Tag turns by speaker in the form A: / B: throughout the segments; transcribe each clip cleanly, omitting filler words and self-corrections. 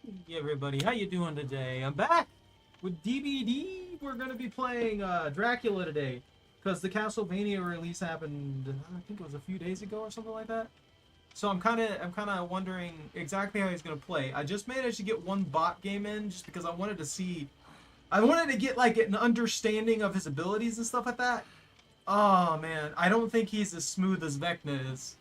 A: Hey everybody, how you doing today? I'm back with DBD. We're gonna be playing Dracula today because the Castlevania release happened. I think it was a few days ago or something like that. So I'm kind of wondering exactly how he's gonna play. I just managed to get one bot game in just because I wanted to see. I wanted to get like an understanding of his abilities and stuff like that. Oh man, I don't think he's as smooth as Vecna is.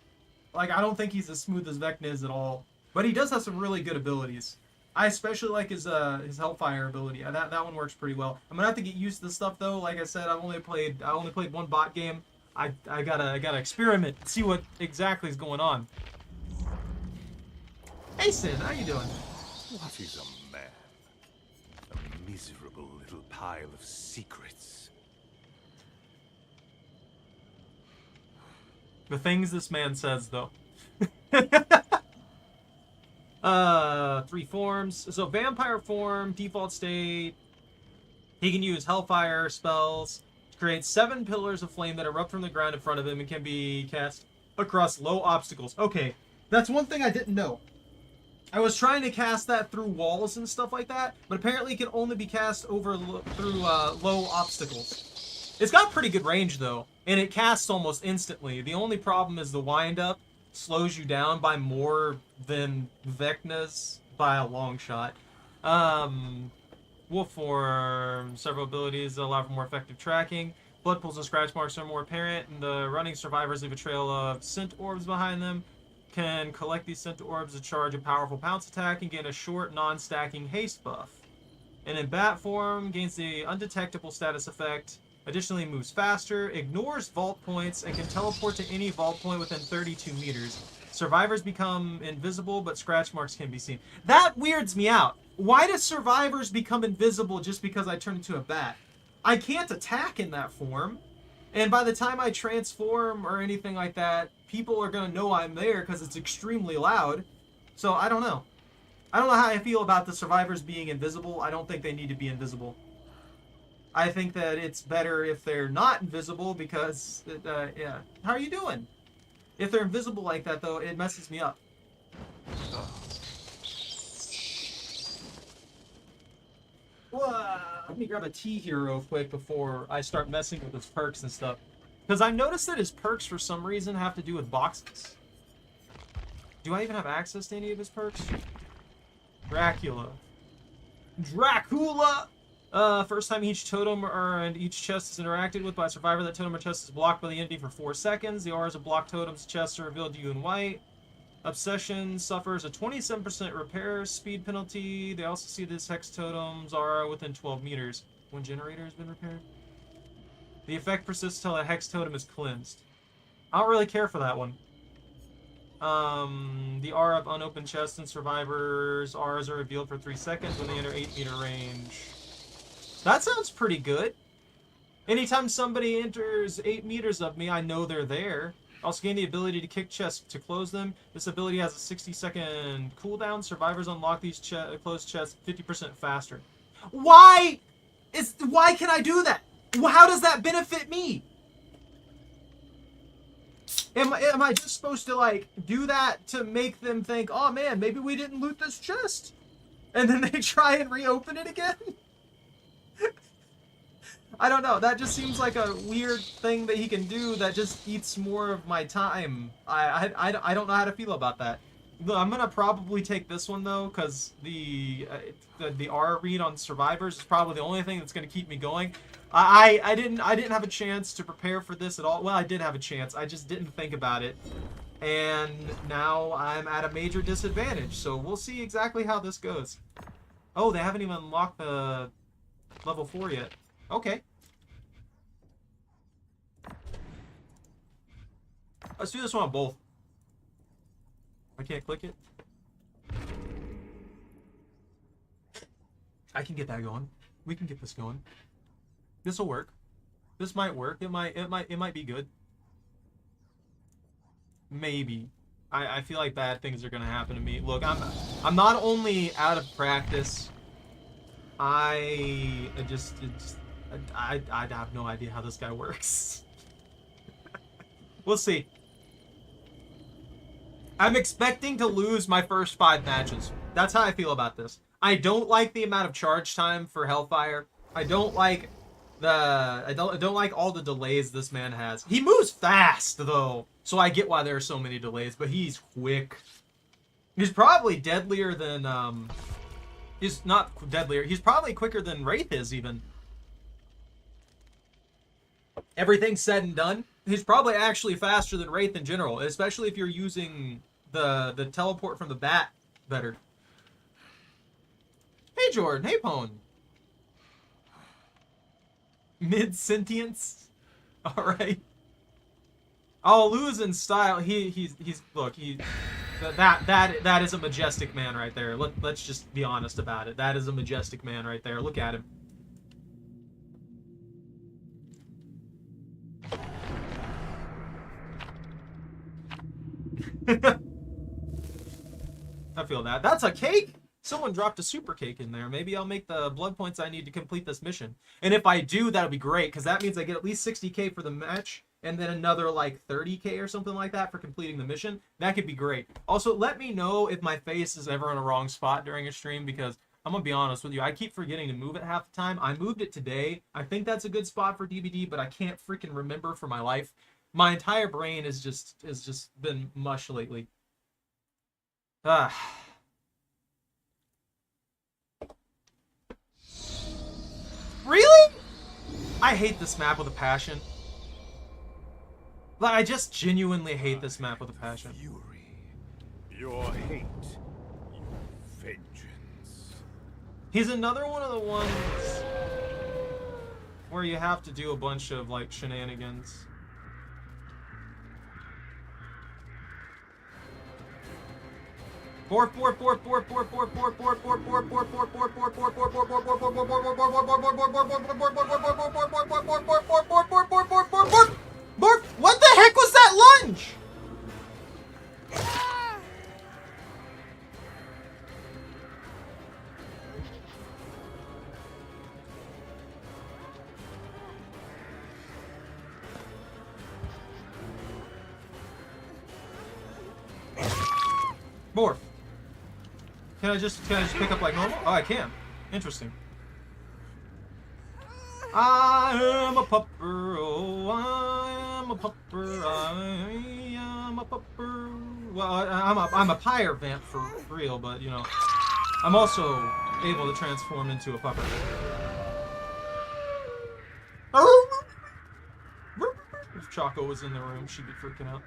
A: Like I don't think he's as smooth as Vecna is at all. But he does have some really good abilities. I especially like his Hellfire ability. That one works pretty well. I'm gonna have to get used to this stuff though. Like I said, I only played one bot game. I gotta experiment, see what exactly is going on. Hey Sid, how you doing?
B: What is a man? A miserable little pile of secrets.
A: The things this man says though. Three forms. So vampire form, default state. He can use Hellfire spells to create 7 pillars of flame that erupt from the ground in front of him and can be cast across low obstacles. Okay, that's one thing I didn't know. I was trying to cast that through walls and stuff like that, but apparently it can only be cast over through low obstacles. It's got pretty good range though, and it casts almost instantly. The only problem is the wind-up slows you down by more than Vecna's by a long shot. Wolf form, several abilities that allow for more effective tracking. Blood pools and scratch marks are more apparent, and the running survivors leave a trail of scent orbs behind them. Can collect these scent orbs to charge a powerful pounce attack and gain a short, non-stacking haste buff. And in bat form, gains the undetectable status effect. Additionally, moves faster, ignores vault points, and can teleport to any vault point within 32 meters. Survivors become invisible, but scratch marks can be seen. That weirds me out. Why do survivors become invisible just because I turn into a bat? I can't attack in that form. And by the time I transform or anything like that, people are going to know I'm there because it's extremely loud. So I don't know. I don't know how I feel about the survivors being invisible. I don't think they need to be invisible. I think that it's better if they're not invisible because, yeah. How are you doing? If they're invisible like that, though, it messes me up. Let me grab a tea here real quick before I start messing with his perks and stuff. Because I've noticed that his perks, for some reason, have to do with boxes. Do I even have access to any of his perks? Dracula. Dracula! First time each totem and each chest is interacted with by a survivor, that totem or chest is blocked by the entity for 4 seconds. The auras of blocked totems chests are revealed to you in white. Obsession suffers a 27% repair speed penalty. They also see this hex totem's aura within 12 meters. One generator has been repaired. The effect persists until a hex totem is cleansed. I don't really care for that one. The aura of unopened chests and survivors' auras are revealed for 3 seconds when they enter 8-meter range. That sounds pretty good. Anytime somebody enters 8 meters of me, I know they're there. Also gain the ability to kick chests to close them. This ability has a 60-second cooldown. Survivors unlock these closed chests 50% faster. Why can I do that? How does that benefit me? Am I just supposed to like do that to make them think, oh man, maybe we didn't loot this chest? And then they try and reopen it again? I don't know. That just seems like a weird thing that he can do that just eats more of my time. I don't know how to feel about that. I'm gonna probably take this one though, because the R read on survivors is probably the only thing that's gonna keep me going. I didn't have a chance to prepare for this at all. Well, I did have a chance. I just didn't think about it, and now I'm at a major disadvantage. So we'll see exactly how this goes. Oh, they haven't even unlocked the level 4 yet. Okay. Let's do this one on both. I can't click it. I can get that going. We can get this going. This will work. This might work. It might be good. Maybe. I feel like bad things are gonna happen to me. Look, I'm not only out of practice. I have no idea how this guy works. We'll see. I'm expecting to lose my first 5 matches. That's how I feel about this. I don't like the amount of charge time for Hellfire. I don't like I don't like all the delays this man has. He moves fast though, so I get why there are so many delays, but he's quick. He's probably deadlier than he's not deadlier. He's probably quicker than Wraith is even. Everything said and done, he's probably actually faster than Wraith in general, especially if you're using the teleport from the bat better. Hey Jordan, hey Pone. Mid-sentience? Alright. I'll lose in style. He's look, that is a majestic man right there. Let's just be honest about it. That is a majestic man right there. Look at him. I feel that. That's a cake? Someone dropped a super cake in there. Maybe I'll make the blood points I need to complete this mission. And if I do, that'll be great, because that means I get at least 60k for the match, and then another like 30k or something like that for completing the mission. That could be great. Also, let me know if my face is ever in a wrong spot during a stream, because I'm going to be honest with you, I keep forgetting to move it half the time. I moved it today. I think that's a good spot for DVD, but I can't freaking remember for my life. My entire brain has just been mush lately. Really? I hate this map with a passion. Like, I just genuinely hate this map with a passion.
B: Fury, your hate, your vengeance.
A: He's another one of the ones where you have to do a bunch of, like, shenanigans. Borf. What the heck was that lunge? Morph. Can I just pick up like normal? Oh, I can. Interesting. I am a pupper. Oh, I am a pupper. I am a pupper. Well, I'm a Pyrevamp for real, but you know, I'm also able to transform into a pupper. If Choco was in the room, she'd be freaking out.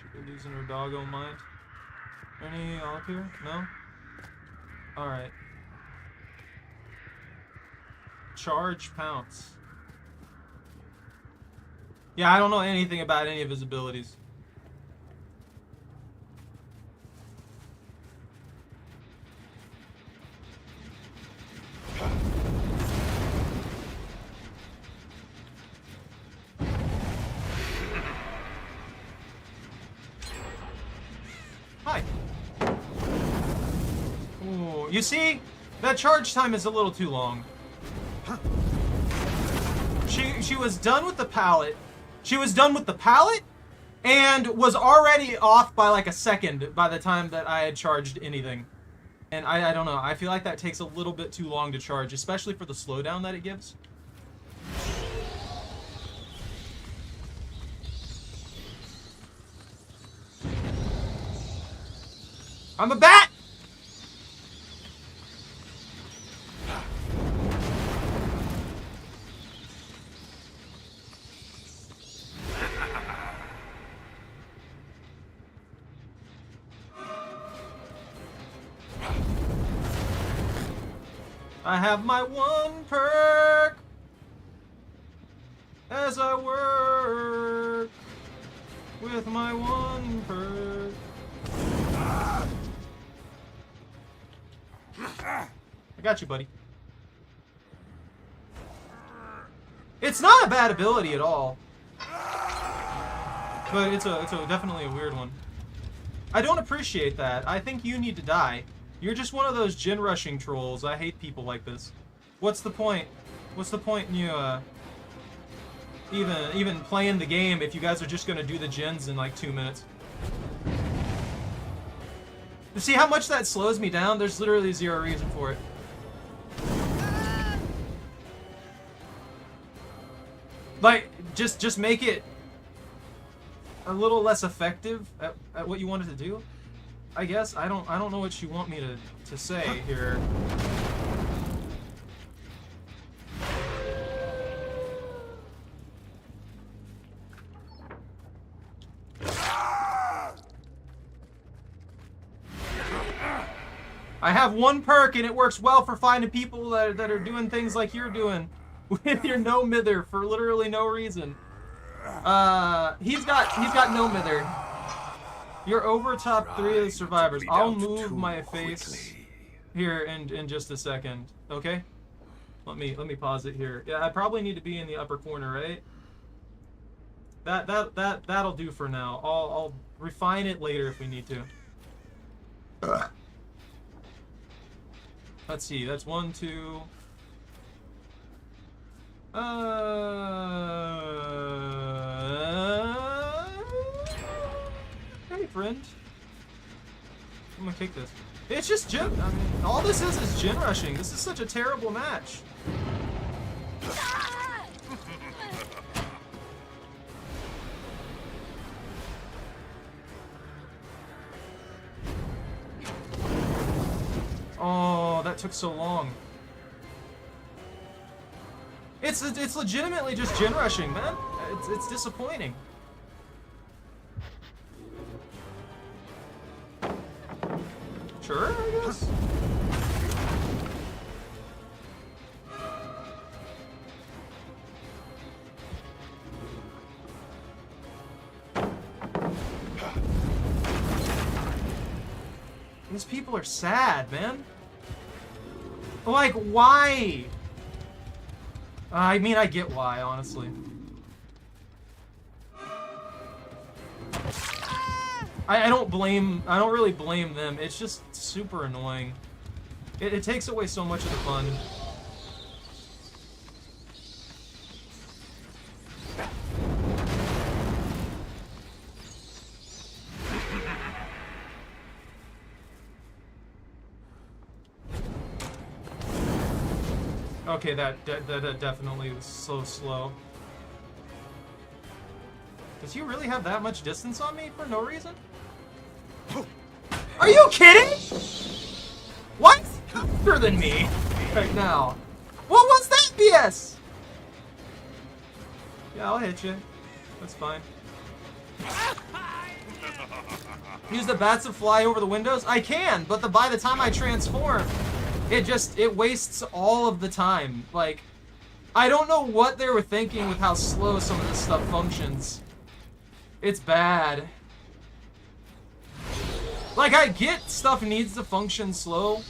A: She'd be losing her doggo mind. Any all up here? No? Alright. Charge pounce. Yeah, I don't know anything about any of his abilities. Hi. Ooh, you see? That charge time is a little too long. She was done with the pallet. She was done with the pallet and was already off by like a second by the time that I had charged anything. And I don't know. I feel like that takes a little bit too long to charge, especially for the slowdown that it gives. I'm a bat! I have my one perk as I work with my one perk. I got you, buddy. It's not a bad ability at all, but it's definitely a weird one. I don't appreciate that. I think you need to die. You're just one of those gen rushing trolls. I hate people like this. What's the point? What's the point in you even playing the game if you guys are just gonna do the gens in like 2 minutes? See how much that slows me down? There's literally zero reason for it. Like, just make it a little less effective at what you wanted to do. I guess I don't know what you want me to say here. I have one perk and it works well for finding people that are doing things like you're doing with your no mither for literally no reason. He's got no mither. You're over top 3 of the survivors. I'll move my face here in just a second. Okay? Let me pause it here. Yeah, I probably need to be in the upper corner, right? That'll do for now. I'll refine it later if we need to. Let's see. That's 1, 2. Hey, friend. I'm gonna kick this. It's just gen. I mean, all this is gen rushing. This is such a terrible match. Oh, that took so long. It's legitimately just gen rushing, man. It's disappointing. Sure, I guess. These people are sad, man. Like, why? I mean, I get why, honestly. I don't really blame them. It's just super annoying. It takes away so much of the fun. Okay, that definitely was so slow. Does he really have that much distance on me for no reason? Are you kidding? What? Faster than me right now. What was that BS? Yeah, I'll hit you. That's fine. Use the bats to fly over the windows? I can, but by the time I transform, it wastes all of the time. Like, I don't know what they were thinking with how slow some of this stuff functions. It's bad. Like, I get stuff needs to function slow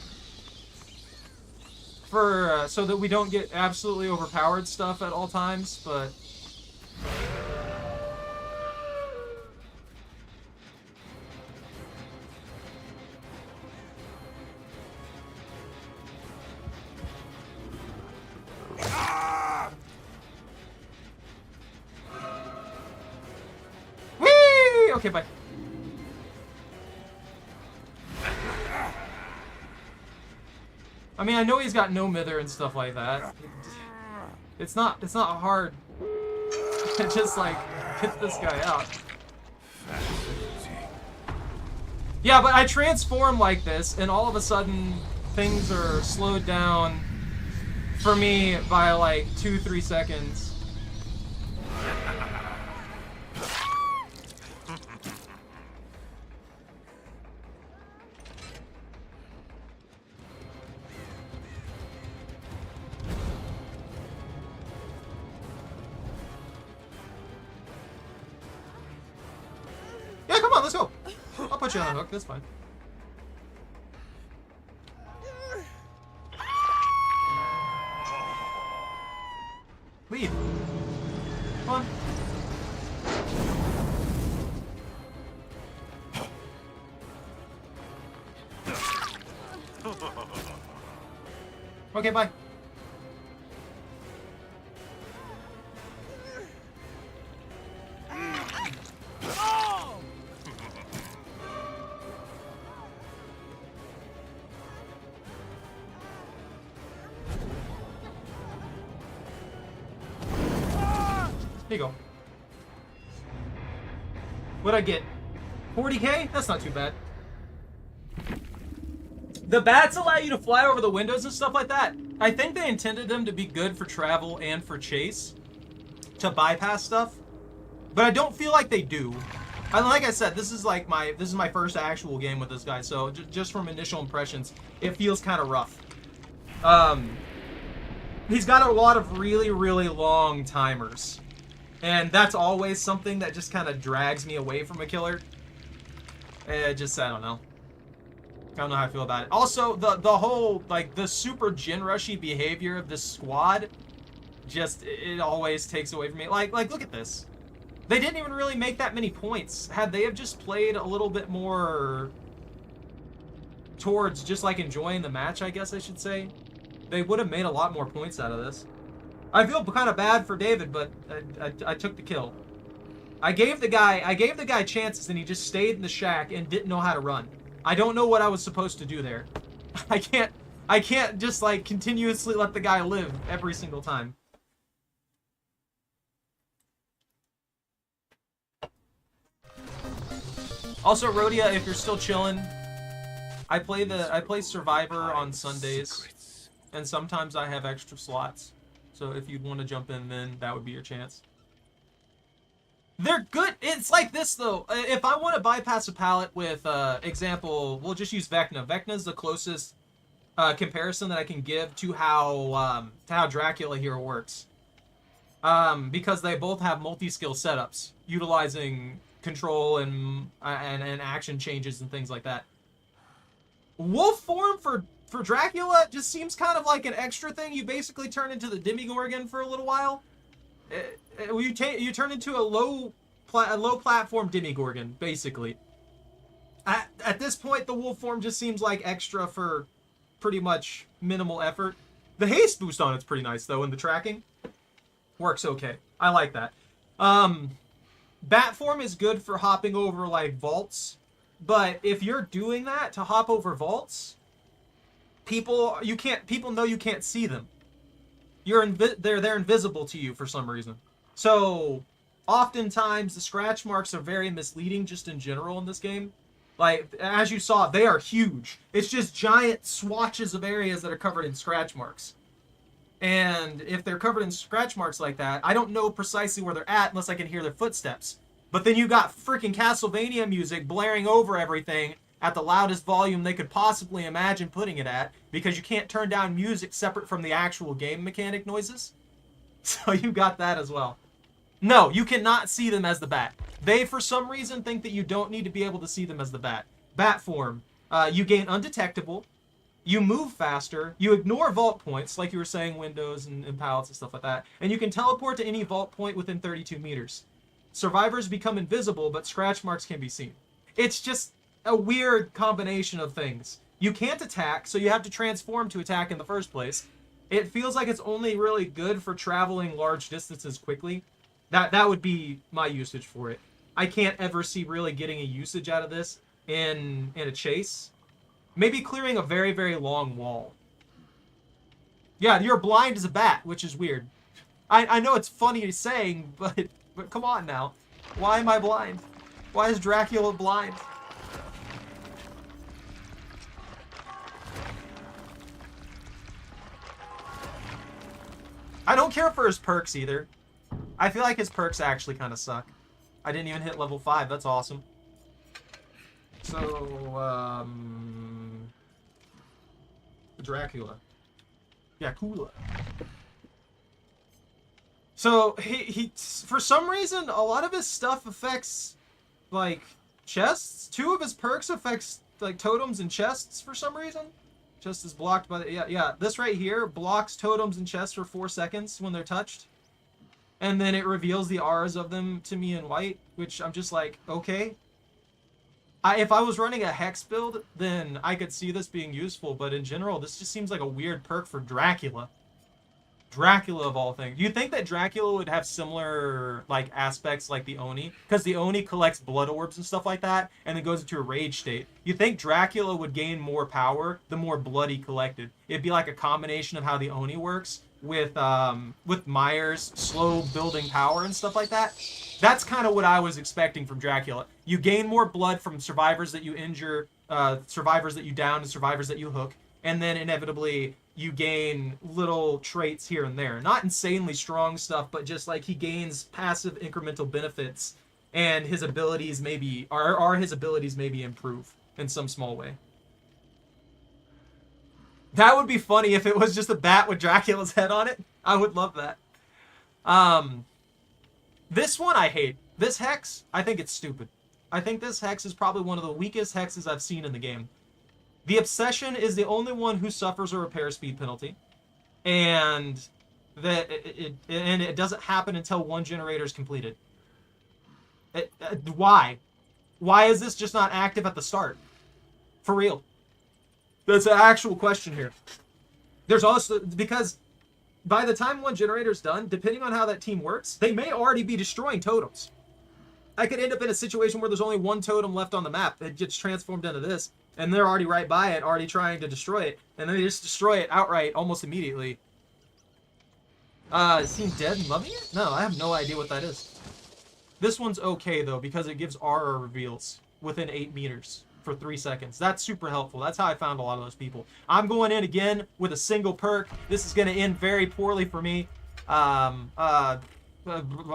A: for so that we don't get absolutely overpowered stuff at all times, but whee! Okay, bye. I mean, I know he's got no mither and stuff like that. It's not hard to just like get this guy out. Yeah, but I transform like this, and all of a sudden things are slowed down for me by like 2-3 seconds. Yeah, come on, let's go. I'll put you on a hook, that's fine. Leave. Come on. Okay, bye. Here you go. What'd I get? 40k? That's not too bad. The bats allow you to fly over the windows and stuff like that. I think they intended them to be good for travel and for chase, to bypass stuff, but I don't feel like they do. Like I said, this is my first actual game with this guy, so just from initial impressions, it feels kind of rough. He's got a lot of really, really long timers, and that's always something that just kind of drags me away from a killer. I don't know. I don't know how I feel about it. Also, the whole, like, the super gen rushy behavior of this squad, it always takes away from me. Like, look at this. They didn't even really make that many points. Had they have just played a little bit more towards just, like, enjoying the match, I guess I should say, they would have made a lot more points out of this. I feel kind of bad for David, but I took the kill. I gave the guy chances, and he just stayed in the shack and didn't know how to run. I don't know what I was supposed to do there. I can't just, like, continuously let the guy live every single time. Also, Rhodia, if you're still chilling, I play Survivor on Sundays, and sometimes I have extra slots. So if you'd want to jump in, then that would be your chance. They're good. It's like this, though. If I want to bypass a pallet with, example, we'll just use Vecna. Vecna's the closest comparison that I can give to how Dracula here works. Because they both have multi-skill setups, utilizing control and action changes and things like that. Wolf form for Dracula just seems kind of like an extra thing. You basically turn into the Demigorgon for a little while. You turn into a low platform Demigorgon, basically. At this point, the wolf form just seems like extra for pretty much minimal effort. The haste boost on it's pretty nice, though, and the tracking works okay. I like that. Bat form is good for hopping over, like, vaults, but if you're doing that to hop over vaults, people know you can't see them. They're invisible to you for some reason. So oftentimes the scratch marks are very misleading just in general in this game. Like, as you saw, they are huge. It's just giant swatches of areas that are covered in scratch marks. And if they're covered in scratch marks like that, I don't know precisely where they're at unless I can hear their footsteps. But then you got freaking Castlevania music blaring over everything at the loudest volume they could possibly imagine putting it at, because you can't turn down music separate from the actual game mechanic noises. So you got that as well. No, you cannot see them as the bat. They, for some reason, think that you don't need to be able to see them as the bat. Bat form. You gain undetectable. You move faster. You ignore vault points, like you were saying, windows and pallets and stuff like that. And you can teleport to any vault point within 32 meters. Survivors become invisible, but scratch marks can be seen. It's just a weird combination of things. You can't attack, so you have to transform to attack in the first place. It feels like it's only really good for traveling large distances quickly. That would be my usage for it. I can't ever see really getting a usage out of this in a chase. Maybe clearing a very, very long wall. Yeah, you're blind as a bat, which is weird. I know it's funny saying, but come on now. Why am I blind? Why is Dracula blind? I don't care for his perks either. I feel like his perks actually kind of suck. I didn't even hit level 5. That's awesome. So, Dracula. Yakula. So, he for some reason, a lot of his stuff affects, like, chests. 2 of his perks affects, like, totems and chests for some reason. Chest is blocked by the... Yeah. This right here blocks totems and chests for 4 seconds when they're touched. And then it reveals the auras of them to me in white, which I'm just like, okay. If I was running a Hex build, then I could see this being useful, but in general, this just seems like a weird perk for Dracula. Dracula of all things. Do you think that Dracula would have similar, like, aspects like the Oni? Because the Oni collects blood orbs and stuff like that, and then goes into a rage state. You think Dracula would gain more power the more blood he collected? It'd be like a combination of how the Oni works, with Myers slow building power and stuff like that. That's kind of what I was expecting from Dracula. You gain more blood from survivors that you injure, survivors that you down, and survivors that you hook, and then inevitably you gain little traits here and there. Not insanely strong stuff, but just like he gains passive incremental benefits, and his abilities maybe his abilities maybe improve in some small way. That would be funny if it was just a bat with Dracula's head on it. I would love that. This one I hate. This hex, I think it's stupid. I think this hex is probably one of the weakest hexes I've seen in the game. The Obsession is the only one who suffers a repair speed penalty. And it doesn't happen until one generator is completed. Why? Why is this just not active at the start? For real. That's an actual question here. There's also, because by the time one generator's done, depending on how that team works, they may already be destroying totems. I could end up in a situation where there's only one totem left on the map. It gets transformed into this, and they're already right by it, already trying to destroy it, and then they just destroy it outright almost immediately. Is Team Dead and loving it? No, I have no idea what that is. This one's okay, though, because it gives aura reveals within 8 meters. For 3 seconds. That's super helpful. That's how I found a lot of those people. I'm going in again with a single perk. This is going to end very poorly for me.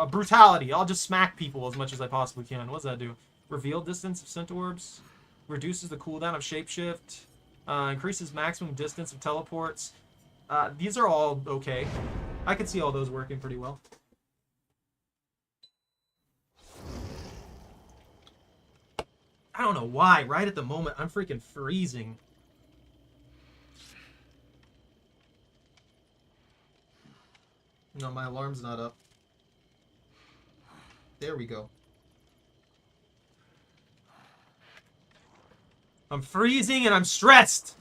A: Brutality. I'll just smack people as much as I possibly can. What does that do? Reveal distance of scent orbs. Reduces the cooldown of shapeshift. Increases maximum distance of teleports. These are all okay. I can see all those working pretty well. I don't know why. Right at the moment, I'm freaking freezing. No, my alarm's not up. There we go. I'm freezing and I'm stressed.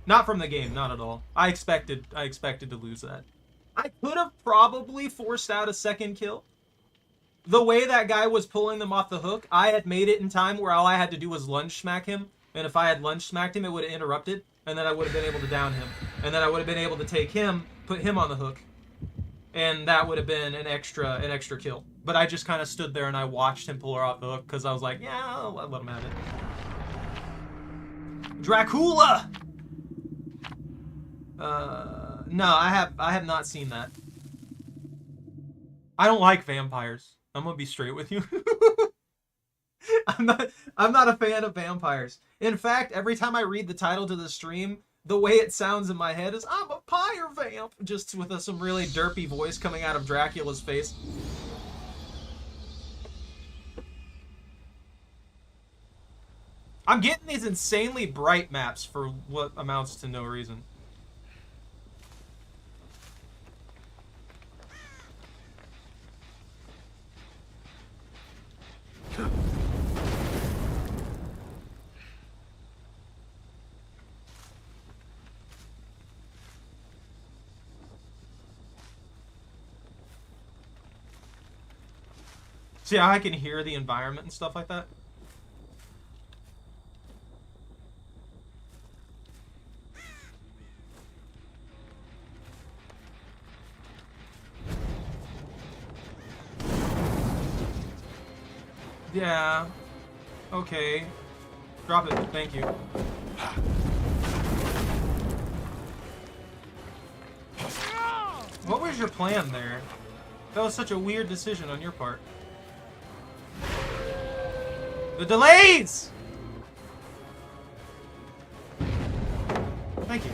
A: Not from the game, not at all. I expected to lose that. I could have probably forced out a second kill. The way that guy was pulling them off the hook, I had made it in time where all I had to do was lunge smack him. And if I had lunge smacked him, it would have interrupted. And then I would have been able to down him. And then I would have been able to take him, put him on the hook. And that would have been an extra kill. But I just kind of stood there and I watched him pull her off the hook because I was like, yeah, I'll let him have it. Dracula! No, I have not seen that. I don't like vampires. I'm gonna be straight with you. I'm not a fan of vampires. In fact, every time I read the title to the stream, the way it sounds in my head is I'm a Pyrevamp, just with some really derpy voice coming out of Dracula's face. I'm getting these insanely bright maps for what amounts to no reason. See how I can hear the environment and stuff like that? Yeah. Okay. Drop it. Thank you. What was your plan there? That was such a weird decision on your part. The delays! Thank you.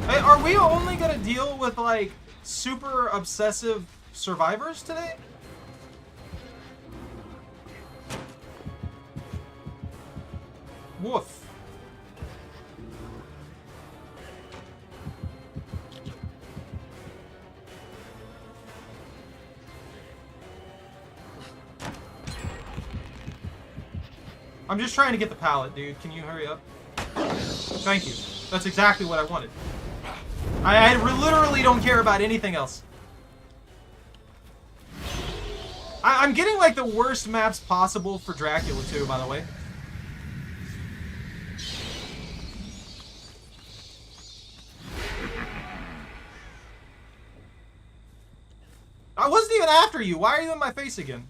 A: Hey, are we only gonna deal with, like, super obsessive survivors today? Woof. I'm just trying to get the pallet, dude. Can you hurry up? Thank you. That's exactly what I wanted. I literally don't care about anything else. I'm getting, like, the worst maps possible for Dracula, too, by the way. I wasn't even after you. Why are you in my face again?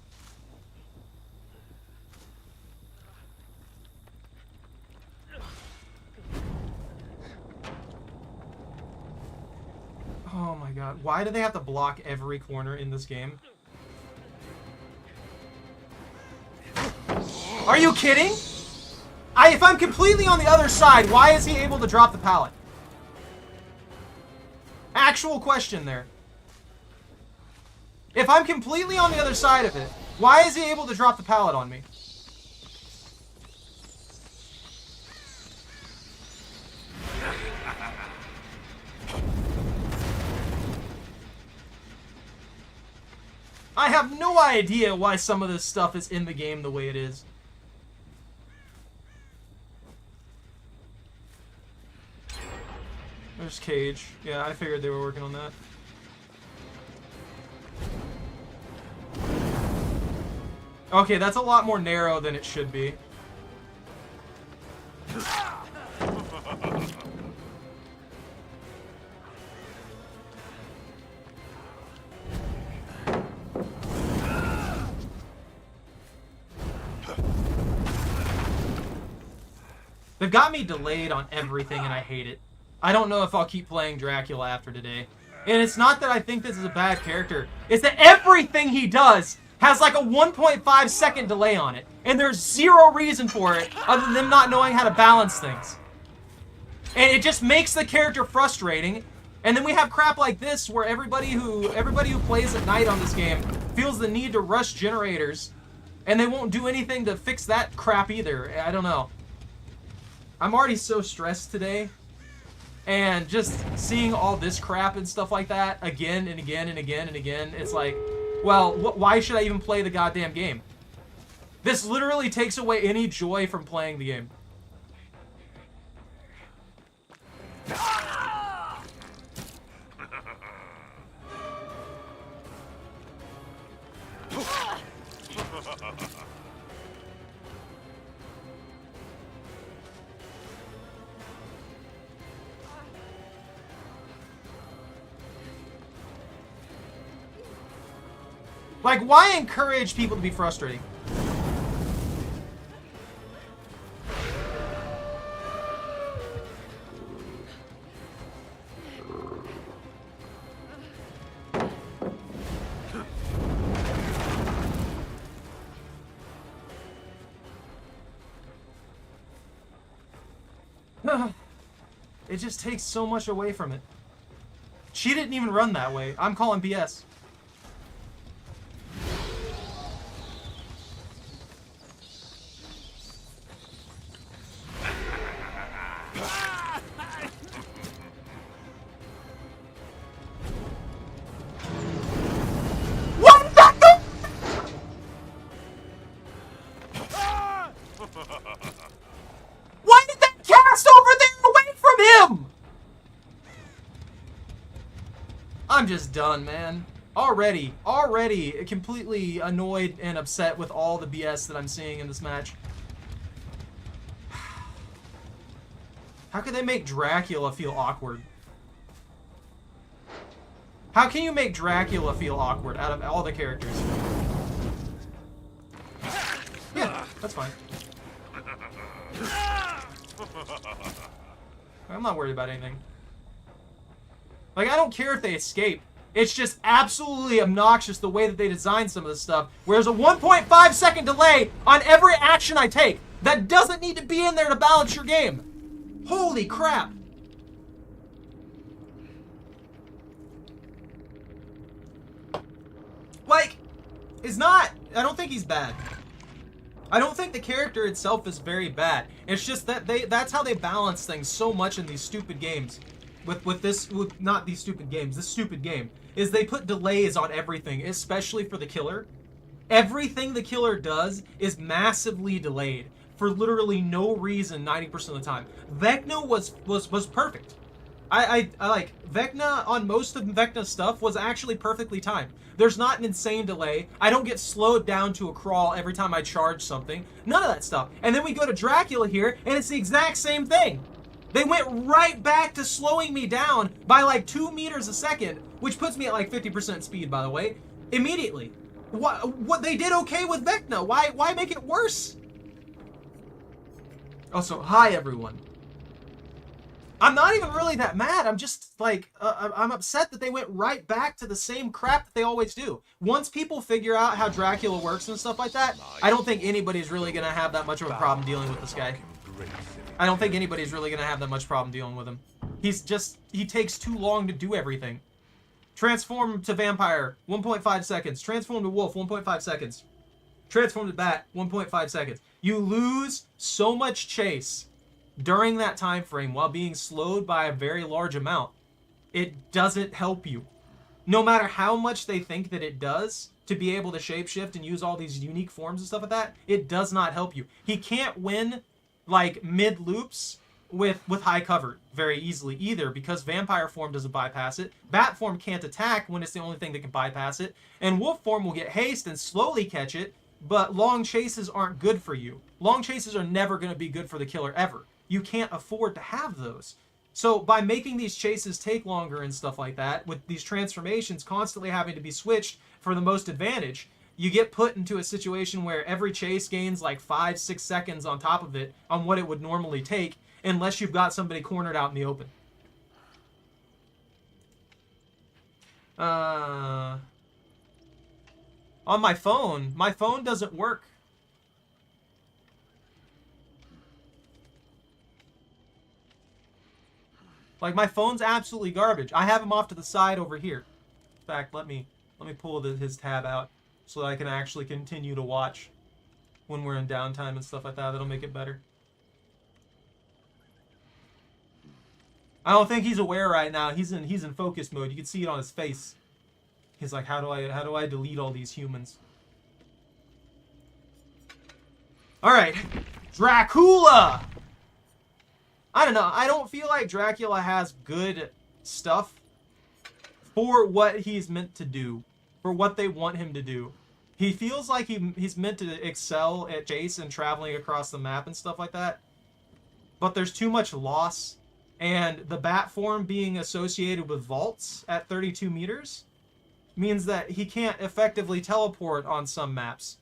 A: Oh my god. Why do they have to block every corner in this game? Are you kidding? If I'm completely on the other side, why is he able to drop the pallet? Actual question there. If I'm completely on the other side of it, why is he able to drop the pallet on me? I have no idea why some of this stuff is in the game the way it is. There's Cage. Yeah, I figured they were working on that. Okay, that's a lot more narrow than it should be. They've got me delayed on everything, and I hate it. I don't know if I'll keep playing Dracula after today. And it's not that I think this is a bad character. It's that everything he does has like a 1.5 second delay on it. And there's zero reason for it other than them not knowing how to balance things. And it just makes the character frustrating. And then we have crap like this where everybody who plays at night on this game feels the need to rush generators. And they won't do anything to fix that crap either. I don't know. I'm already so stressed today. And just seeing all this crap and stuff like that again and again and again and again, it's like, well, why should I even play the goddamn game? This literally takes away any joy from playing the game. Like, why encourage people to be frustrating? It just takes so much away from it. She didn't even run that way. I'm calling BS. Why did that cast over there away from him? I'm just done, man. Already completely annoyed and upset with all the BS that I'm seeing in this match. How could they make Dracula feel awkward? How can you make Dracula feel awkward out of all the characters? Yeah, that's fine. I'm not worried about anything. Like, I don't care if they escape. It's just absolutely obnoxious the way that they design some of this stuff. Where there's a 1.5 second delay on every action I take. That doesn't need to be in there to balance your game. Holy crap. Like, I don't think he's bad. I don't think the character itself is very bad. It's just that that's how they balance things so much in these stupid games. Not these stupid games, this stupid game, is they put delays on everything, especially for the killer. Everything the killer does is massively delayed. for literally no reason 90% of the time. Vecna was perfect. I like Vecna on most of Vecna's stuff was actually perfectly timed. There's not an insane delay. I don't get slowed down to a crawl every time I charge something. None of that stuff. And then we go to Dracula here, and it's the exact same thing. They went right back to slowing me down by like 2 meters a second, which puts me at like 50% speed, by the way, immediately. What they did okay with Vecna. Why make it worse? Also, hi everyone. I'm not even really that mad. I'm just like, I'm upset that they went right back to the same crap that they always do. Once people figure out how Dracula works and stuff like that, I don't think anybody's really going to have that much of a problem dealing with this guy. I don't think anybody's really going to have that much problem dealing with him. He takes too long to do everything. Transform to vampire, 1.5 seconds. Transform to wolf, 1.5 seconds. Transform to bat, 1.5 seconds. You lose so much chase during that time frame while being slowed by a very large amount. It doesn't help you. No matter how much they think that it does to be able to shapeshift and use all these unique forms and stuff like that, it does not help you. He can't win like mid loops with high cover very easily either, because vampire form doesn't bypass it. Bat form can't attack when it's the only thing that can bypass it. And wolf form will get haste and slowly catch it, but long chases aren't good for you. Long chases are never going to be good for the killer ever. You can't afford to have those. So by making these chases take longer and stuff like that, with these transformations constantly having to be switched for the most advantage, you get put into a situation where every chase gains like 5-6 seconds on top of it on what it would normally take, unless you've got somebody cornered out in the open. On my phone doesn't work. Like, my phone's absolutely garbage. I have him off to the side over here. In fact, let me pull his tab out so that I can actually continue to watch when we're in downtime and stuff like that. That'll make it better. I don't think he's aware right now. He's in focus mode. You can see it on his face. He's like, how do I delete all these humans? All right, Dracula. I don't know. I don't feel like Dracula has good stuff for what he's meant to do, for what they want him to do. He feels like he's meant to excel at chase and traveling across the map and stuff like that. But there's too much loss, and the bat form being associated with vaults at 32 meters means that he can't effectively teleport on some maps.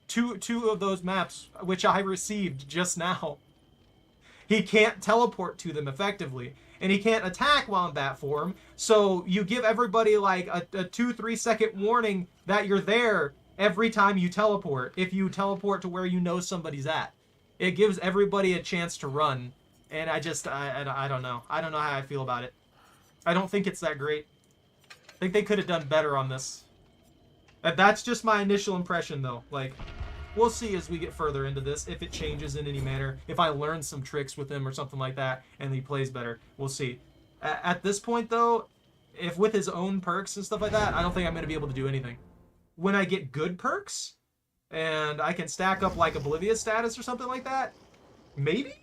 A: Two of those maps, which I received just now, he can't teleport to them effectively, and he can't attack while in bat form, so you give everybody like a 2-3 second warning that you're there every time you teleport, if you teleport to where you know somebody's at. It gives everybody a chance to run, and I don't know. I don't know how I feel about it. I don't think it's that great. I think they could have done better on this. That's just my initial impression, though. Like, we'll see as we get further into this if it changes in any manner. If I learn some tricks with him or something like that and he plays better, we'll see. At this point, though, if with his own perks and stuff like that, I don't think I'm going to be able to do anything. When I get good perks and I can stack up like Oblivious status or something like that, maybe?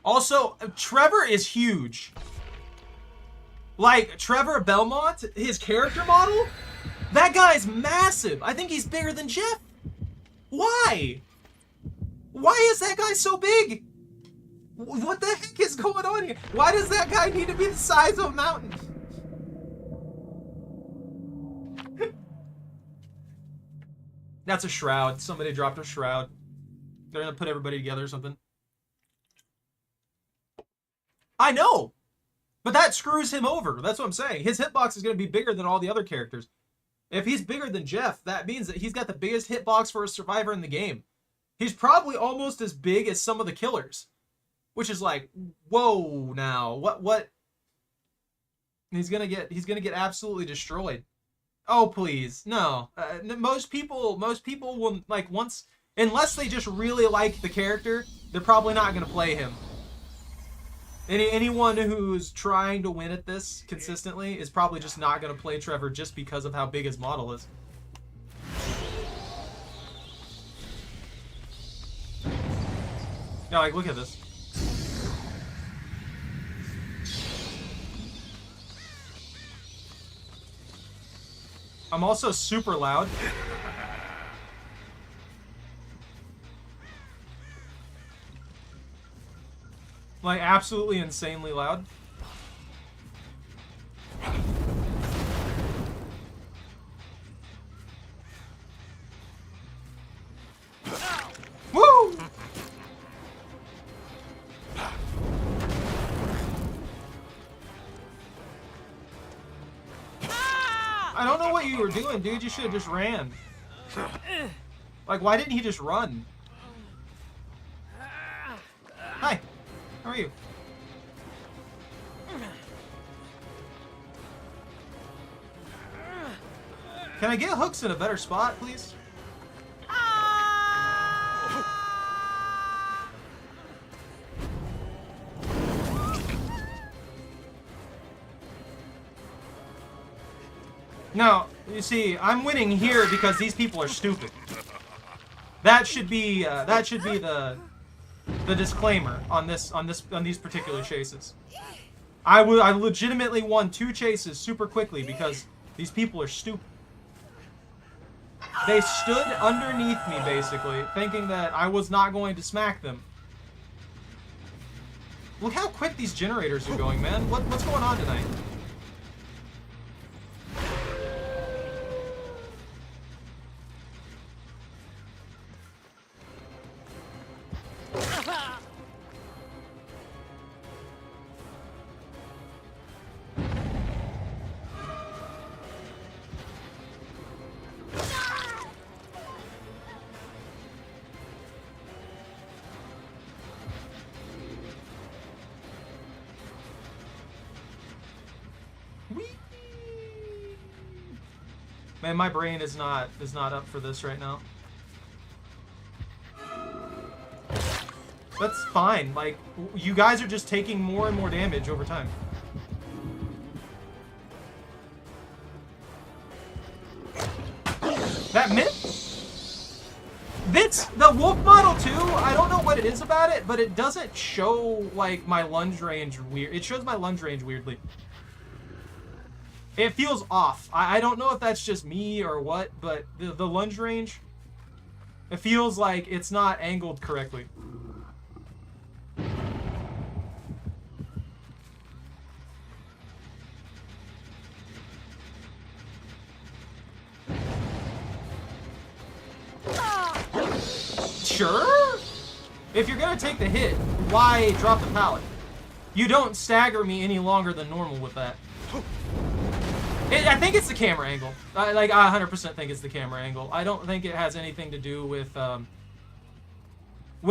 A: Also, Trevor is huge. Like, Trevor Belmont, his character model, that guy's massive. I think he's bigger than Jeff. Why? Why is that guy so big? What the heck is going on here? Why does that guy need to be the size of a mountain? That's a shroud. Somebody dropped a shroud. They're gonna put everybody together or something. I know, but that screws him over. That's what I'm saying. His hitbox is going to be bigger than all the other characters. If he's bigger than Jeff, that means that he's got the biggest hitbox for a survivor in the game. He's probably almost as big as some of the killers, which is like, whoa, now what? He's gonna get absolutely destroyed. Oh please, no. Most people will, like, once, unless they just really like the character, they're probably not gonna play him. Anyone who's trying to win at this consistently is probably just not going to play Trevor just because of how big his model is. No, like, look at this. I'm also super loud. Like, absolutely insanely loud. Woo! I don't know what you were doing, dude. You should have just ran. Like, why didn't he just run? Hi. How are you? Can I get hooks in a better spot, please? No, you see, I'm winning here because these people are stupid. That should be the disclaimer on these particular chases. I legitimately won 2 chases super quickly because these people are stupid. They stood underneath me basically, thinking that I was not going to smack them. Look how quick these generators are going, man. What's going on tonight? Man, my brain is not up for this right now. That's fine. Like, you guys are just taking more and more damage over time. That missed? This, the wolf model too, I don't know what it is about it, but it doesn't show, like, my lunge range weird. It shows my lunge range weirdly. It feels off. I don't know if that's just me or what, but the lunge range, it feels like it's not angled correctly. Sure? If you're gonna take the hit, why drop the pallet? You don't stagger me any longer than normal with that. I think it's the camera angle. I 100% think it's the camera angle. I don't think it has anything to do with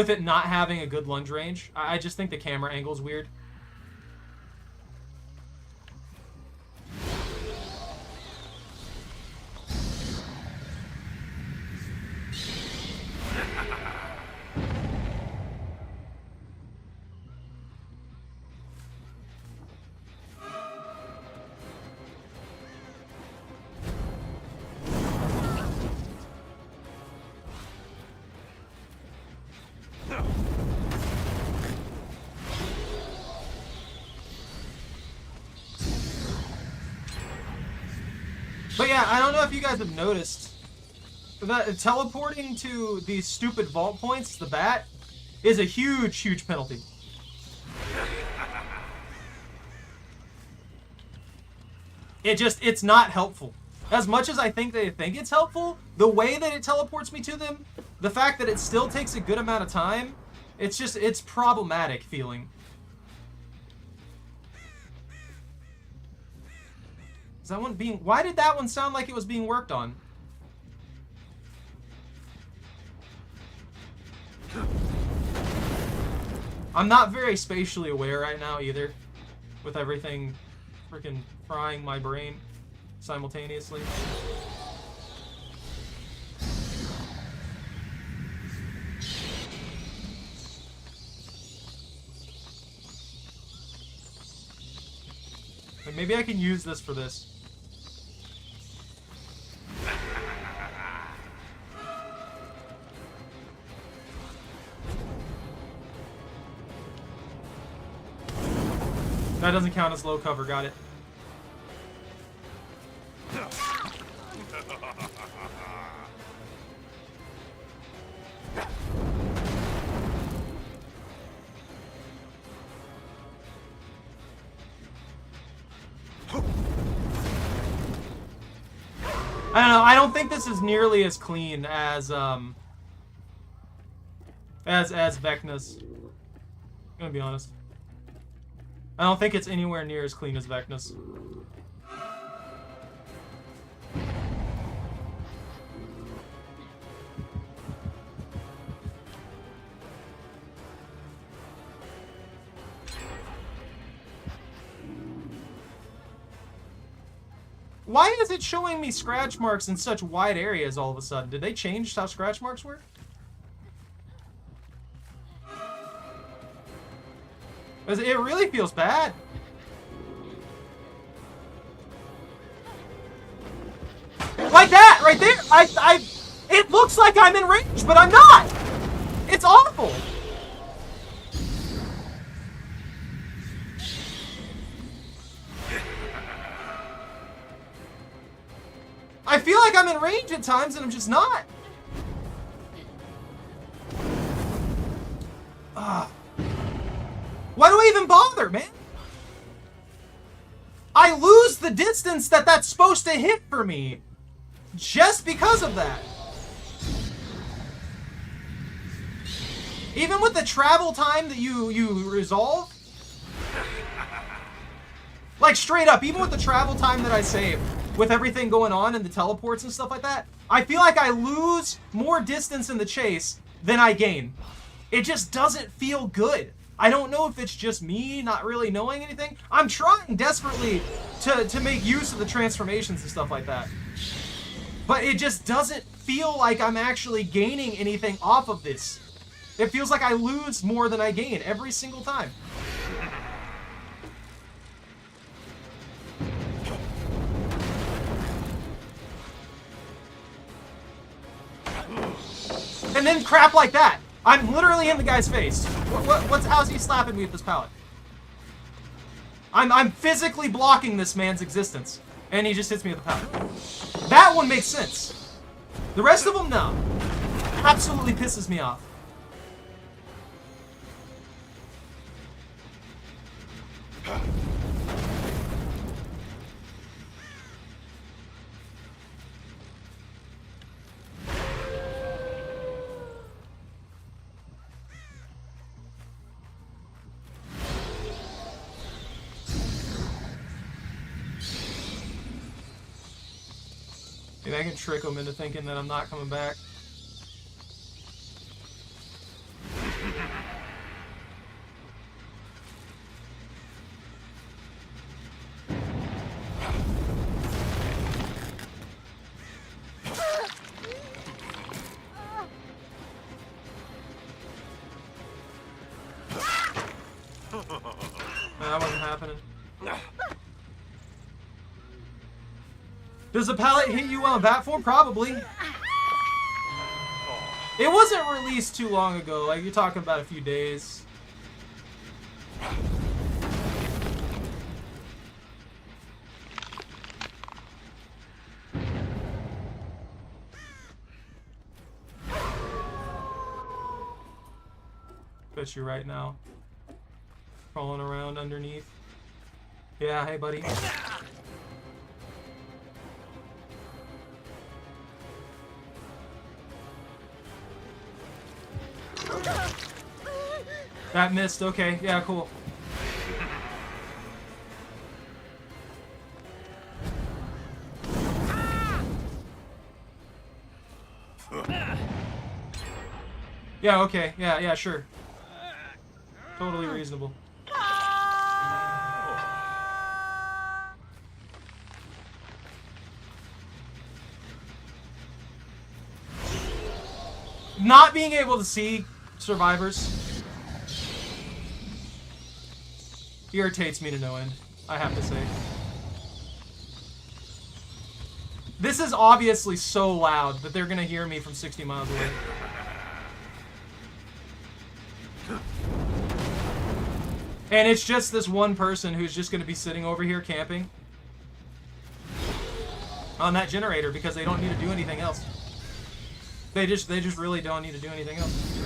A: it not having a good lunge range. I just think the camera angle is weird. But yeah, I don't know if you guys have noticed that teleporting to these stupid vault points, the bat, is a huge, huge penalty. It's not helpful. As much as I think they think it's helpful, the way that it teleports me to them, the fact that it still takes a good amount of time, it's problematic feeling. Is that one being... Why did that one sound like it was being worked on? I'm not very spatially aware right now either, with everything freaking frying my brain simultaneously. Like, maybe I can use this for this. That doesn't count as low cover, got it. I don't know, I don't think this is nearly as clean as Vecna's. I'm gonna be honest. I don't think it's anywhere near as clean as Vecna's. Why is it showing me scratch marks in such wide areas all of a sudden? Did they change how scratch marks work? It really feels bad. Like that, right there. It looks like I'm in range, but I'm not. It's awful. I feel like I'm in range at times, and I'm just not. Why do I even bother, man? I lose the distance that's supposed to hit for me just because of that. Even with the travel time that you resolve, like straight up, even with the travel time that I save, with everything going on and the teleports and stuff like that, I feel like I lose more distance in the chase than I gain. It just doesn't feel good. I don't know if it's just me not really knowing anything. I'm trying desperately to make use of the transformations and stuff like that. But it just doesn't feel like I'm actually gaining anything off of this. It feels like I lose more than I gain every single time. And then crap like that. I'm literally in the guy's face. How's he slapping me with this pallet? I'm physically blocking this man's existence. And he just hits me with the pallet. That one makes sense. The rest of them, no. Absolutely pisses me off. Maybe I can trick him into thinking that I'm not coming back. That wasn't happening. Does the pallet hit you on bat form? Probably. It wasn't released too long ago. Like, you're talking about a few days. Bet you right now. Crawling around underneath. Yeah, hey buddy. That missed, okay, yeah, cool. Yeah, okay, yeah, sure. Totally reasonable. Not being able to see survivors irritates me to no end, I have to say. This is obviously so loud that they're gonna hear me from 60 miles away. And it's just this one person who's just gonna be sitting over here camping on that generator because they don't need to do anything else. They just really don't need to do anything else.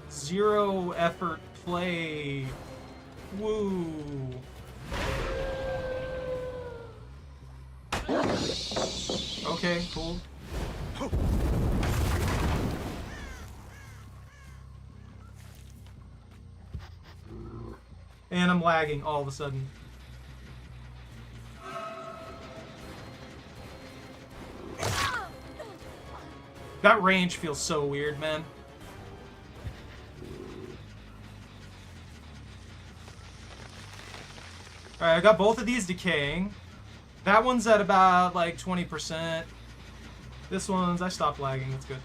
A: Zero effort play. Woo. Okay, cool. And I'm lagging all of a sudden. That range feels so weird, man. Alright, I got both of these decaying. That one's at about like 20%. This one's, I stopped lagging, that's good.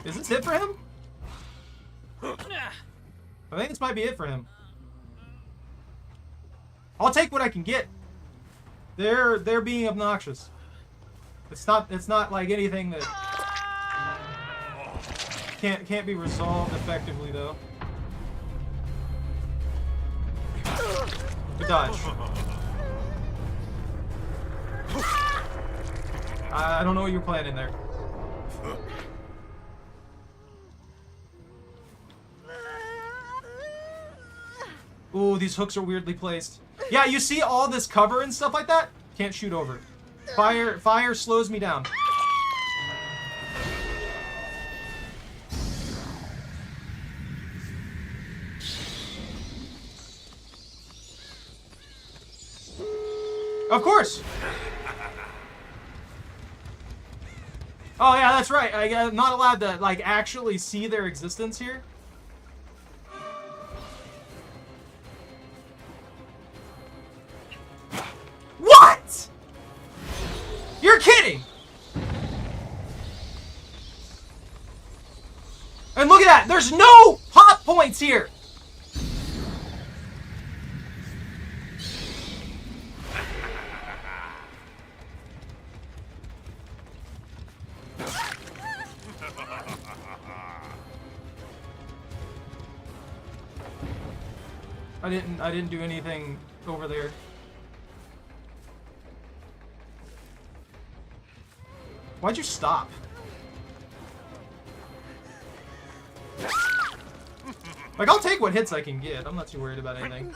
A: Is this it for him? I think this might be it for him. I'll take what I can get. They're being obnoxious. It's not like anything that can't be resolved effectively though. Good dodge. I don't know what you're planning there. Ooh, these hooks are weirdly placed. Yeah, you see all this cover and stuff like that? Can't shoot over. Fire slows me down. Of course! Oh yeah, that's right. I'm not allowed to, like, actually see their existence here. What?! You're kidding! And look at that! There's no hot points here! I didn't do anything over there. Why'd you stop? Like, I'll take what hits I can get. I'm not too worried about anything.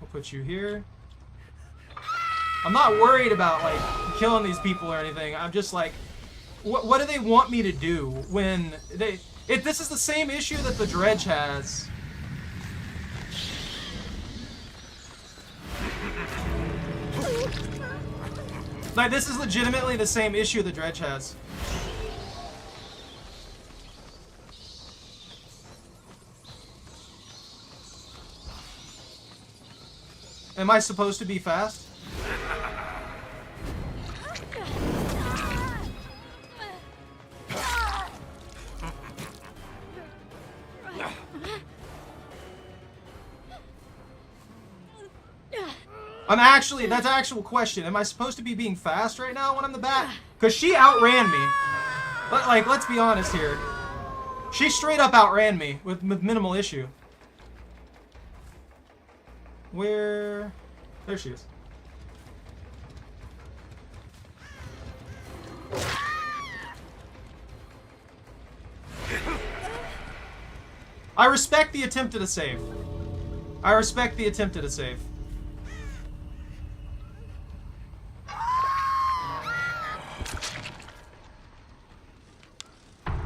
A: I'll put you here. I'm not worried about, like, killing these people or anything. I'm just like, what do they want me to do when they... this is the same issue that the Dredge has. Like, this is legitimately the same issue the Dredge has. Am I supposed to be fast? That's an actual question. Am I supposed to be being fast right now when I'm the bat? Because she outran me. But, like, let's be honest here. She straight up outran me with minimal issue. Where... There she is. I respect the attempt at a save. I respect the attempt at a save.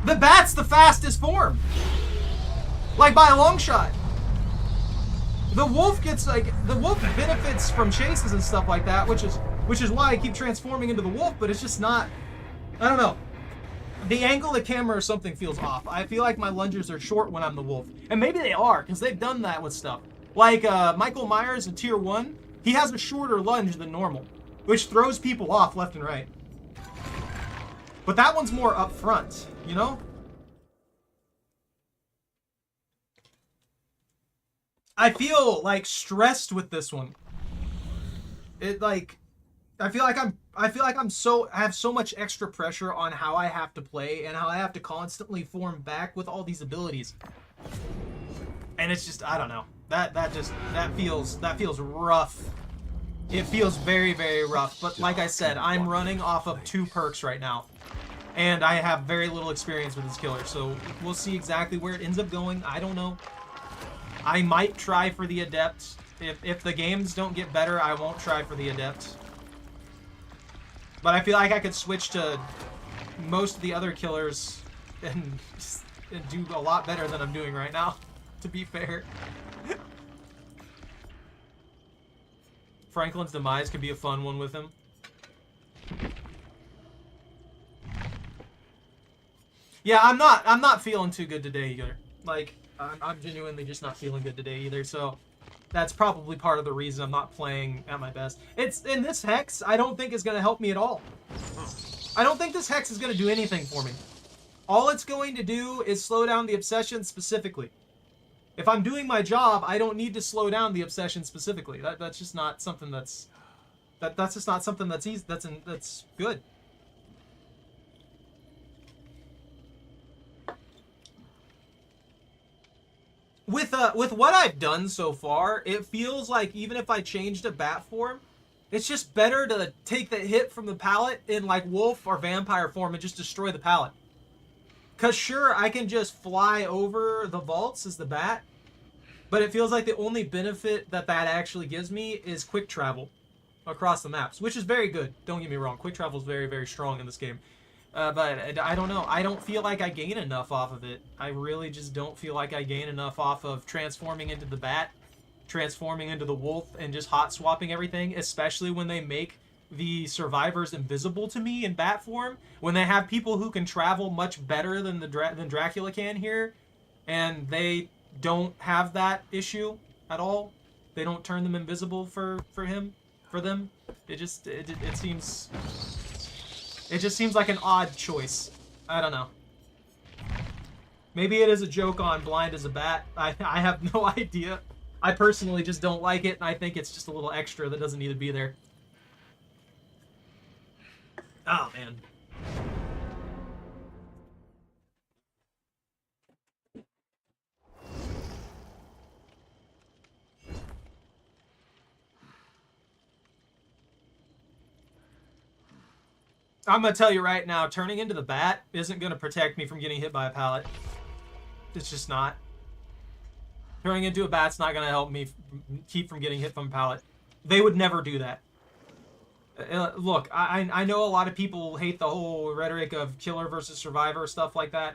A: The bat's the fastest form. Like, by a long shot. The wolf gets, like, the wolf benefits from chases and stuff like that, which is why I keep transforming into the wolf, but it's just not, I don't know. The angle of the camera or something feels off. I feel like my lunges are short when I'm the wolf. And maybe they are, because they've done that with stuff. Like, Michael Myers in Tier 1, he has a shorter lunge than normal, which throws people off left and right. But that one's more up front, you know? I feel, like, stressed with this one. It, like, I feel like I have so much extra pressure on how I have to play and how I have to constantly form back with all these abilities. And it's just, I don't know. That feels rough. It feels very, very rough. But like I said, I'm running off of 2 perks right now. And I have very little experience with this killer, so we'll see exactly where it ends up going. I don't know. I might try for the Adept. If the games don't get better, I won't try for the Adept. But I feel like I could switch to most of the other killers and do a lot better than I'm doing right now, to be fair. Franklin's demise could be a fun one with him. Yeah, I'm not feeling too good today either. Like, I'm genuinely just not feeling good today either, so that's probably part of the reason I'm not playing at my best. It's in this Hex, I don't think is going to help me at all. I don't think this Hex is going to do anything for me. All it's going to do is slow down the Obsession specifically. If I'm doing my job, I don't need to slow down the Obsession specifically. That's just not something that's just not something that's easy. That's good. With what I've done so far, it feels like even if I changed to bat form, it's just better to take the hit from the pallet in like wolf or vampire form and just destroy the pallet. Cause sure, I can just fly over the vaults as the bat, but it feels like the only benefit that actually gives me is quick travel across the maps, which is very good. Don't get me wrong, quick travel is very, very strong in this game. But I don't know. I don't feel like I gain enough off of it. I really just don't feel like I gain enough off of transforming into the bat, transforming into the wolf, and just hot swapping everything, especially when they make the survivors invisible to me in bat form, when they have people who can travel much better than than Dracula can here, and they don't have that issue at all. They don't turn them invisible for them. It just seems like an odd choice. I don't know. Maybe it is a joke on blind as a bat. I have no idea. I personally just don't like it, and I think it's just a little extra that doesn't need to be there. Oh, man. I'm going to tell you right now, turning into the bat isn't going to protect me from getting hit by a pallet. It's just not. Turning into a bat's not going to help me keep from getting hit from a pallet. They would never do that. Look, I know a lot of people hate the whole rhetoric of killer versus survivor, stuff like that,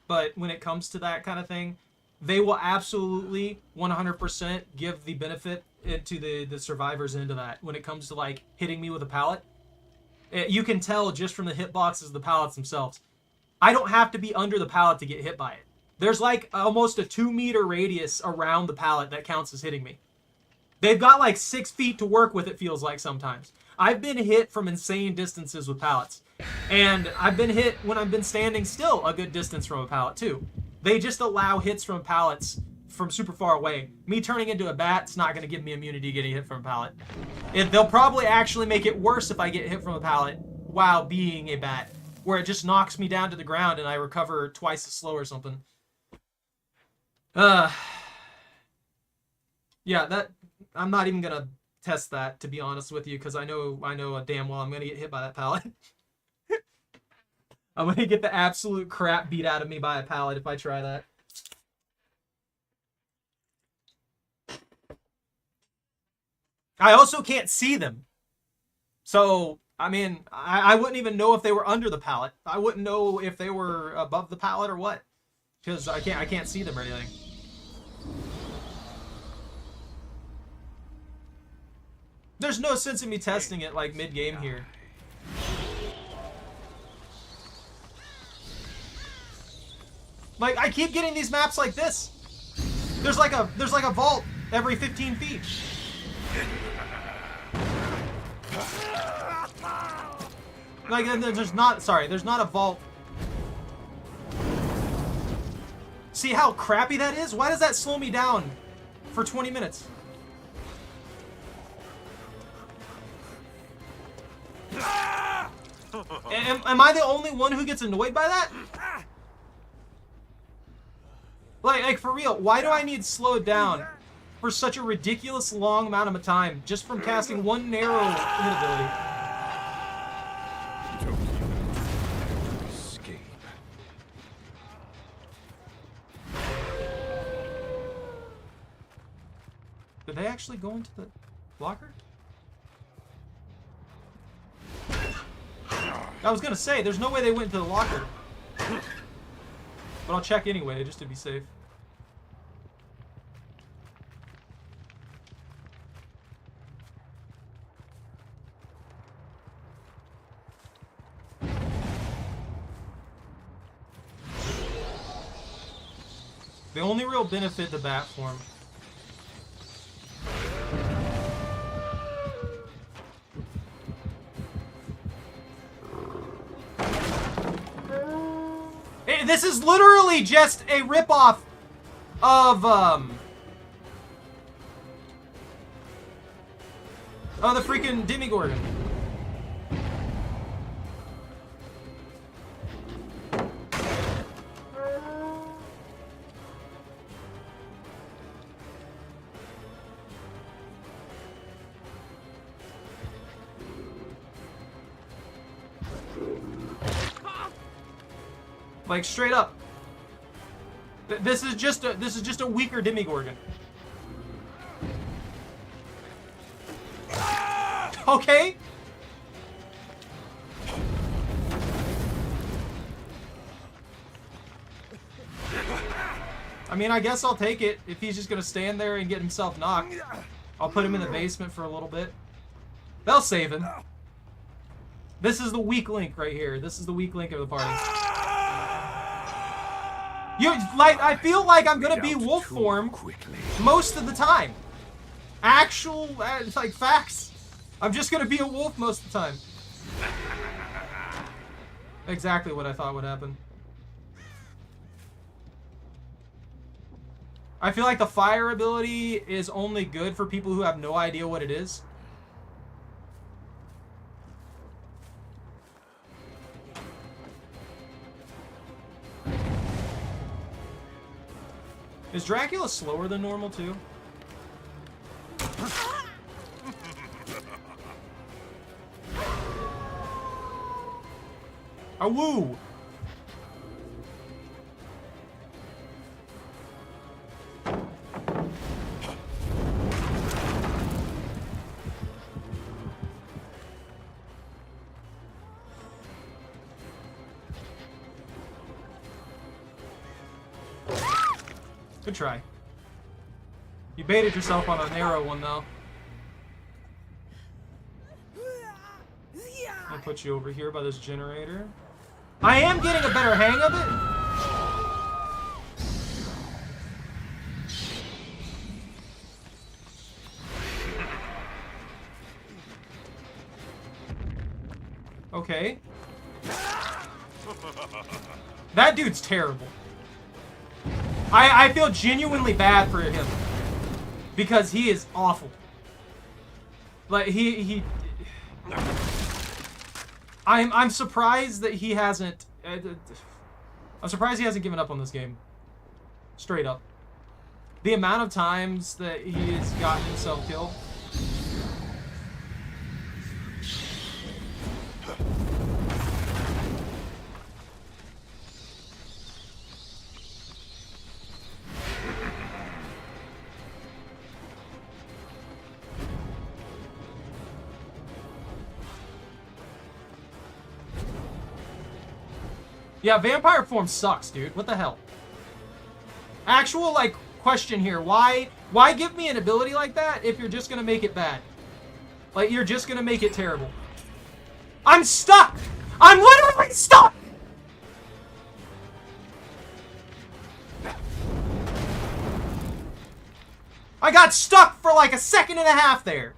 A: but when it comes to that kind of thing, they will absolutely 100% give the benefit to the survivors into that when it comes to, like, hitting me with a pallet. You can tell just from the hitboxes of the pallets themselves. I don't have to be under the pallet to get hit by it. There's like almost a 2-meter radius around the pallet that counts as hitting me. They've got like 6 feet to work with, it feels like sometimes. I've been hit from insane distances with pallets. And I've been hit when I've been standing still a good distance from a pallet too. They just allow hits from pallets from super far away. Me turning into a bat's not going to give me immunity getting hit from a pallet. They'll probably actually make it worse if I get hit from a pallet while being a bat, where it just knocks me down to the ground and I recover twice as slow or something. Yeah, that I'm not even gonna test that, to be honest with you, because I know damn well I'm gonna get hit by that pallet. I'm gonna get the absolute crap beat out of me by a pallet if I try that. I also can't see them. So, I mean, I wouldn't even know if they were under the pallet. I wouldn't know if they were above the pallet or what. Because I can't see them or anything. There's no sense in me testing it like mid-game here. Like, I keep getting these maps like this. There's like a vault every 15 feet. Like, there's not a vault. See how crappy that is? Why does that slow me down for 20 minutes? Am I the only one who gets annoyed by that? Like for real, why do I need slowed down for such a ridiculous long amount of time just from casting one narrow hit ability?
B: Escape.
A: Did they actually go into the locker? I was gonna say, there's no way they went into the locker. But I'll check anyway, just to be safe. The only real benefit to bat form. This is literally just a ripoff of the freaking Demigorgon. Like straight up. This is just a weaker Demigorgon. Okay. I mean, I guess I'll take it if he's just gonna stand there and get himself knocked. I'll put him in the basement for a little bit. They'll save him. This is the weak link right here. This is the weak link of the party. I feel like I'm gonna be wolf form most of the time. Actual, like, facts. I'm just gonna be a wolf most of the time. Exactly what I thought would happen. I feel like the fire ability is only good for people who have no idea what it is. Is Dracula slower than normal, too? Awoo! Good try. You baited yourself on a narrow one, though. I'll put you over here by this generator. I am getting a better hang of it. Okay. That dude's terrible. I feel genuinely bad for him because he is awful. Like I'm surprised that he hasn't. I'm surprised he hasn't given up on this game. Straight up. The amount of times that he has gotten himself killed. Yeah, vampire form sucks, dude. What the hell? Actual, like, question here. Why give me an ability like that if you're just gonna make it bad? Like, you're just gonna make it terrible. I'm stuck! I'm literally stuck! I got stuck for like a second and a half there.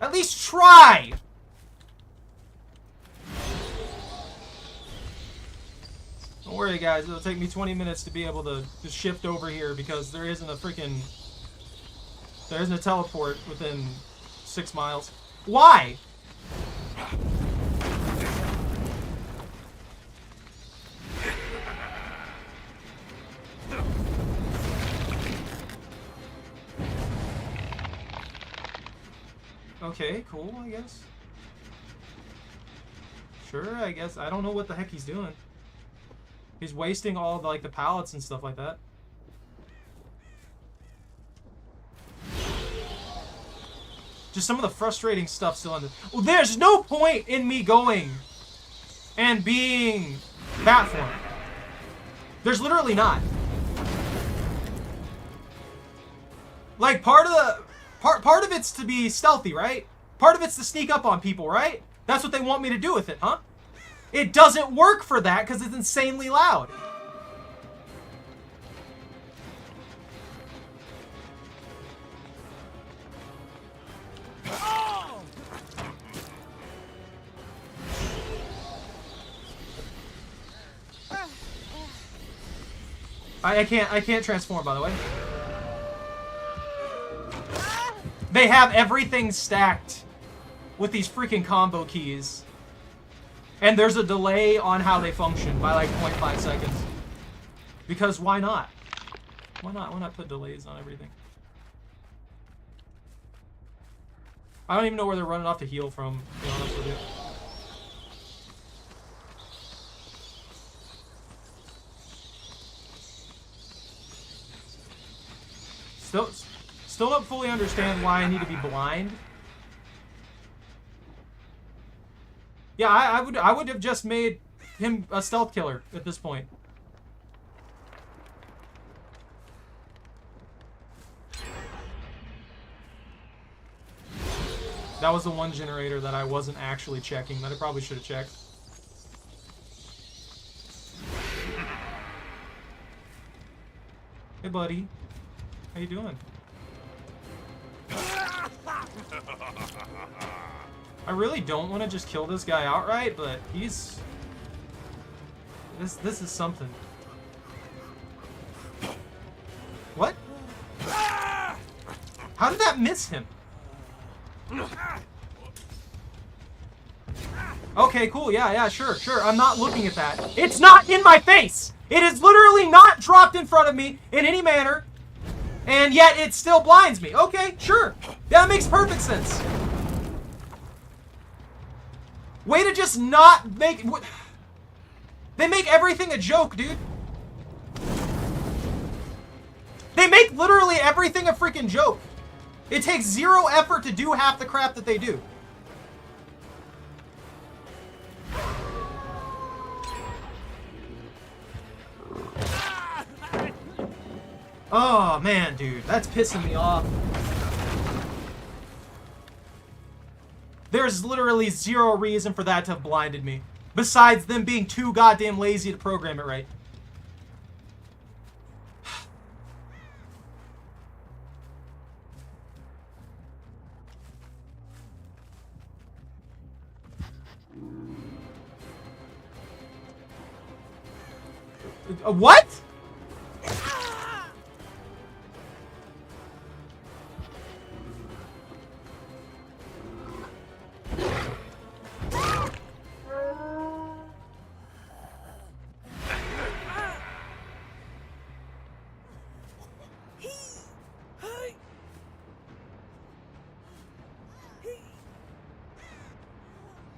A: At least try! Don't worry, guys. It'll take me 20 minutes to be able to shift over here because there isn't a freaking... There isn't a teleport within 6 miles. Why? Okay, cool, I guess. Sure, I guess. I don't know what the heck he's doing. He's wasting all the, like, the pallets and stuff like that. Just some of the frustrating stuff still in this. Well, there's no point in me going and being bat form. There's literally not. Like, part of it's to be stealthy, right? Part of it's to sneak up on people, right? That's what they want me to do with it, huh? It doesn't work for that because it's insanely loud. I can't transform, by the way. They have everything stacked with these freaking combo keys. And there's a delay on how they function by like 0.5 seconds. Because why not? Why not? Why not put delays on everything? I don't even know where they're running off to heal from, to be honest with you. Still don't fully understand why I need to be blind. Yeah, I would have just made him a stealth killer at this point. That was the one generator that I wasn't actually checking that I probably should have checked. Hey buddy, how you doing? I really don't want to just kill this guy outright, but he's... This is something. What? How did that miss him? Okay, cool, yeah, sure. I'm not looking at that. It's not in my face! It is literally not dropped in front of me in any manner, and yet it still blinds me. Okay, sure. That makes perfect sense. Way to just not make... They make everything a joke, dude. They make literally everything a freaking joke. It takes 0 effort to do half the crap that they do. Oh, man, dude. That's pissing me off. There's literally 0 reason for that to have blinded me. Besides them being too goddamn lazy to program it right. What?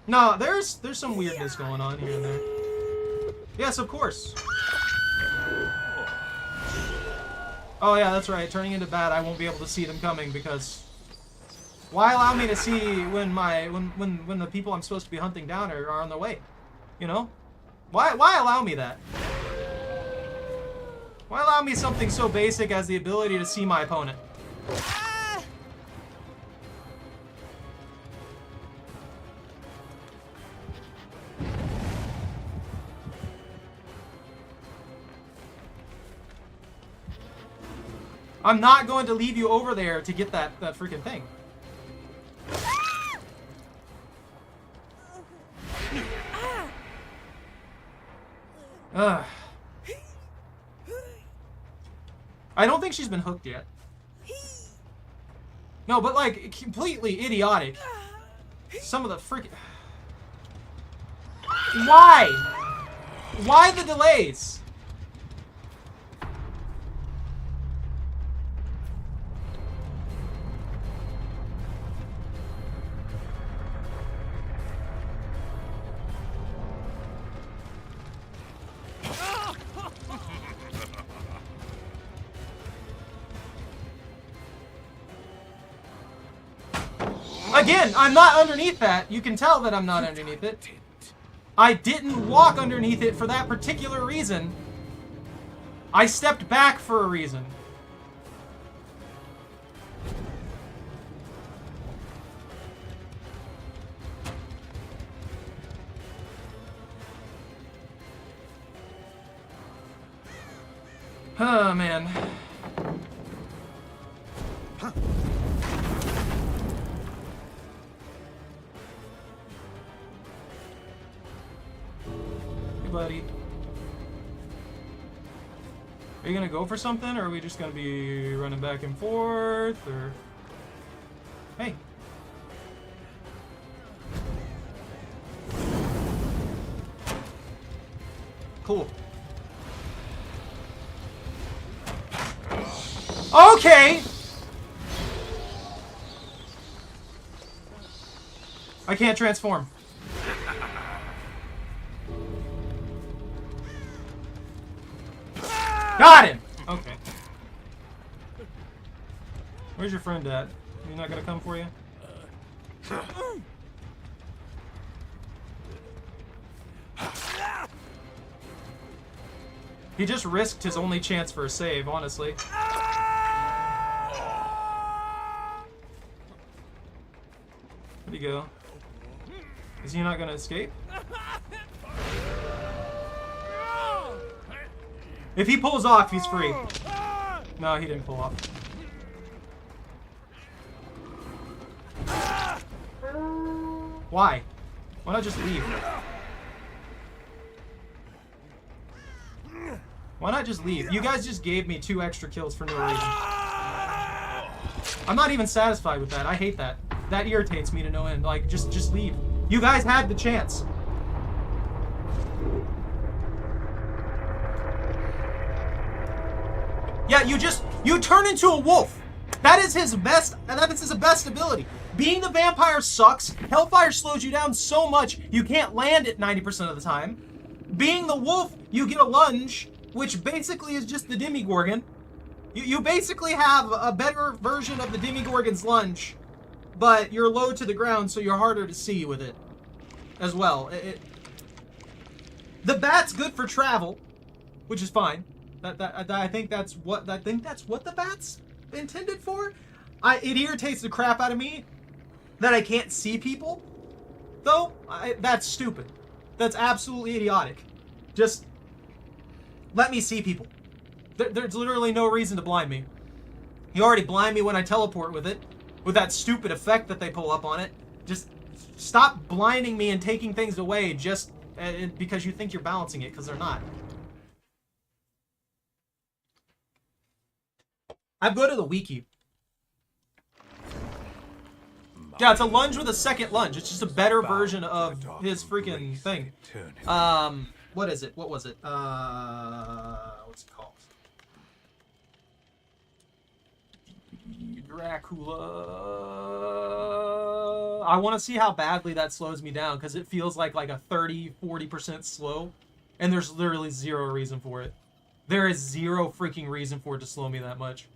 A: No, there's some weirdness going on here and there. Yes, of course. Oh yeah, that's right. Turning into bat, I won't be able to see them coming because Why allow me to see when when the people I'm supposed to be hunting down are on their way? You know? Why allow me that? Why allow me something so basic as the ability to see my opponent? I'm not going to leave you over there to get that freaking thing. Ugh. I don't think she's been hooked yet. No, but like, completely idiotic. Some of the freaking... Why? Why the delays? Again, I'm not underneath that. You can tell that I'm not underneath it. I didn't walk underneath it for that particular reason. I stepped back for a reason. Oh, man. Buddy. Are you gonna go for something, or are we just gonna be running back and forth, or... Hey. Cool. Okay! I can't transform. Got him! Okay. Where's your friend at? He's not gonna come for you? He just risked his only chance for a save, honestly. Where'd he go? Is he not gonna escape? If he pulls off, he's free. No, he didn't pull off. Why? Why not just leave? Why not just leave? You guys just gave me 2 extra kills for no reason. I'm not even satisfied with that. I hate that. That irritates me to no end. Like, just leave. You guys had the chance. Yeah, you turn into a wolf. That is his best ability. Being the vampire sucks. Hellfire slows you down so much you can't land it 90% of the time. Being the wolf, you get a lunge, which basically is just the Demigorgon. You basically have a better version of the Demigorgon's lunge, but you're low to the ground, so you're harder to see with it as well. The bat's good for travel, which is fine. I think that's what the bat's intended for. It irritates the crap out of me that I can't see people, though. That's stupid. That's absolutely idiotic. Just let me see people. There's literally no reason to blind me. You already blind me when I teleport with it, with that stupid effect that they pull up on it. Just stop blinding me and taking things away just because you think you're balancing it, because they're not. I'm good at the wiki. Yeah, it's a lunge with a second lunge. It's just a better version of his freaking thing. What is it? What was it? What's it called? Dracula. I want to see how badly that slows me down, because it feels like a 30-40% slow, and there's literally zero reason for it. There is zero freaking reason for it to slow me that much.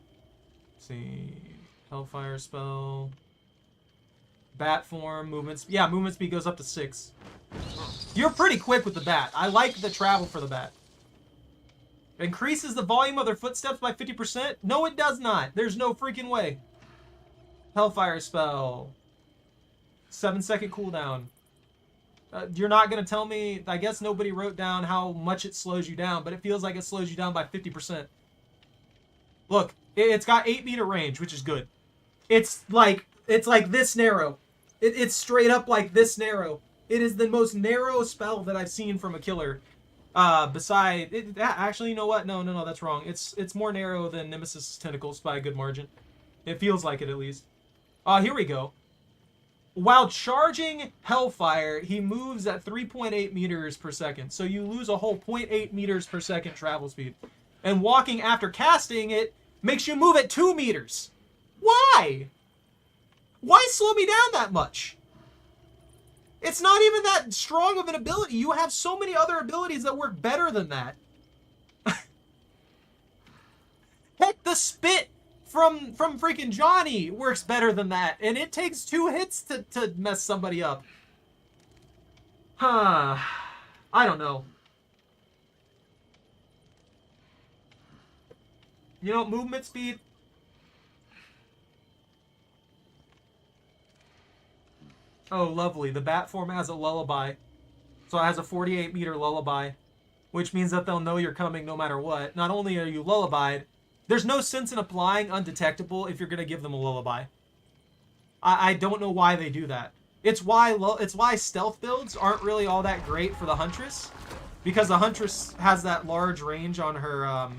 A: Let's see, Hellfire spell. Bat form, movements. Yeah, movement speed goes up to 6. You're pretty quick with the bat. I like the travel for the bat. Increases the volume of their footsteps by 50%? No, it does not. There's no freaking way. Hellfire spell. 7-second cooldown. You're not going to tell me... I guess nobody wrote down how much it slows you down, but it feels like it slows you down by 50%. Look, it's got 8-meter range, which is good. It's like this narrow. It's straight up like this narrow. It is the most narrow spell that I've seen from a killer. Actually, you know what? No, that's wrong. It's more narrow than Nemesis Tentacles by a good margin. It feels like it, at least. Here we go. While charging Hellfire, he moves at 3.8 meters per second. So you lose a whole 0.8 meters per second travel speed. And walking after casting it makes you move at 2 meters. Why? Why slow me down that much? It's not even that strong of an ability. You have so many other abilities that work better than that. Heck, the spit from freaking Johnny works better than that. And it takes 2 hits to mess somebody up. Huh. I don't know. You know, movement speed... Oh, lovely. The bat form has a lullaby. So it has a 48-meter lullaby, which means that they'll know you're coming no matter what. Not only are you lullabied, there's no sense in applying undetectable if you're going to give them a lullaby. I don't know why they do that. It's why stealth builds aren't really all that great for the Huntress, because the Huntress has that large range on her on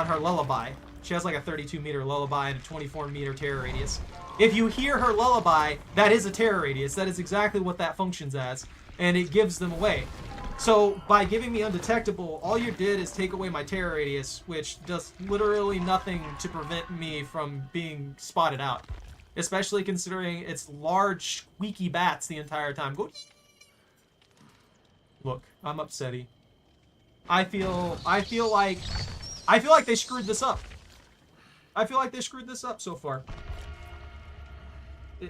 A: her lullaby. She has like a 32-meter lullaby and a 24-meter terror radius. If you hear her lullaby, that is a terror radius. That is exactly what that functions as, and it gives them away. So by giving me undetectable, all you did is take away my terror radius, which does literally nothing to prevent me from being spotted out. Especially considering it's large, squeaky bats the entire time. Go. Look, I'm upsetty. I feel like they screwed this up. I feel like they screwed this up so far.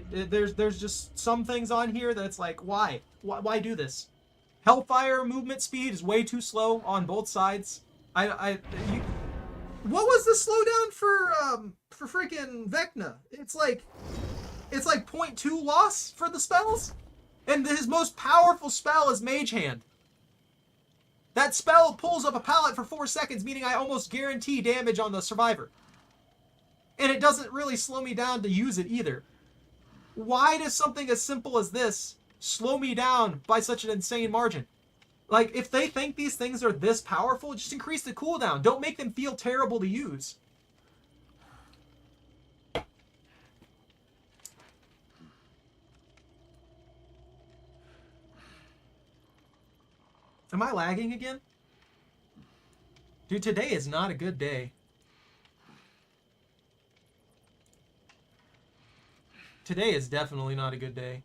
A: There's just some things on here that's like, why do this? Hellfire movement speed is way too slow on both sides. What was the slowdown for freaking Vecna? It's like 0.2 loss for the spells, and his most powerful spell is Mage Hand. That spell pulls up a pallet for 4 seconds, meaning I almost guarantee damage on the survivor. And it doesn't really slow me down to use it either. Why does something as simple as this slow me down by such an insane margin? Like, if they think these things are this powerful, just increase the cooldown. Don't make them feel terrible to use. Am I lagging again? Dude, today is not a good day. Today is definitely not a good day.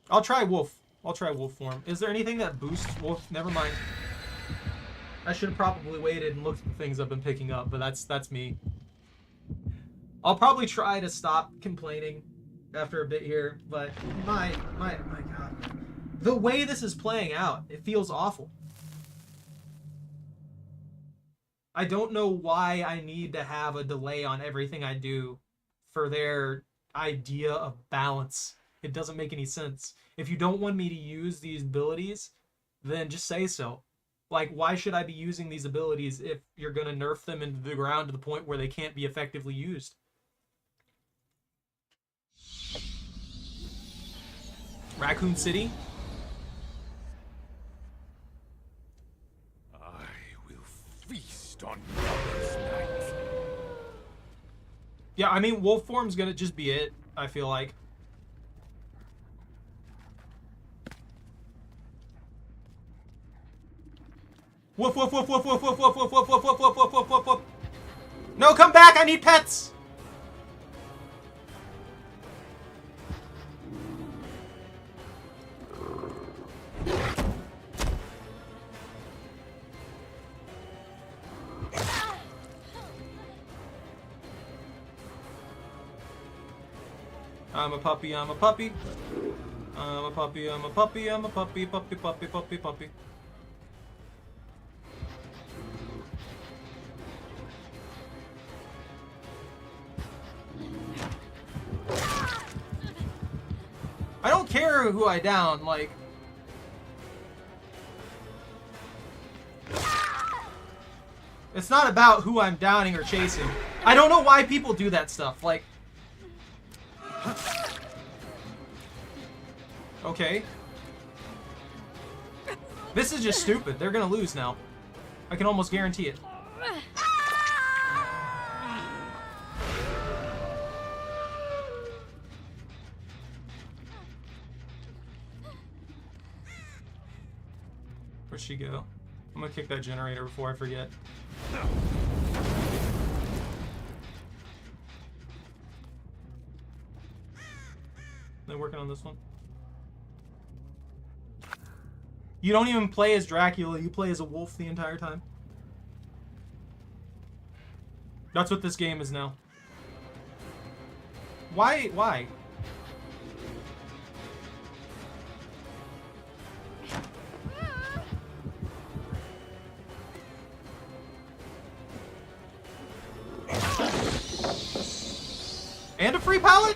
A: I'll try Wolf. I'll try Wolf form. Is there anything that boosts Wolf? Never mind. I should have probably waited and looked things I've been picking up, but that's me. I'll probably try to stop complaining after a bit here, but my God. The way this is playing out, it feels awful. I don't know why I need to have a delay on everything I do for their idea of balance. It doesn't make any sense. If you don't want me to use these abilities, then just say so. Like, why should I be using these abilities if you're going to nerf them into the ground to the point where they can't be effectively used? Raccoon City?
B: I will feast on Mother's Night.
A: Yeah, I mean, Wolf form's gonna just be it, I feel like. Woof, woof, woof, woof, woof, woof, woof, woof, woof, woof, woof, woof, woof, woof, woof, woof. No, come back! I need pets! I'm a puppy, I'm a puppy. I'm a puppy, I'm a puppy, I'm a puppy, puppy, puppy, puppy, puppy. I don't care who I down, like... It's not about who I'm downing or chasing. I don't know why people do that stuff, like... Okay. This is just stupid. They're gonna lose now. I can almost guarantee it. Where'd she go? I'm gonna kick that generator before I forget. They working on this one? You don't even play as Dracula, you play as a wolf the entire time. That's what this game is now. Why? Why? And a free pallet?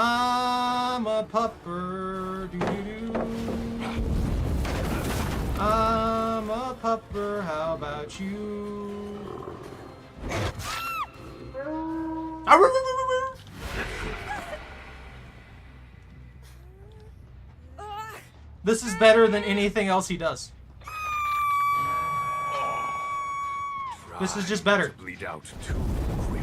A: I'm a pupper, doo-doo-doo. I'm a pupper, how about you? This is better than anything else he does. This is just better.
B: Bleed out too quickly.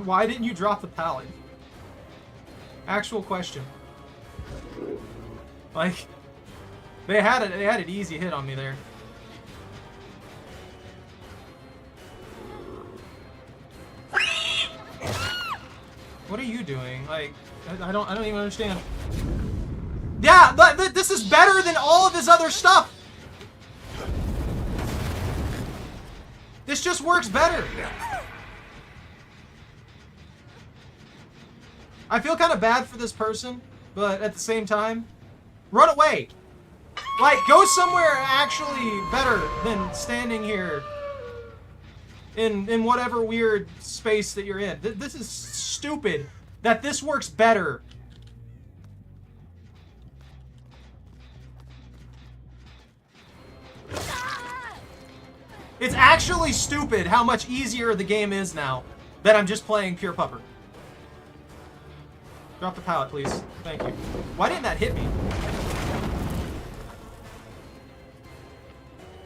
A: Why didn't you drop the pallet? Actual question. Like, they had an easy hit on me there. What are you doing? Like, I don't even understand. Yeah, this is better than all of his other stuff. This just works better. I feel kind of bad for this person, but at the same time, run away. Like, go somewhere actually better than standing here in whatever weird space that you're in. This is stupid that this works better. It's actually stupid how much easier the game is now that I'm just playing pure pupper. Drop the pallet, please. Thank you. Why didn't that hit me?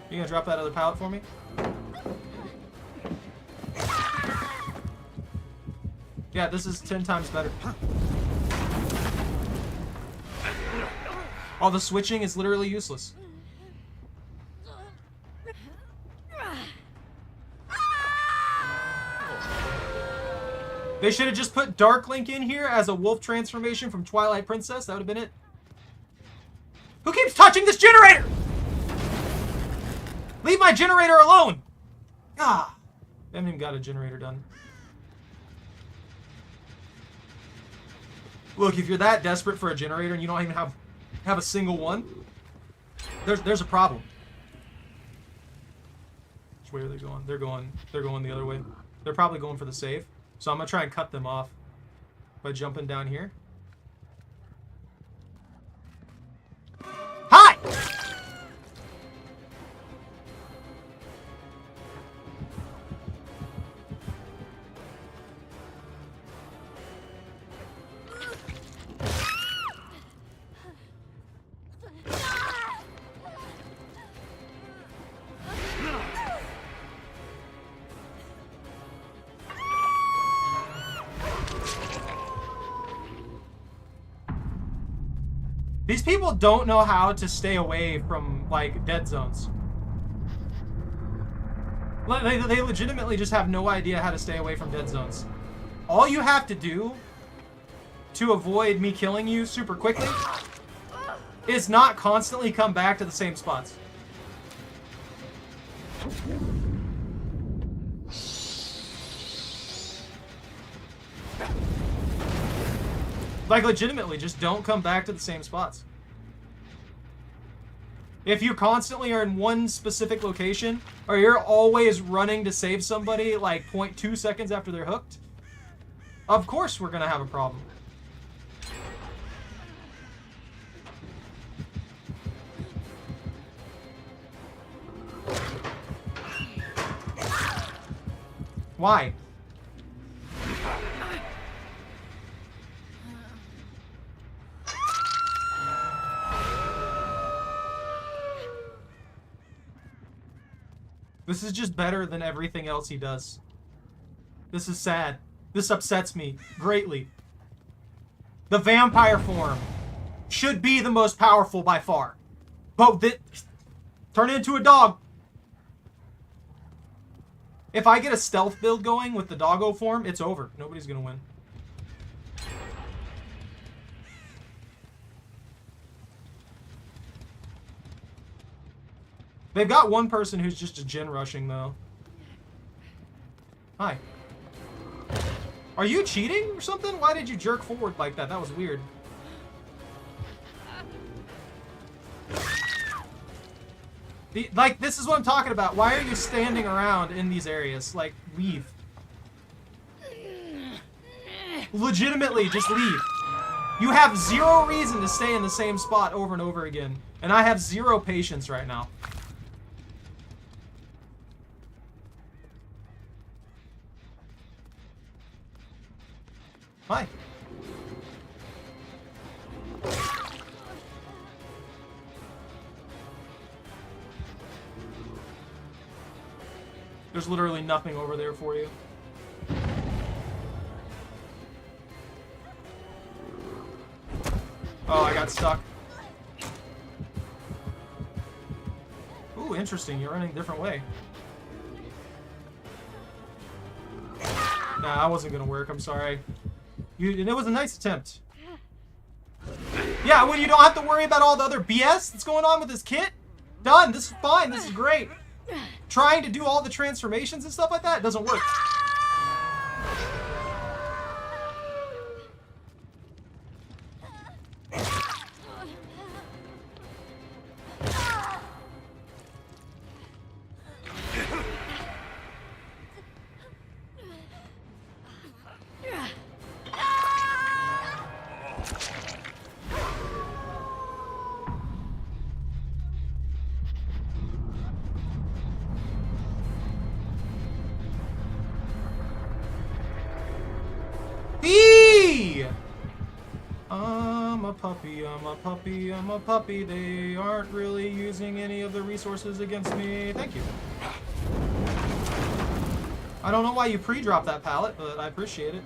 A: You gonna drop that other pallet for me? Yeah, this is 10 times better. All the switching is literally useless. They should have just put Dark Link in here as a wolf transformation from Twilight Princess. That would have been it. Who keeps touching this generator? Leave my generator alone! Ah, I haven't even got a generator done. Look, if you're that desperate for a generator and you don't even have a single one, there's a problem. Which way are they going? They're going the other way. They're probably going for the safe. So I'm gonna try and cut them off by jumping down here. Hi! These people don't know how to stay away from, like, dead zones. They legitimately just have no idea how to stay away from dead zones. All you have to do to avoid me killing you super quickly is not constantly come back to the same spots. Like, legitimately, just don't come back to the same spots. If you constantly are in one specific location, or you're always running to save somebody like 0.2 seconds after they're hooked, of course we're gonna have a problem. Why? This is just better than everything else he does. This is sad. This upsets me greatly. The vampire form should be the most powerful by far. But turn into a dog. If I get a stealth build going with the doggo form, it's over. Nobody's gonna win. They've got one person who's just a gen rushing, though. Hi. Are you cheating or something? Why did you jerk forward like that? That was weird. Like, this is what I'm talking about. Why are you standing around in these areas? Like, leave. Legitimately, just leave. You have zero reason to stay in the same spot over and over again. And I have zero patience right now. Hi. There's literally nothing over there for you. Oh, I got stuck. Ooh, interesting. You're running a different way. Nah, that wasn't gonna work. I'm sorry. It was a nice attempt. Yeah, when you don't have to worry about all the other BS that's going on with this kit. Done. This is fine. This is great. Trying to do all the transformations and stuff like that doesn't work. I'm a puppy, I'm a puppy, I'm a puppy. They aren't really using any of the resources against me. Thank you. I don't know why you pre-dropped that pallet, but I appreciate it.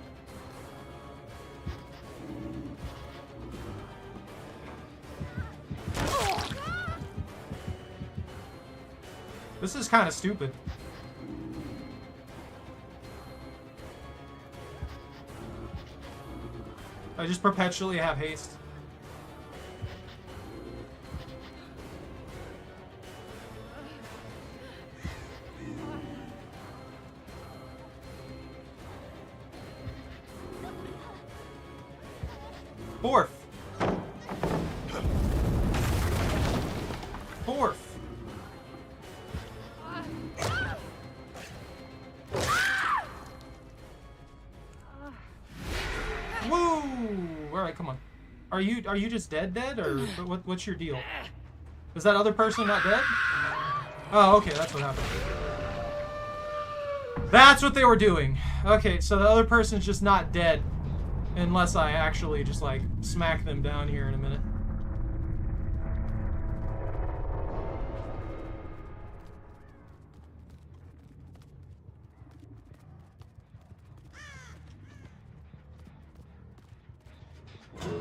A: This is kind of stupid. I just perpetually have haste. Fourth. Fourth. Woo! Alright, come on. Are you just dead, or what's your deal? Is that other person not dead? Oh, okay, that's what happened. That's what they were doing. Okay, so the other person's just not dead. Unless I actually just, like, smack them down here in a minute.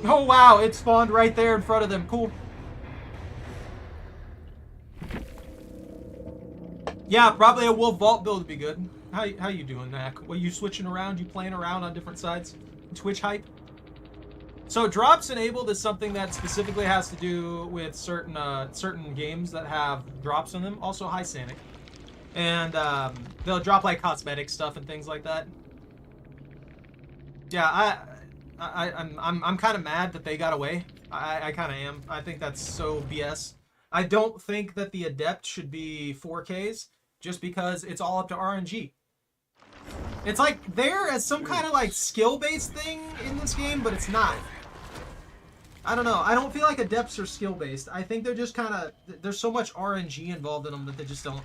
A: Oh wow, it spawned right there in front of them. Cool. Yeah, probably a wolf vault build would be good. How you doing, Mac? Well, you switching around? You playing around on different sides? Twitch hype? So drops enabled is something that specifically has to do with certain games that have drops in them. Also high Sanic. And they'll drop like cosmetic stuff and things like that. Yeah, I'm kind of mad that they got away. I kind of am. I think that's so BS. I don't think that the Adept should be 4Ks just because it's all up to RNG. It's like there as some kind of like skill-based thing in this game, but it's not. I don't know. I don't feel like Adepts are skill-based. I think they're just kind of... There's so much RNG involved in them that they just don't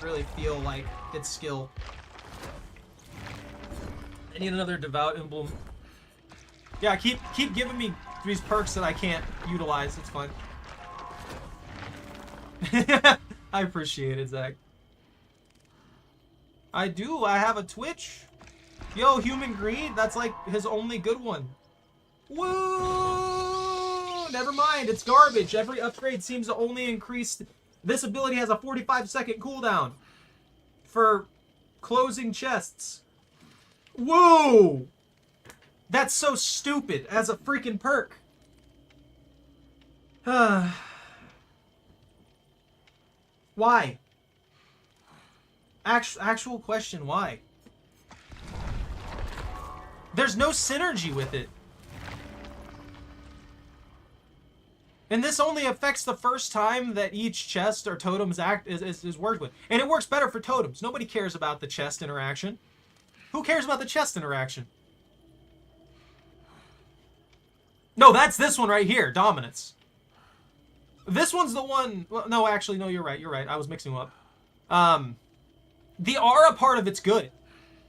A: really feel like it's skill. I need another Devout Emblem. Yeah, keep giving me these perks that I can't utilize. It's fine. I appreciate it, Zach. I do. I have a Twitch. Yo, Human Greed. That's like his only good one. Woo! Never mind. It's garbage. Every upgrade seems to only increase. This ability has a 45-second cooldown for closing chests. Whoa! That's so stupid as a freaking perk. Why? Actual question, why? There's no synergy with it. And this only affects the first time that each chest or totems is worked with. And it works better for totems. Nobody cares about the chest interaction. Who cares about the chest interaction? No, that's this one right here, Dominance. This one's the one... Well, no, actually, no, you're right. You're right. I was mixing them up. The aura part of it's good.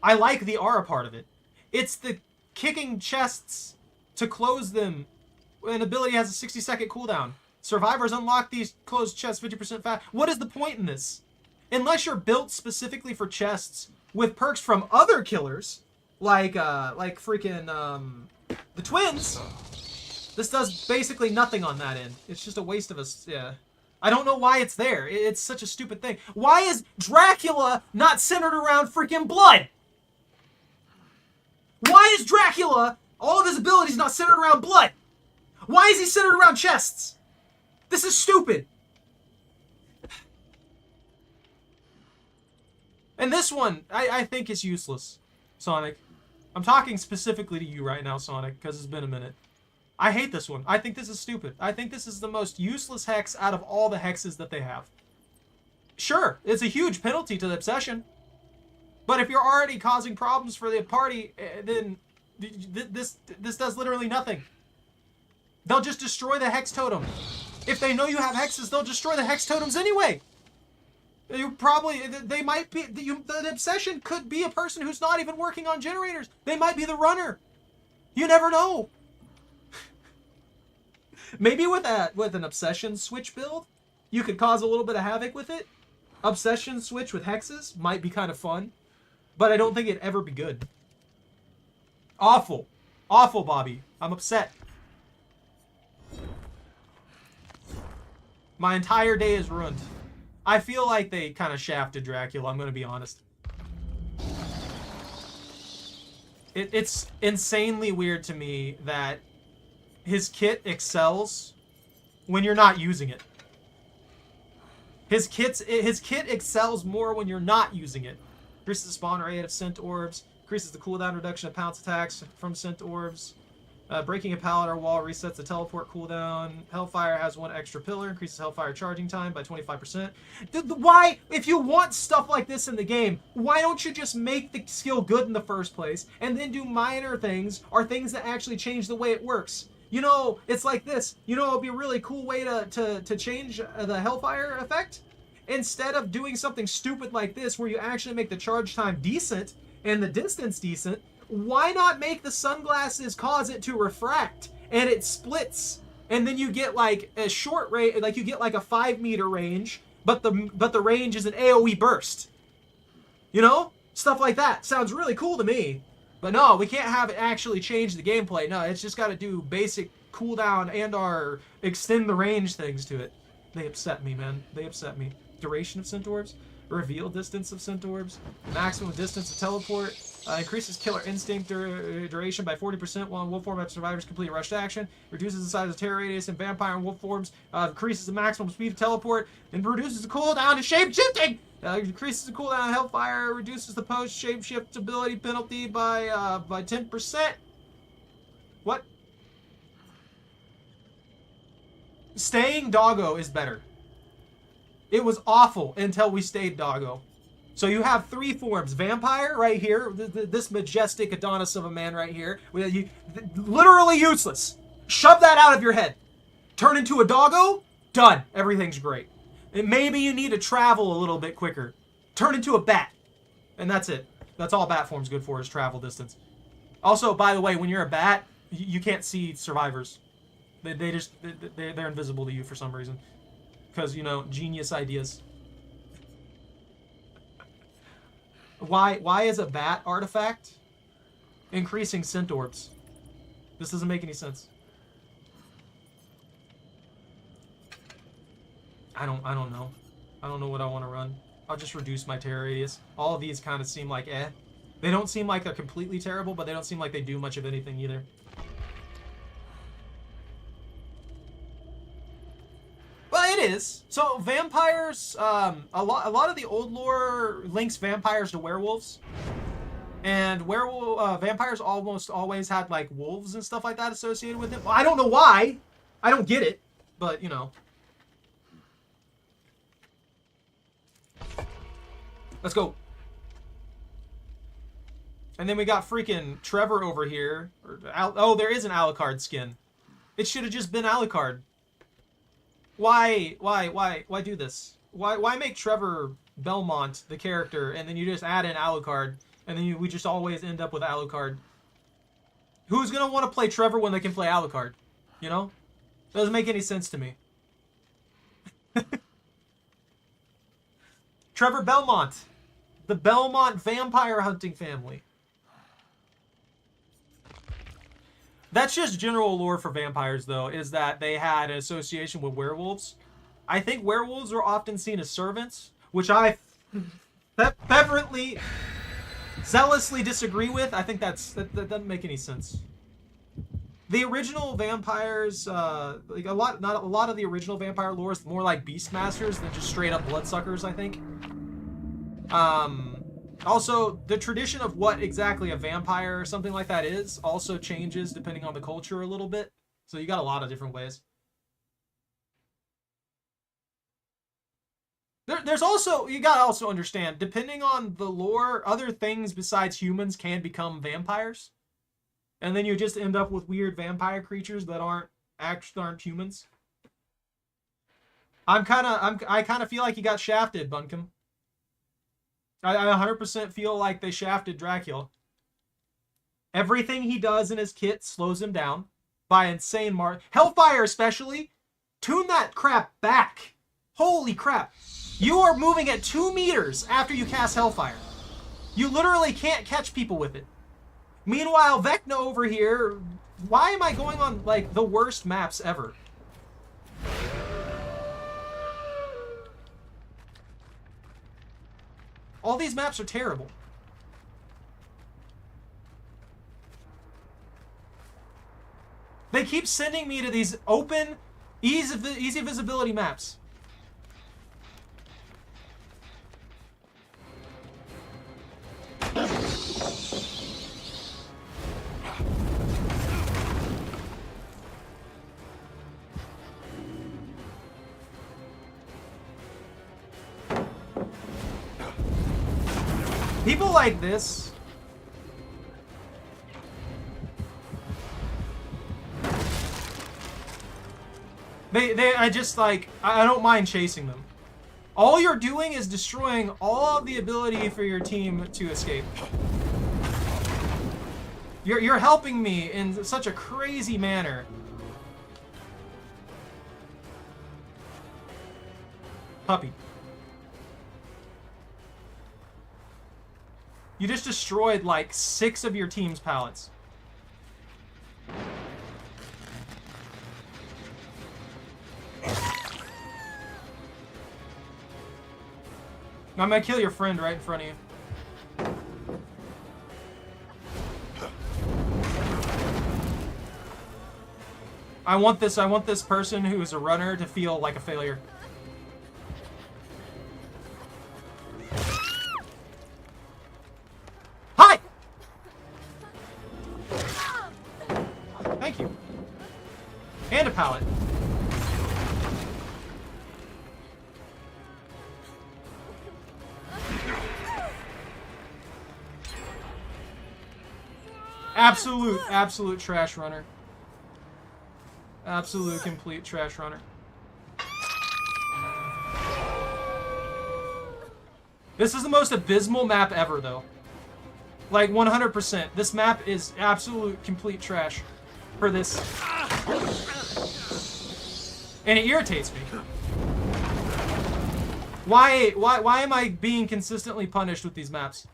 A: I like the aura part of it. It's the kicking chests to close them. An ability has a 60-second cooldown. Survivors unlock these closed chests 50% fast. What is the point in this? Unless you're built specifically for chests with perks from other killers, like freaking the twins. This does basically nothing on that end. It's just a waste of us. Yeah. I don't know why it's there. It's such a stupid thing. Why is Dracula not centered around freaking blood? Why is Dracula, all of his abilities, not centered around blood? Why is he centered around chests? This is stupid. And this one, I think is useless, Sonic. I'm talking specifically to you right now, Sonic, because it's been a minute. I hate this one. I think this is stupid. I think this is the most useless hex out of all the hexes that they have. Sure, it's a huge penalty to the Obsession. But if you're already causing problems for the party, then this does literally nothing. They'll just destroy the hex totem. If they know you have hexes, they'll destroy the hex totems anyway. You probably, they might be, the Obsession could be a person who's not even working on generators. They might be the runner. You never know. Maybe with an Obsession switch build, you could cause a little bit of havoc with it. Obsession switch with hexes might be kind of fun, but I don't think it'd ever be good. Awful. Awful, Bobby. I'm upset. My entire day is ruined. I feel like they kind of shafted Dracula, I'm going to be honest. It's insanely weird to me that his kit excels when you're not using it. His kit excels more when you're not using it. Increases the spawn rate of scent orbs. Increases the cooldown reduction of pounce attacks from scent orbs. Breaking a pallet or wall resets the teleport cooldown. Hellfire has 1 extra pillar. Increases Hellfire charging time by 25%. Why, if you want stuff like this in the game, why don't you just make the skill good in the first place and then do minor things or things that actually change the way it works? You know, it's like this. You know, it would be a really cool way to change the Hellfire effect. Instead of doing something stupid like this where you actually make the charge time decent and the distance decent, why not make the sunglasses cause it to refract and it splits, and then you get like a short range, like you get like a 5-meter range, but the range is an AoE burst. You know, stuff like that sounds really cool to me. But no, we can't have it actually change the gameplay. No, it's just got to do basic cooldown and our extend the range things to it. They upset me, man. They upset me. Duration of Scent Orbs. Reveal distance of Scent Orbs. Maximum distance of teleport. Increases killer instinct duration by 40% while in wolf form after survivors complete a rushed action. Reduces the size of terror radius in vampire and wolf forms. Increases the maximum speed of teleport. And reduces the cooldown to shape shifting. Increases the cooldown of Hellfire. Reduces the post shape shift ability penalty by 10%. What? Staying doggo is better. It was awful until we stayed doggo. So you have 3 forms. Vampire right here. This majestic Adonis of a man right here. Literally useless. Shove that out of your head. Turn into a doggo. Done. Everything's great. And maybe you need to travel a little bit quicker. Turn into a bat. And that's it. That's all bat form's good for is travel distance. Also, by the way, when you're a bat, you can't see survivors. They're invisible to you for some reason. Because, you know, genius ideas. Why is a bat artifact increasing Scent Orbs? This doesn't make any sense. I don't know. I don't know what I want to run. I'll just reduce my terror radius. All of these kind of seem like eh. They don't seem like they're completely terrible, but they don't seem like they do much of anything either. Well, it is. So vampires, a lot of the old lore links vampires to werewolves, and vampires almost always had like wolves and stuff like that associated with it. Well, I don't know why. I don't get it, but you know. Let's go. And then we got freaking Trevor over here. Oh, there is an Alucard skin. It should have just been Alucard. Why do this? Why make Trevor Belmont the character and then you just add in Alucard and then we just always end up with Alucard? Who's gonna want to play Trevor when they can play Alucard? You know? Doesn't make any sense to me. Trevor Belmont. The Belmont vampire hunting family. That's just general lore for vampires, though, is that they had an association with werewolves. I think werewolves are often seen as servants, which I fervently, zealously disagree with. I think that doesn't make any sense. The original vampires, like a lot of the original vampire lore is more like beastmasters than just straight up bloodsuckers, I think. Also, the tradition of what exactly a vampire or something like that is also changes depending on the culture a little bit. So you got a lot of different ways. There's also, you gotta also understand, depending on the lore, other things besides humans can become vampires. And then you just end up with weird vampire creatures that aren't humans. I kind of feel like you got shafted, Bunkum. I 100% feel like they shafted Dracula. Everything he does in his kit slows him down by insane Hellfire especially. Tune that crap back. Holy crap. You are moving at 2 meters after you cast Hellfire. You literally can't catch people with it. Meanwhile, Vecna over here, why am I going on like the worst maps ever? All these maps are terrible. They keep sending me to these open, easy visibility maps. People like this. I just like, I don't mind chasing them. All you're doing is destroying all of the ability for your team to escape. You're helping me in such a crazy manner. Puppy. You just destroyed like 6 of your team's pallets. I'm gonna kill your friend right in front of you. I want this person who's a runner to feel like a failure. Hi! Thank you. And a pallet. Absolute trash runner. Absolute complete trash runner. This is the most abysmal map ever, though. Like, 100%. This map is absolute complete trash for this. And it irritates me. Why am I being consistently punished with these maps?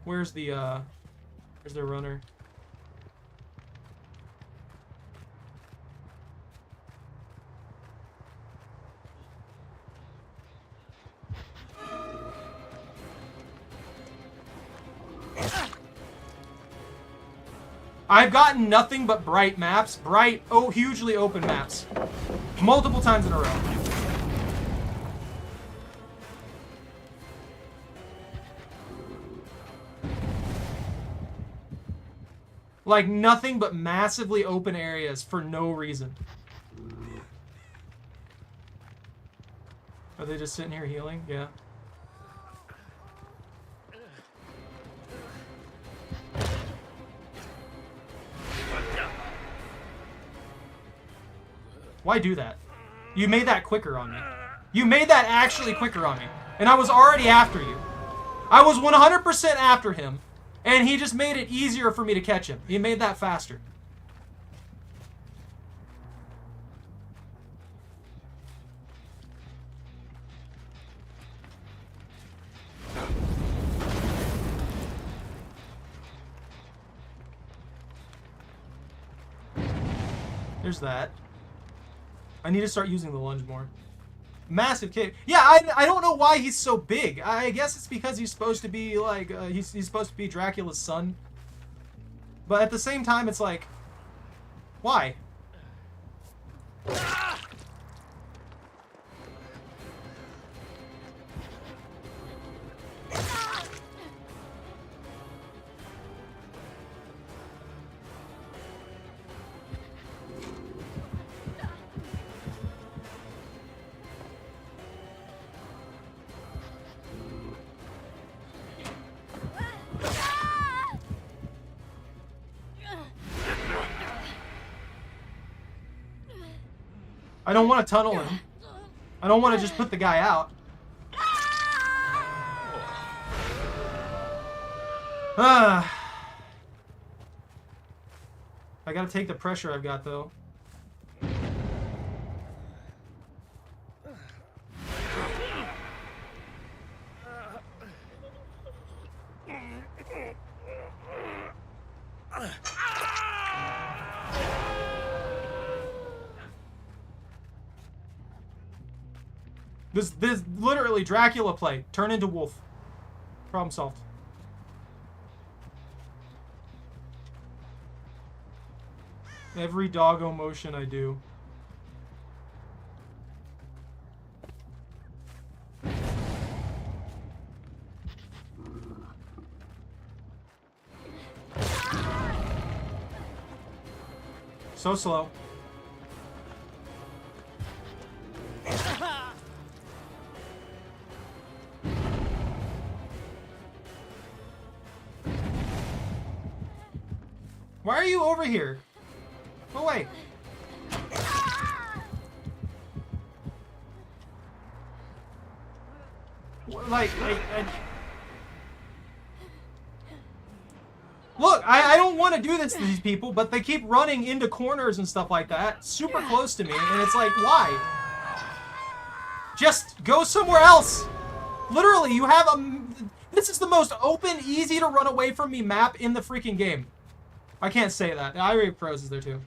A: Where's their runner? I've gotten nothing but bright maps. Bright, hugely open maps. Multiple times in a row. Like, nothing but massively open areas for no reason. Are they just sitting here healing? Yeah. Why do that? You made that quicker on me. You made that actually quicker on me. And I was already after you. I was 100% after him. And he just made it easier for me to catch him. He made that faster. There's that. I need to start using the lunge more. Massive cave. Yeah, I don't know why he's so big. I guess it's because he's supposed to be like he's supposed to be Dracula's son. But at the same time, it's like, why? I don't want to tunnel him. I don't want to just put the guy out. I gotta take the pressure I've got, though. This literally Dracula play. Turn into wolf. Problem solved. Every doggo motion I do. So slow. Why are you over here? Go away. Look, I don't want to do this to these people, but they keep running into corners and stuff like that, super close to me, and it's like, why? Just go somewhere else. Literally, you have this is the most open, easy to run away from me map in the freaking game. I can't say that. Irate Pros is there too.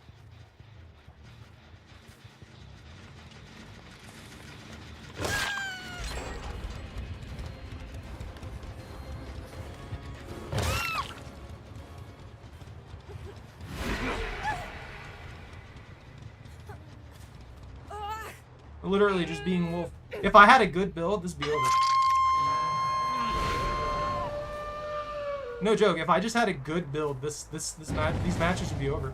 A: literally just being wolf. If I had a good build, this would be over. No joke. If I just had a good build, these matches would be over.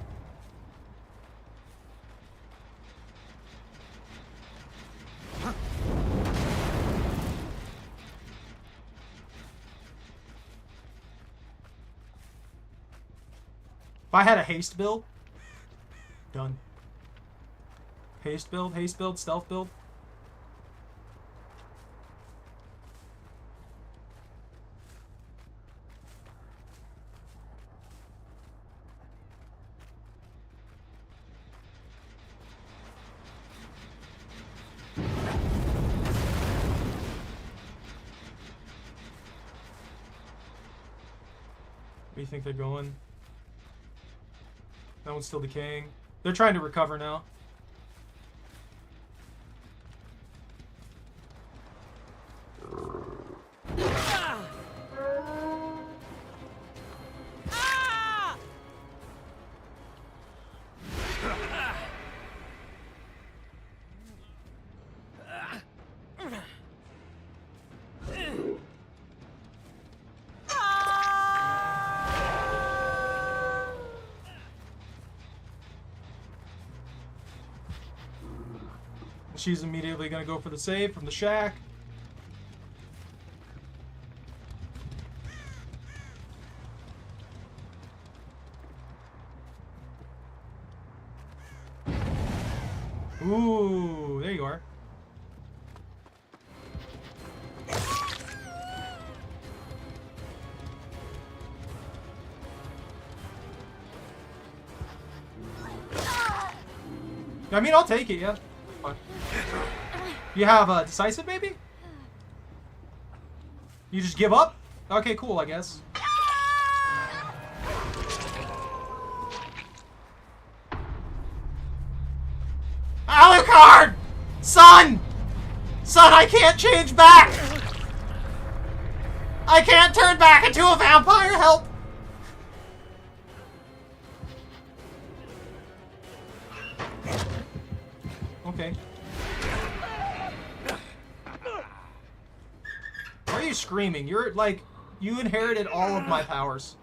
A: If I had a haste build, done. Haste build, stealth build. Where do you think they're going? That one's still decaying. They're trying to recover now. She's immediately going to go for the save from the shack. Ooh, there you are. I mean, I'll take it, yeah. Fine. You have a decisive, maybe? You just give up? Okay, cool, I guess. Alucard! Son! Son, I can't change back! I can't turn back into a vampire, help! Okay. Why are you screaming? You're like, you inherited all of my powers.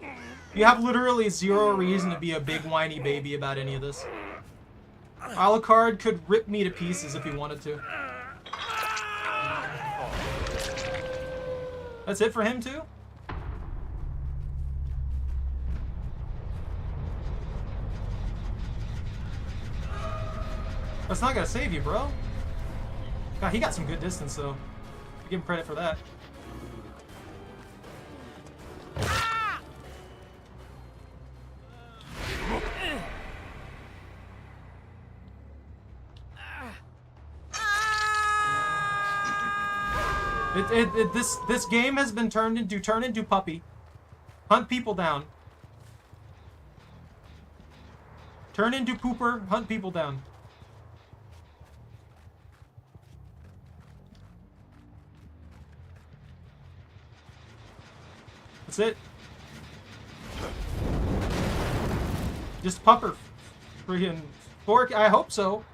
A: You have literally zero reason to be a big whiny baby about any of this. Alucard could rip me to pieces if he wanted to. That's it for him too? That's not gonna save you, bro. God, he got some good distance though. Give him credit for that. This game has been turned into puppy. Hunt people down. Turn into pooper, hunt people down. That's it. Just pupper. Friggin' fork. I hope so.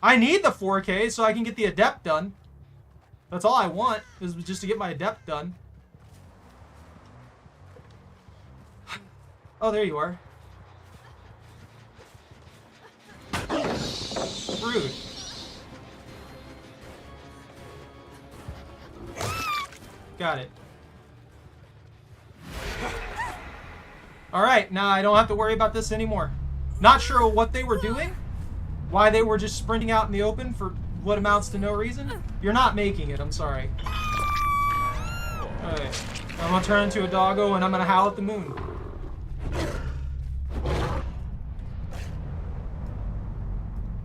A: I need the 4K so I can get the adept done. That's all I want, is just to get my adept done. Oh, there you are. Rude. Got it. Alright, now I don't have to worry about this anymore. Not sure what they were doing. Why they were just sprinting out in the open for what amounts to no reason. You're not making it, I'm sorry. Alright. I'm gonna turn into a doggo and I'm gonna howl at the moon.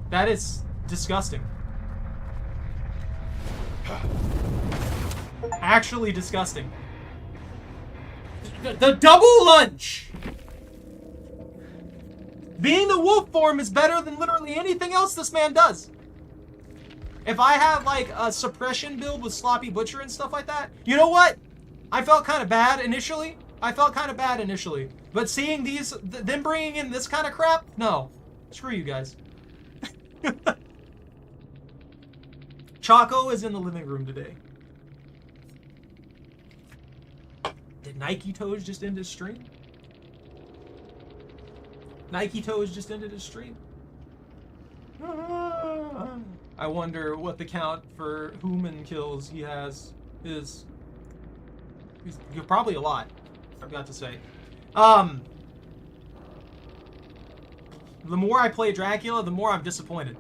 A: That is disgusting. Actually disgusting. The double lunge! Being the wolf form is better than literally anything else this man does. If I have like a suppression build with sloppy butcher and stuff like that, you know what? I felt kind of bad initially. But seeing these, them bringing in this kind of crap, no. Screw you guys. Choco is in the living room today. Did Nike Toes just end his stream? Nike Toes just ended his stream. I wonder what the count for human kills he has is. He's probably a lot, I've got to say. The more I play Dracula, the more I'm disappointed.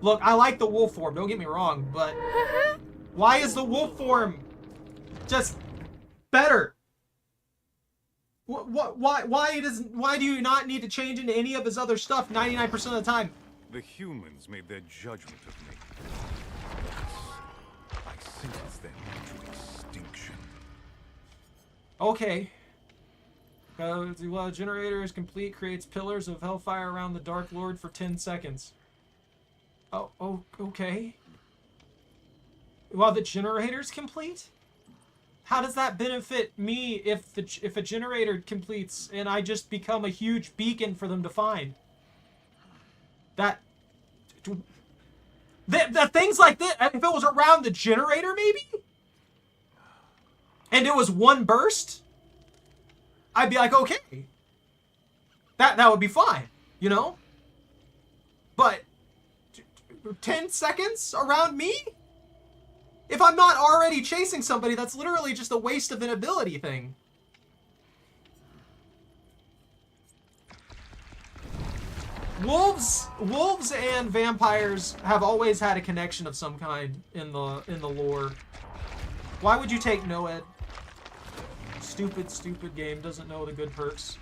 A: Look, I like the wolf form, don't get me wrong, but why is the wolf form just better? Why do you not need to change into any of his other stuff 99% of the time?
B: The humans made their judgment of me. I sentence them to extinction.
A: Okay. While generator is complete, creates pillars of hellfire around the Dark Lord for 10 seconds. Oh, okay. While the generator's complete? How does that benefit me if a generator completes and I just become a huge beacon for them to find? The things like this, if it was around the generator maybe? And it was one burst? I'd be like, okay. That would be fine, you know? But 10 seconds around me? If I'm not already chasing somebody, that's literally just a waste of an ability thing. Wolves and vampires have always had a connection of some kind in the lore. Why would you take Noed? Stupid game, doesn't know the good perks.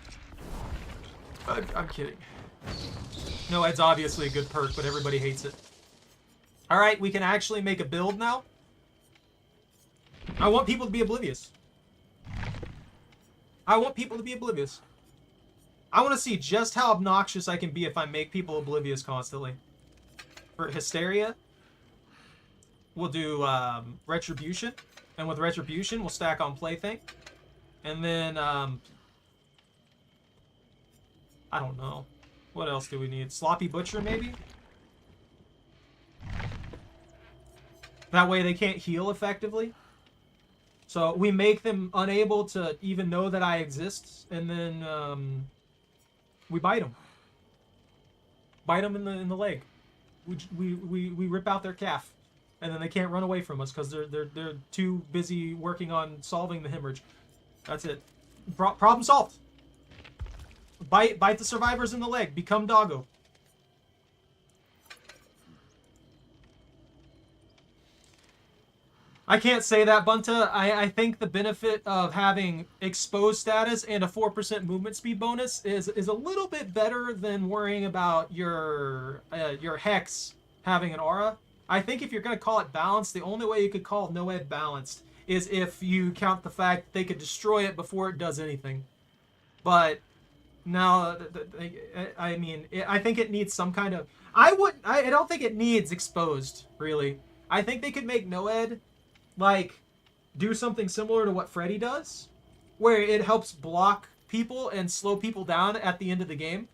A: I'm kidding. Noed's obviously a good perk, but everybody hates it. Alright, we can actually make a build now. I want people to be oblivious. I want to see just how obnoxious I can be if I make people oblivious constantly. For Hysteria, we'll do Retribution. And with Retribution, we'll stack on Plaything. And then, I don't know. What else do we need? Sloppy Butcher, maybe? That way they can't heal effectively. So we make them unable to even know that I exist, and then we bite them. Bite them in the leg. We rip out their calf, and then they can't run away from us because they're too busy working on solving the hemorrhage. That's it. Problem solved. Bite the survivors in the leg. Become doggo. I can't say that, Bunta. I think the benefit of having exposed status and a 4% movement speed bonus is a little bit better than worrying about your Hex having an aura. I think if you're going to call it balanced, the only way you could call Noed balanced is if you count the fact that they could destroy it before it does anything. But now, I mean, I think it needs some kind of... I don't think it needs exposed, really. I think they could make Noed... like, do something similar to what Freddy does, where it helps block people and slow people down at the end of the game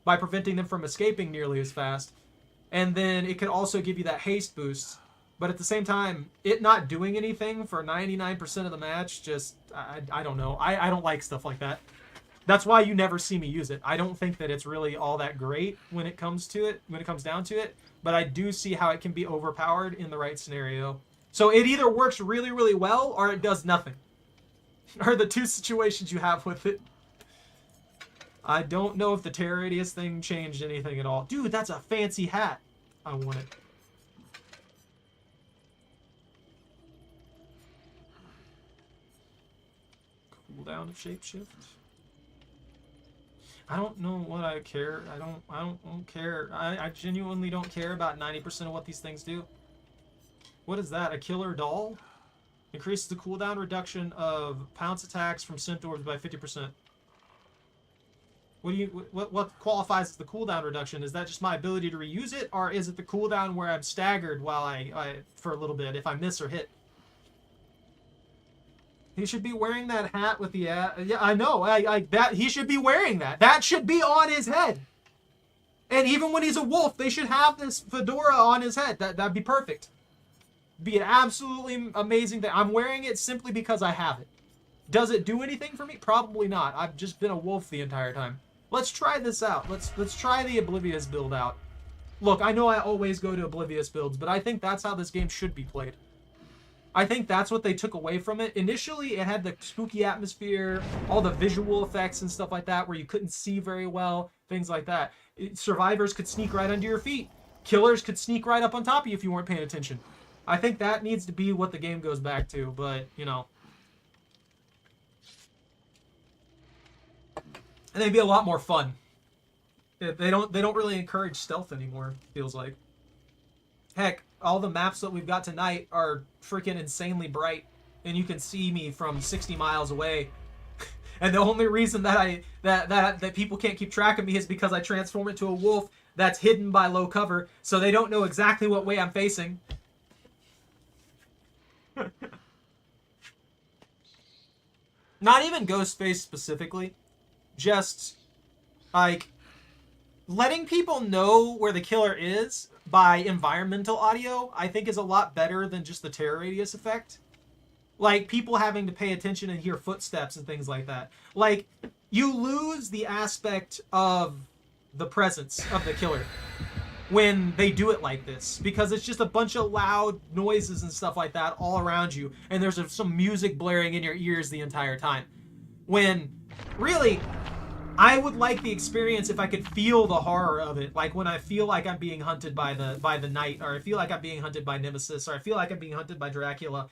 A: by preventing them from escaping nearly as fast. And then it could also give you that haste boost. But at the same time, it not doing anything for 99% of the match, just, I don't know. I don't like stuff like that. That's why you never see me use it. I don't think that it's really all that great when it comes down to it. But I do see how it can be overpowered in the right scenario. So it either works really, really well, or it does nothing. Are the two situations you have with it. I don't know if the Terror Radius thing changed anything at all. Dude, that's a fancy hat. I want it. Cooldown of Shapeshift. I don't know what I care. I don't care. I genuinely don't care about 90% of what these things do. What is that? A killer doll? Increases the cooldown reduction of pounce attacks from centaurs by 50%. What qualifies as the cooldown reduction? Is that just my ability to reuse it, or is it the cooldown where I'm staggered while I for a little bit if I miss or hit? He should be wearing that hat with the yeah, I know. That he should be wearing that. That should be on his head. And even when he's a wolf, they should have this fedora on his head. That'd be perfect. Be an absolutely amazing thing. I'm wearing it simply because I have it. Does it do anything for me? Probably not. I've just been a wolf the entire time. Let's try this out. Let's try the Oblivious build out. Look, I know I always go to Oblivious builds, but I think that's how this game should be played. I think that's what they took away from it. Initially, it had the spooky atmosphere, all the visual effects and stuff like that, where you couldn't see very well, things like that. Survivors could sneak right under your feet. Killers could sneak right up on top of you if you weren't paying attention. I think that needs to be what the game goes back to, but, you know. And they'd be a lot more fun. They don't really encourage stealth anymore, feels like. Heck, all the maps that we've got tonight are freaking insanely bright, and you can see me from 60 miles away. And the only reason that that people can't keep track of me is because I transform into a wolf that's hidden by low cover, so they don't know exactly what way I'm facing. Not even Ghostface specifically, just like letting people know where the killer is by environmental audio, I think is a lot better than just the terror radius effect. Like, people having to pay attention and hear footsteps and things like that. Like, you lose the aspect of the presence of the killer when they do it like this, because it's just a bunch of loud noises and stuff like that all around you, and there's some music blaring in your ears the entire time. When, really, I would like the experience if I could feel the horror of it, like when I feel like I'm being hunted by the night, or I feel like I'm being hunted by Nemesis, or I feel like I'm being hunted by Dracula.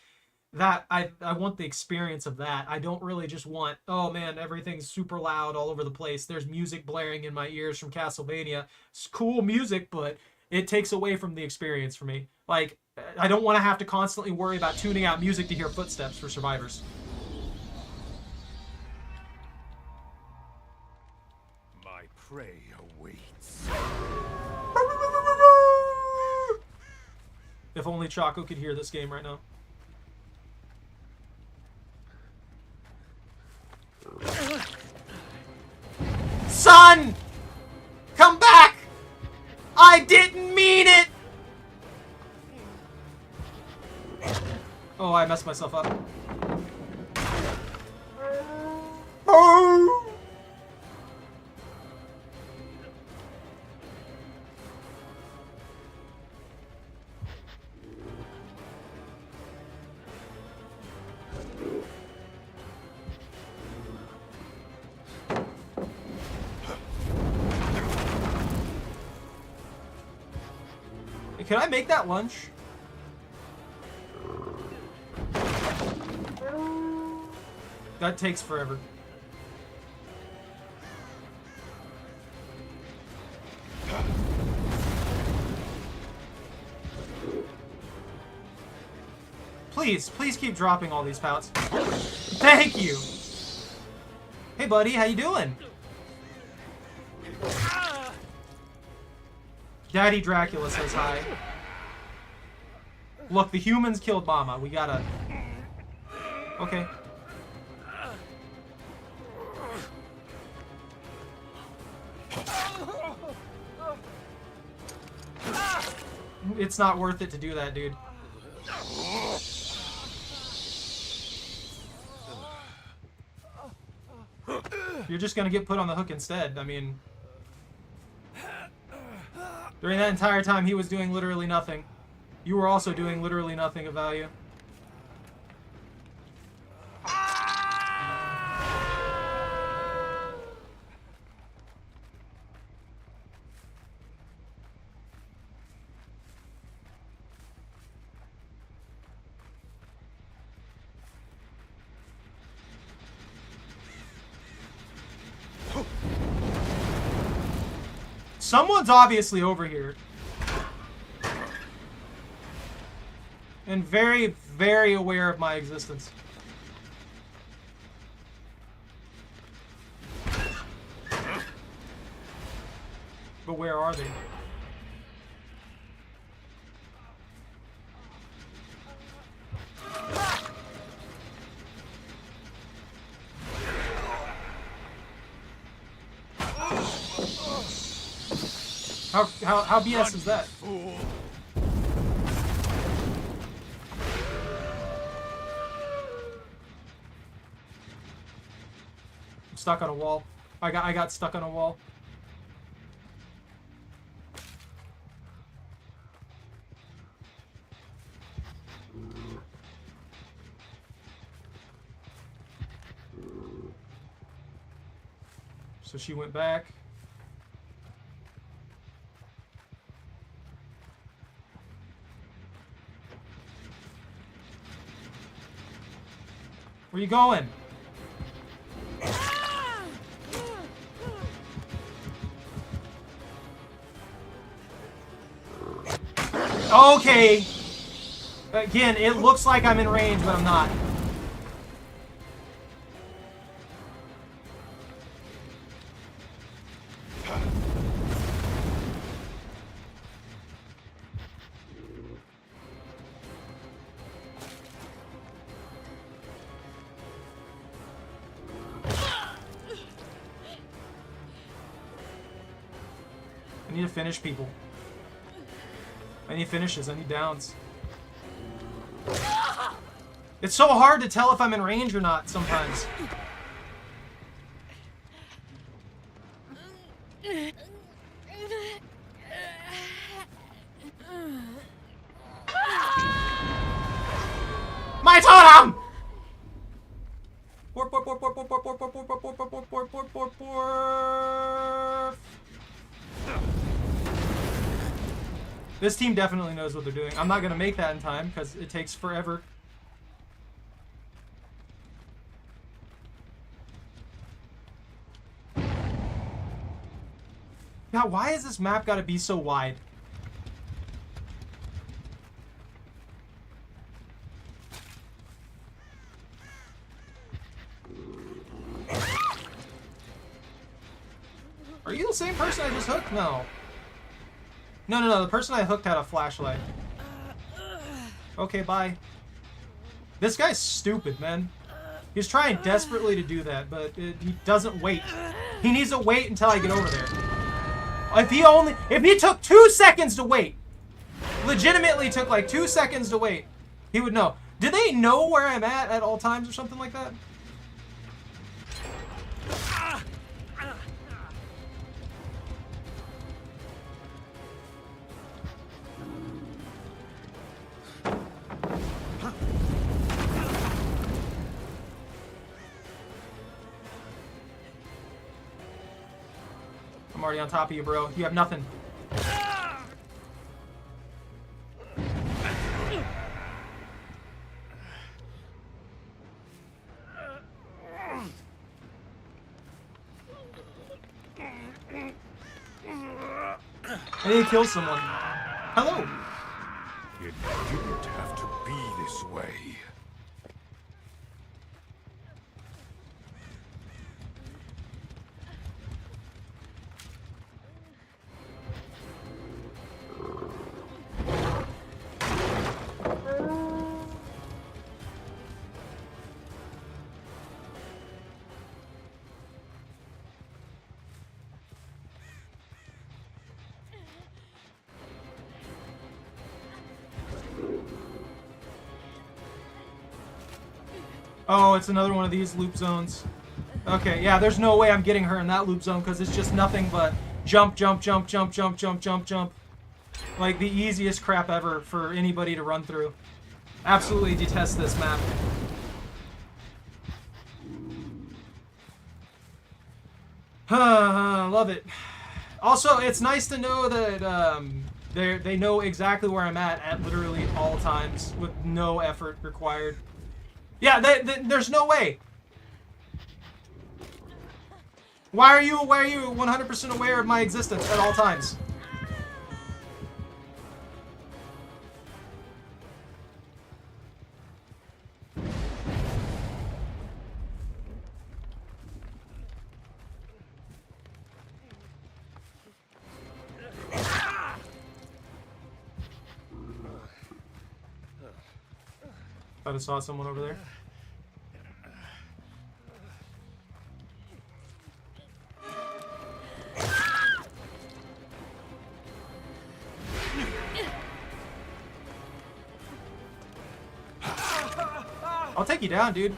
A: That I want the experience of that. I don't really just want, oh man, everything's super loud all over the place. There's music blaring in my ears from Castlevania. It's cool music, but it takes away from the experience for me. Like, I don't want to have to constantly worry about tuning out music to hear footsteps for survivors.
B: My prey awaits.
A: If only Chaco could hear this game right now. Son! Come back! I didn't mean it! Oh, I messed myself up. Oh! Can I make that lunch? That takes forever. Please keep dropping all these pouts. Thank you. Hey buddy, how you doing? Daddy Dracula says hi. Look, the humans killed Mama. We gotta... Okay. It's not worth it to do that, dude. You're just gonna get put on the hook instead. I mean... During that entire time, he was doing literally nothing. You were also doing literally nothing of value. Someone's obviously over here. And very, very aware of my existence. But where are they? How BS is that?
B: Fool.
A: I'm stuck on a wall. I got stuck on a wall. So she went back. Where you going? Okay. Again, it looks like I'm in range, but I'm not. I need to finish people. I need finishes. I need downs. It's so hard to tell if I'm in range or not sometimes. My totem! Borf, borf, borf, borf, borf, borf, borf, borf, borf, borf, borf, borf, borf, borf, borf. This team definitely knows what they're doing. I'm not going to make that in time because it takes forever. Now, why has this map got to be so wide? Are you the same person I just hooked? No. No. The person I hooked had a flashlight. Okay, bye. This guy's stupid, man. He's trying desperately to do that, but he doesn't wait. He needs to wait until I get over there. If he took 2 seconds to wait, legitimately took like 2 seconds to wait, he would know. Do they know where I'm at all times or something like that? I'm already on top of you, bro. You have nothing. I need to kill someone. Hello.
B: It didn't have to be this way.
A: Oh, it's another one of these loop zones. Okay, yeah, there's no way I'm getting her in that loop zone because it's just nothing but jump, jump, jump, jump, jump, jump, jump, jump. Like the easiest crap ever for anybody to run through. Absolutely detest this map. Love it. Also, it's nice to know that they know exactly where I'm at literally all times with no effort required. Yeah, there's no way. Why are you 100% aware of my existence at all times? Thought I saw someone over there. I'll take you down, dude.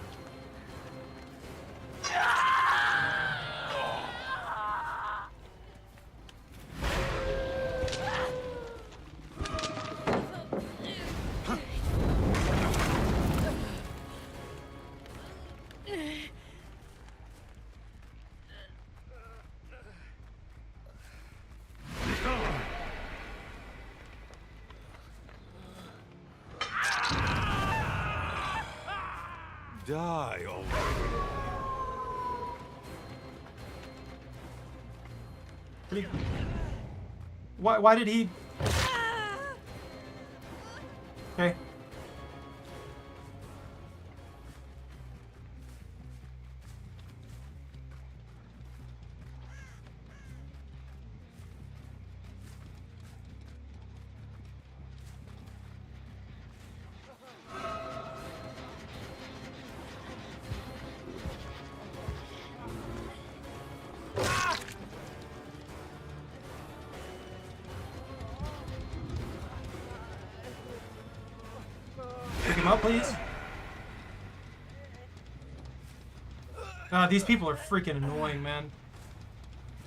B: Die already.
A: Why did he... Okay. Pick him up, please. These people are freaking annoying, man.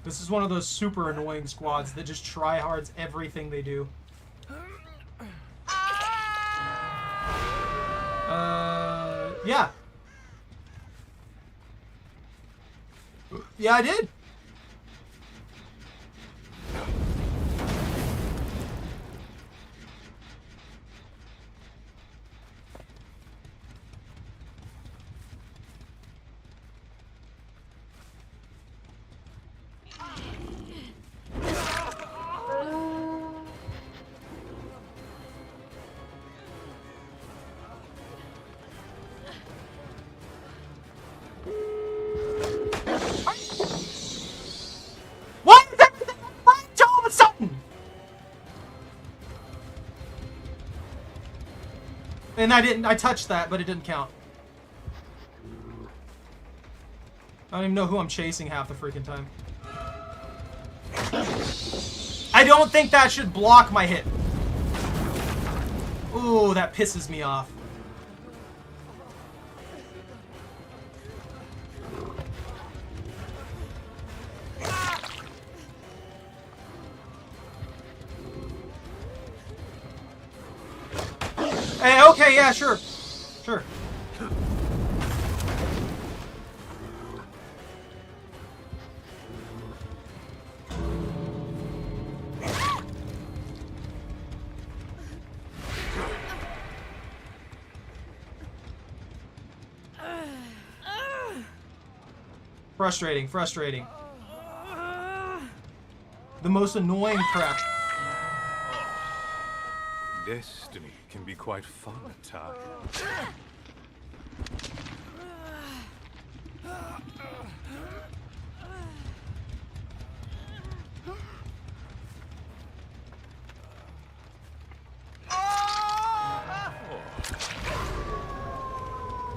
A: This is one of those super annoying squads that just tryhards everything they do. Yeah. Yeah, I did. And I touched that, but it didn't count. I don't even know who I'm chasing half the freaking time. I don't think that should block my hit. Ooh, that pisses me off. Hey, okay, yeah, sure. Sure. Frustrating, frustrating. The most annoying crap.
B: Destiny can be quite fun at times.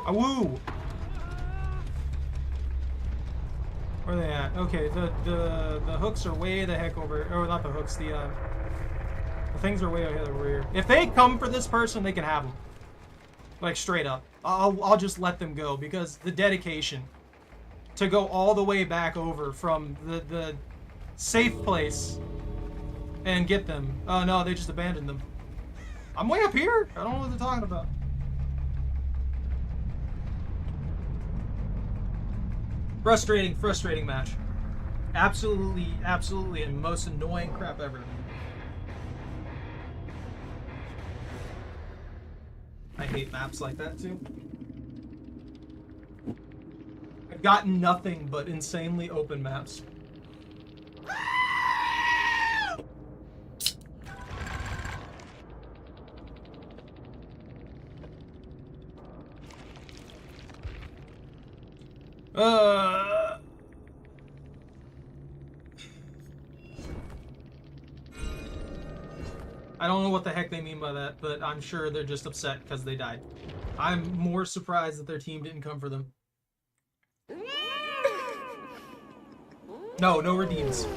A: Awoo! Where are they at? Okay, the hooks are way the heck over. Or not the hooks. The things are way over here. If they come for this person, they can have them. Like straight up. I'll just let them go because the dedication to go all the way back over from the safe place and get them. Oh no, they just abandoned them. I'm way up here. I don't know what they're talking about. Frustrating, frustrating match. Absolutely, absolutely the most annoying crap ever. I hate maps like that too. I've gotten nothing but insanely open maps. I don't know what the heck they mean by that, but I'm sure they're just upset because they died. I'm more surprised that their team didn't come for them. No, no redeems.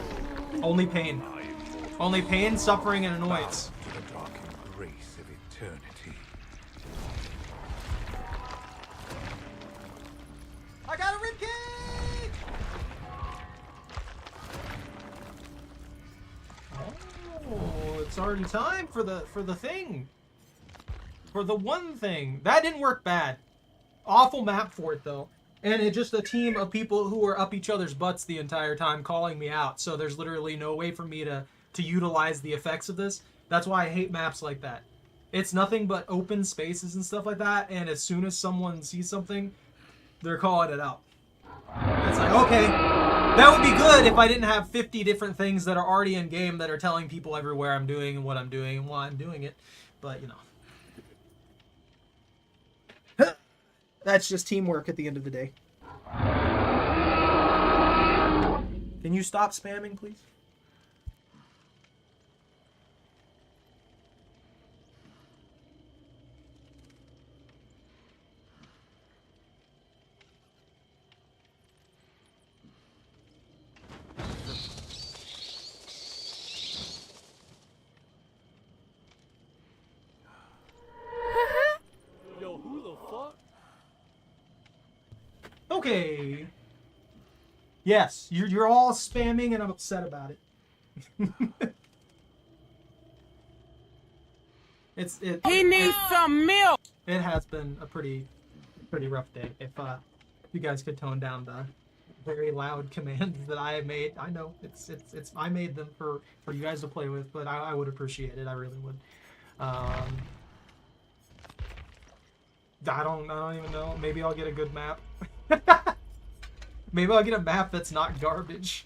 A: Only pain. Only pain, suffering, and annoyance.
B: To the dark embrace of eternity.
A: cake! Oh, it's already time for the thing. For the one thing. That didn't work bad. Awful map for it, though. And it's just a team of people who are up each other's butts the entire time calling me out. So there's literally no way for me to utilize the effects of this. That's why I hate maps like that. It's nothing but open spaces and stuff like that. And as soon as someone sees something, they're calling it out. It's like, okay, that would be good if I didn't have 50 different things that are already in game that are telling people everywhere I'm doing and what I'm doing and why I'm doing it. But, you know. That's just teamwork at the end of the day. Can you stop spamming, please?
C: Yo, who the fuck?
A: Okay. Yes, you're all spamming and I'm upset about it.
D: He needs some milk.
A: It has been a pretty rough day. If you guys could tone down the very loud commands that I have made. I know it's I made them for you guys to play with, but I would appreciate it. I really would. I don't even know. Maybe I'll get a good map. Maybe I'll get a map that's not garbage.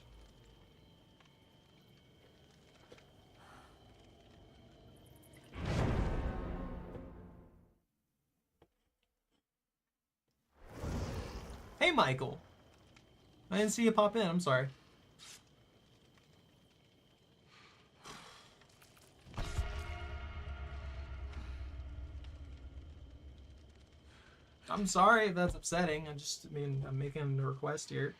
A: Hey, Michael. I didn't see you pop in. I'm sorry. I'm sorry if that's upsetting. I mean, I'm making a request here.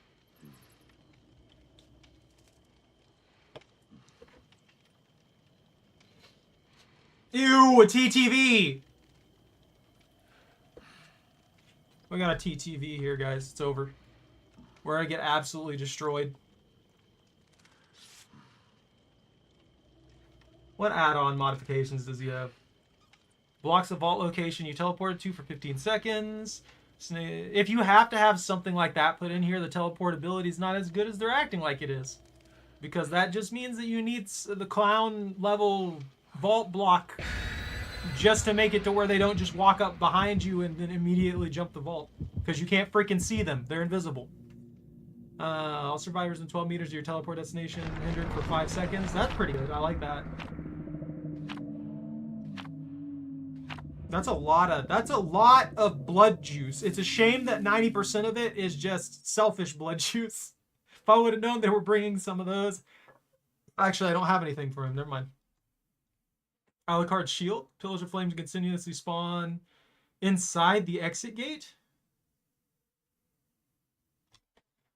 A: Ew, a TTV! We got a TTV here, guys. It's over. We're gonna get absolutely destroyed. What add-on modifications does he have? Blocks the vault location you teleported to for 15 seconds. If you have to have something like that put in here, the teleportability is not as good as they're acting like it is. Because that just means that you need the clown level vault block just to make it to where they don't just walk up behind you and then immediately jump the vault. Because you can't freaking see them. They're invisible. All survivors in 12 meters of your teleport destination hindered for 5 seconds. That's pretty good. I like that. That's a lot of blood juice. It's a shame that 90% of it is just selfish blood juice. If I would have known they were bringing some of those. Actually, I don't have anything for him. Never mind. Alucard shield. Pillars of flames continuously spawn inside the exit gate.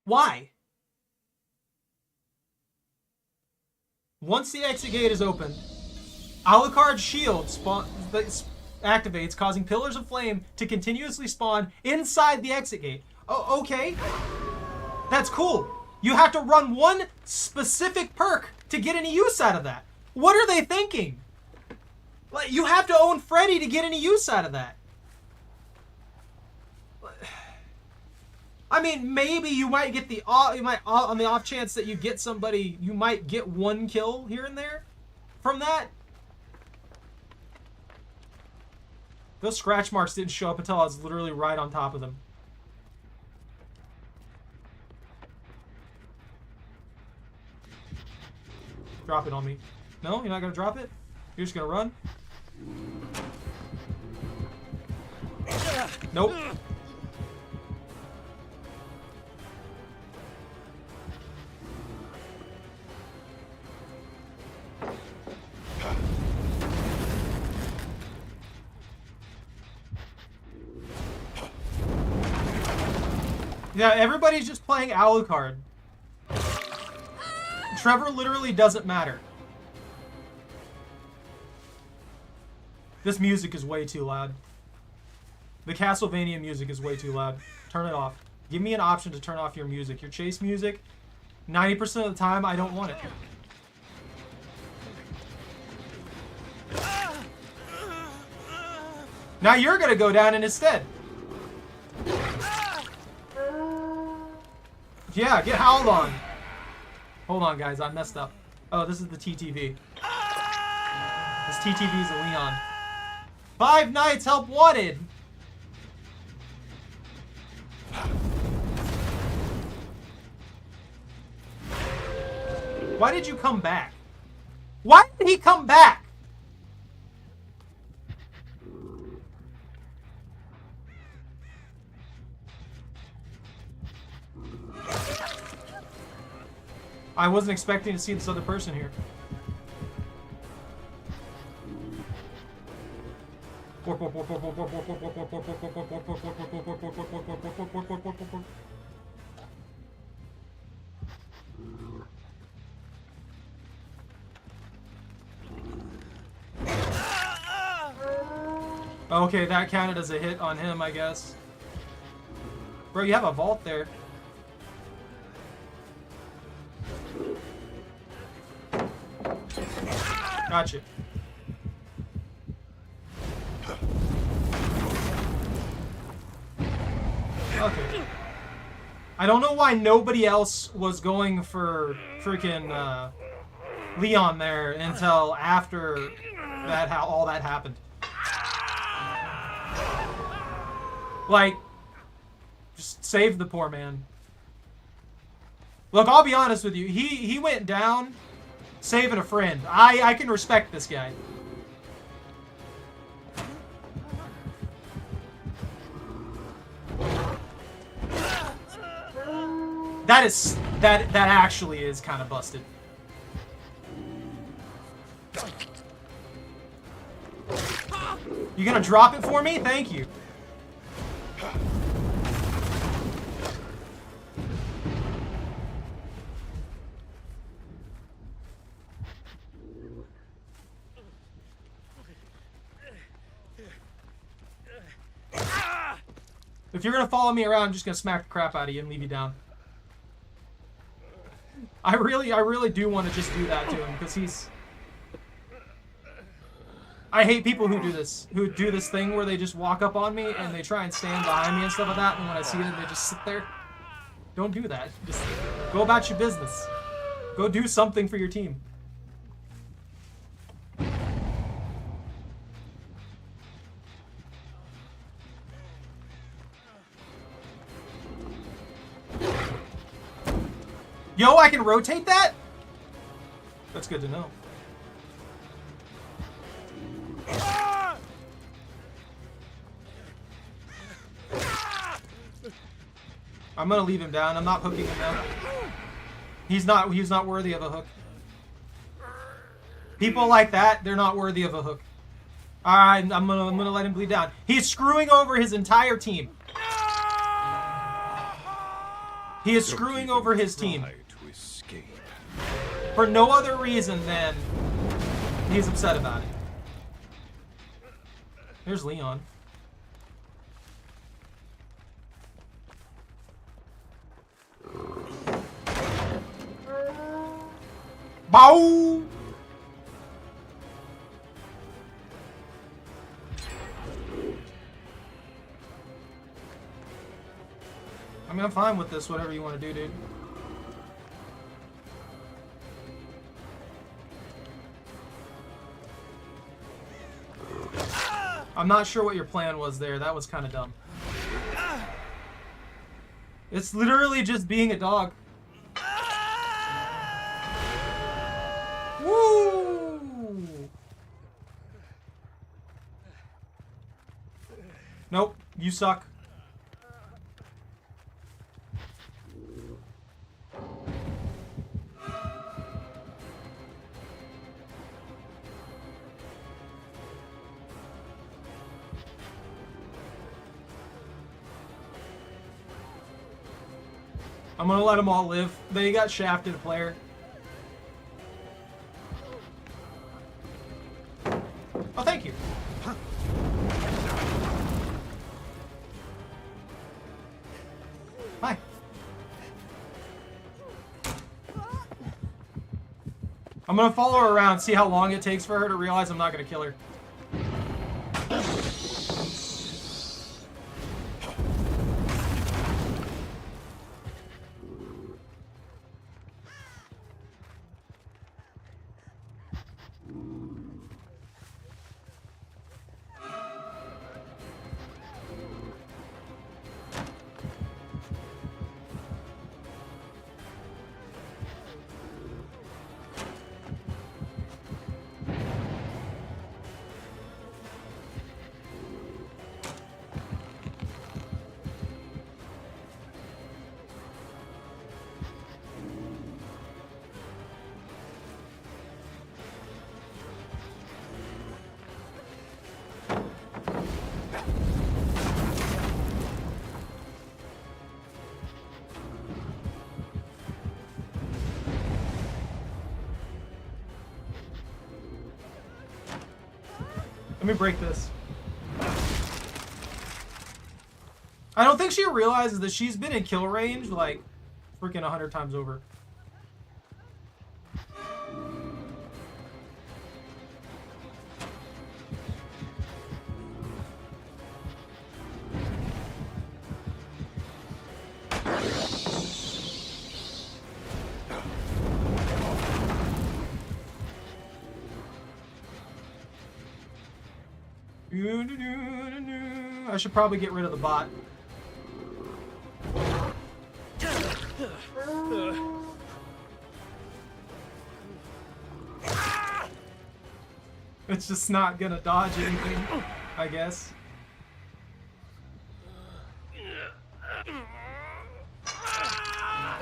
A: Why? Once the exit gate is open, Alucard shield activates, causing pillars of flame to continuously spawn inside the exit gate. Oh, okay. That's cool. You have to run one specific perk to get any use out of that. What are they thinking? Like, you have to own Freddy to get any use out of that. I mean, maybe you might get on the off chance that you get somebody, you might get one kill here and there from that. Those scratch marks didn't show up until I was literally right on top of them. Drop it on me. No, you're not gonna drop it? You're just gonna run? Nope. Yeah, everybody's just playing Alucard. Trevor literally doesn't matter. This music is way too loud. The Castlevania music is way too loud. Turn it off. Give me an option to turn off your music. Your chase music, 90% of the time, I don't want it. Now you're gonna go down in his stead. Yeah, get howled on. Hold on, guys, I messed up. Oh, this is the TTV. This TTV is a Leon. 5 nights, help wanted! Why did you come back? Why did he come back? I wasn't expecting to see this other person here. Okay, that counted as a hit on him, I guess. Bro, you have a vault there. Gotcha. Okay. I don't know why nobody else was going for freaking Leon there until after that, how all that happened. Like, just save the poor man. Look, I'll be honest with you. He went down saving a friend. I can respect this guy. That actually is kind of busted. You gonna drop it for me? Thank you. If you're gonna follow me around, I'm just gonna smack the crap out of you and leave you down. I really do want to just do that to him because he's. I hate people who do this thing where they just walk up on me and they try and stand behind me and stuff like that, and when I see them, they just sit there. Don't do that. Just go about your business. Go do something for your team. Yo, I can rotate that? That's good to know. I'm gonna leave him down. I'm not hooking him down. He's not worthy of a hook. People like that, they're not worthy of a hook. Alright, I'm gonna let him bleed down. He's screwing over his entire team. He is screwing over his team. For no other reason than he's upset about it. Here's Leon. Bow! I mean, I'm fine with this, whatever you want to do, dude. I'm not sure what your plan was there. That was kind of dumb. It's literally just being a dog. Woo! Nope, you suck. I'm gonna let them all live. They got shafted a player. Oh, thank you. Hi. I'm gonna follow her around, see how long it takes for her to realize I'm not gonna kill her. Let me break this. I don't think she realizes that she's been in kill range like freaking 100 times over. I should probably get rid of the bot. It's just not gonna dodge anything, I guess.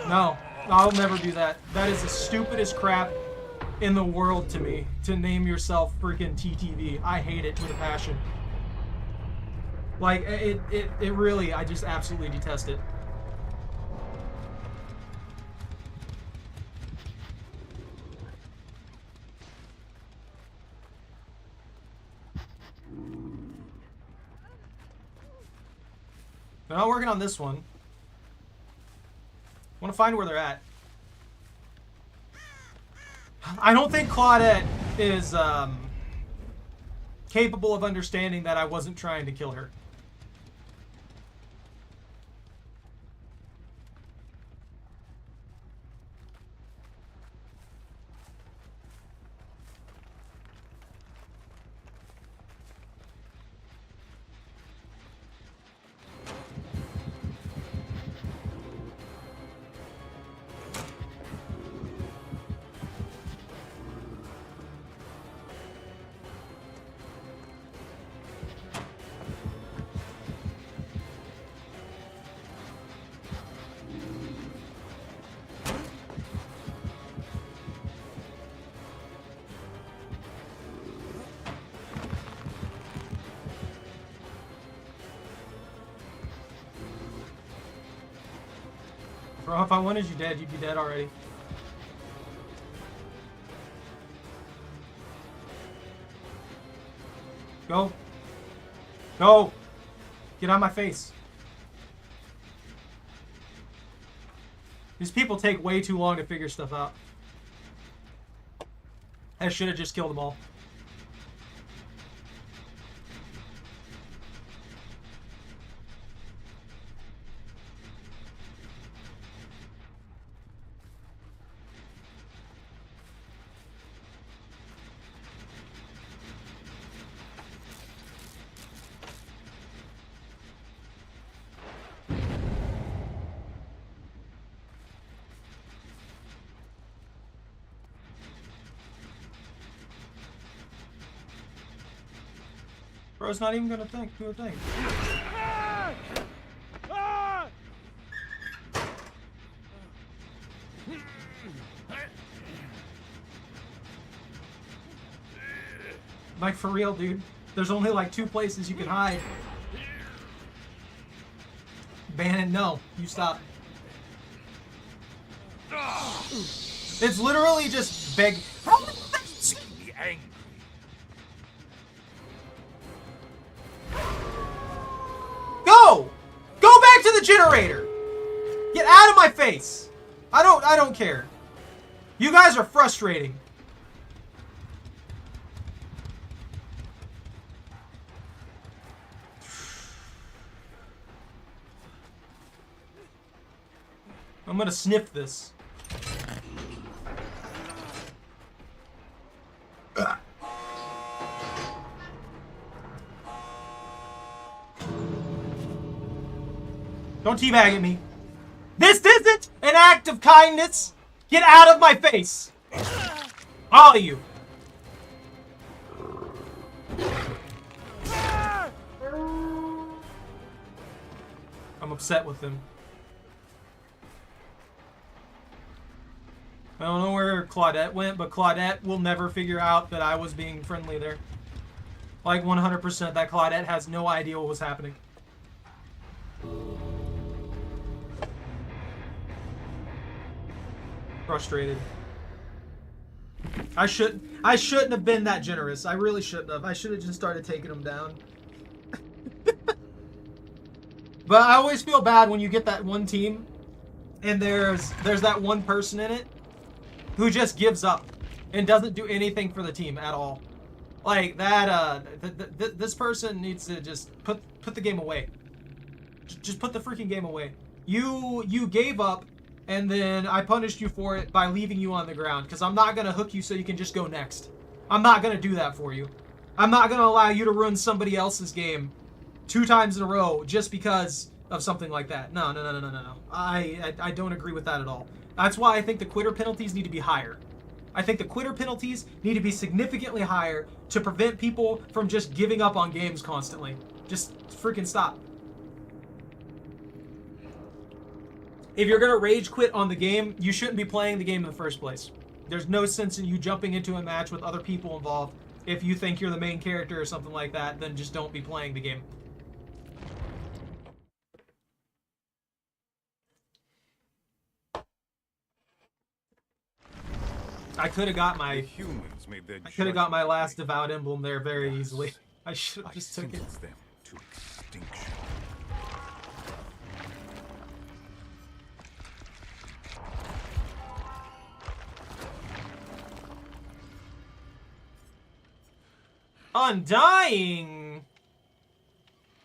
A: No, I'll never do that. That is the stupidest crap in the world to me, to name yourself freaking TTV. I hate it with a passion. Like, it really, I just absolutely detest it. They're not working on this one. I want to find where they're at. I don't think Claudette is capable of understanding that I wasn't trying to kill her. Bro, if I wanted you dead, you'd be dead already. Go. Go! Get out of my face. These people take way too long to figure stuff out. I should have just killed them all. Bro's not even gonna do a thing. Like, for real, dude. There's only like 2 places you can hide. Bannon, no. You stop. It's literally just beg. Go! Go back to the generator! Get out of my face! I don't care. You guys are frustrating. I'm gonna sniff this. Don't teabag at me. This isn't an act of kindness. Get out of my face. All of you. I'm upset with them. I don't know where Claudette went, but Claudette will never figure out that I was being friendly there. Like 100% that Claudette has no idea what was happening. Frustrated. I shouldn't have been that generous. I really shouldn't have. I should have just started taking them down. But I always feel bad when you get that one team and there's that one person in it who just gives up and doesn't do anything for the team at all. Like that this person needs to just put the game away. Just put the freaking game away. You gave up, and then I punished you for it by leaving you on the ground, because I'm not going to hook you so you can just go next. I'm not going to do that for you. I'm not going to allow you to ruin somebody else's game 2 times in a row just because of something like that. No. I don't agree with that at all. That's why I think the quitter penalties need to be higher. I think the quitter penalties need to be significantly higher to prevent people from just giving up on games constantly. Just freaking stop. If you're going to rage quit on the game, you shouldn't be playing the game in the first place. There's no sense in you jumping into a match with other people involved. If you think you're the main character or something like that, then just don't be playing the game. I could have got my last Devout Emblem there very easily. I should have just took it.
B: Them to extinction.
A: Undying!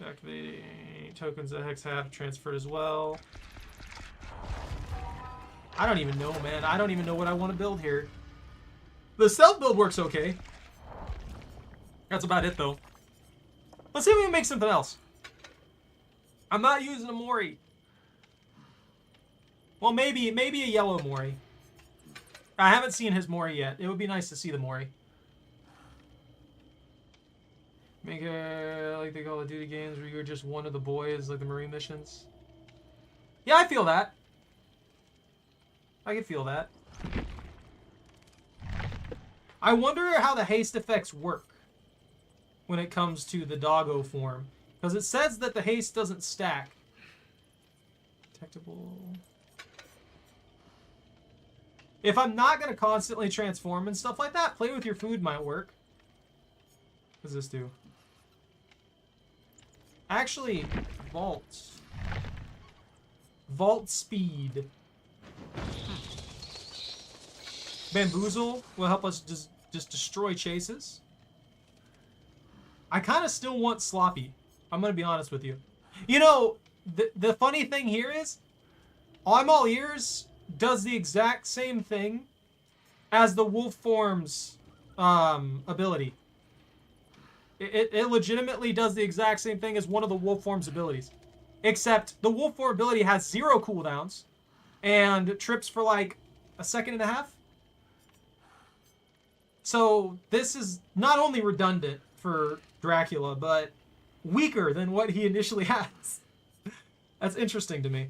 A: Activating tokens that Hex have transferred as well. I don't even know, man. I don't even know what I want to build here. The stealth build works okay. That's about it, though. Let's see if we can make something else. I'm not using a Mori. Well, maybe a yellow Mori. I haven't seen his Mori yet. It would be nice to see the Mori. Make a, like the Call of Duty games where you're just one of the boys, like the Marine missions. Yeah, I feel that. I can feel that. I wonder how the haste effects work when it comes to the doggo form. Because it says that the haste doesn't stack. Detectable. If I'm not going to constantly transform and stuff like that, play with your food might work. What does this do? Actually, vault. Vault speed. Bamboozle will help us just destroy chases. I kind of still want Sloppy. I'm going to be honest with you. You know, the funny thing here is, I'm All Ears does the exact same thing as the Wolf Form's ability. It legitimately does the exact same thing as one of the Wolf Form's abilities. Except the Wolf Form ability has 0 cooldowns and trips for like a second and a half. So this is not only redundant for Dracula, but weaker than what he initially has. That's interesting to me.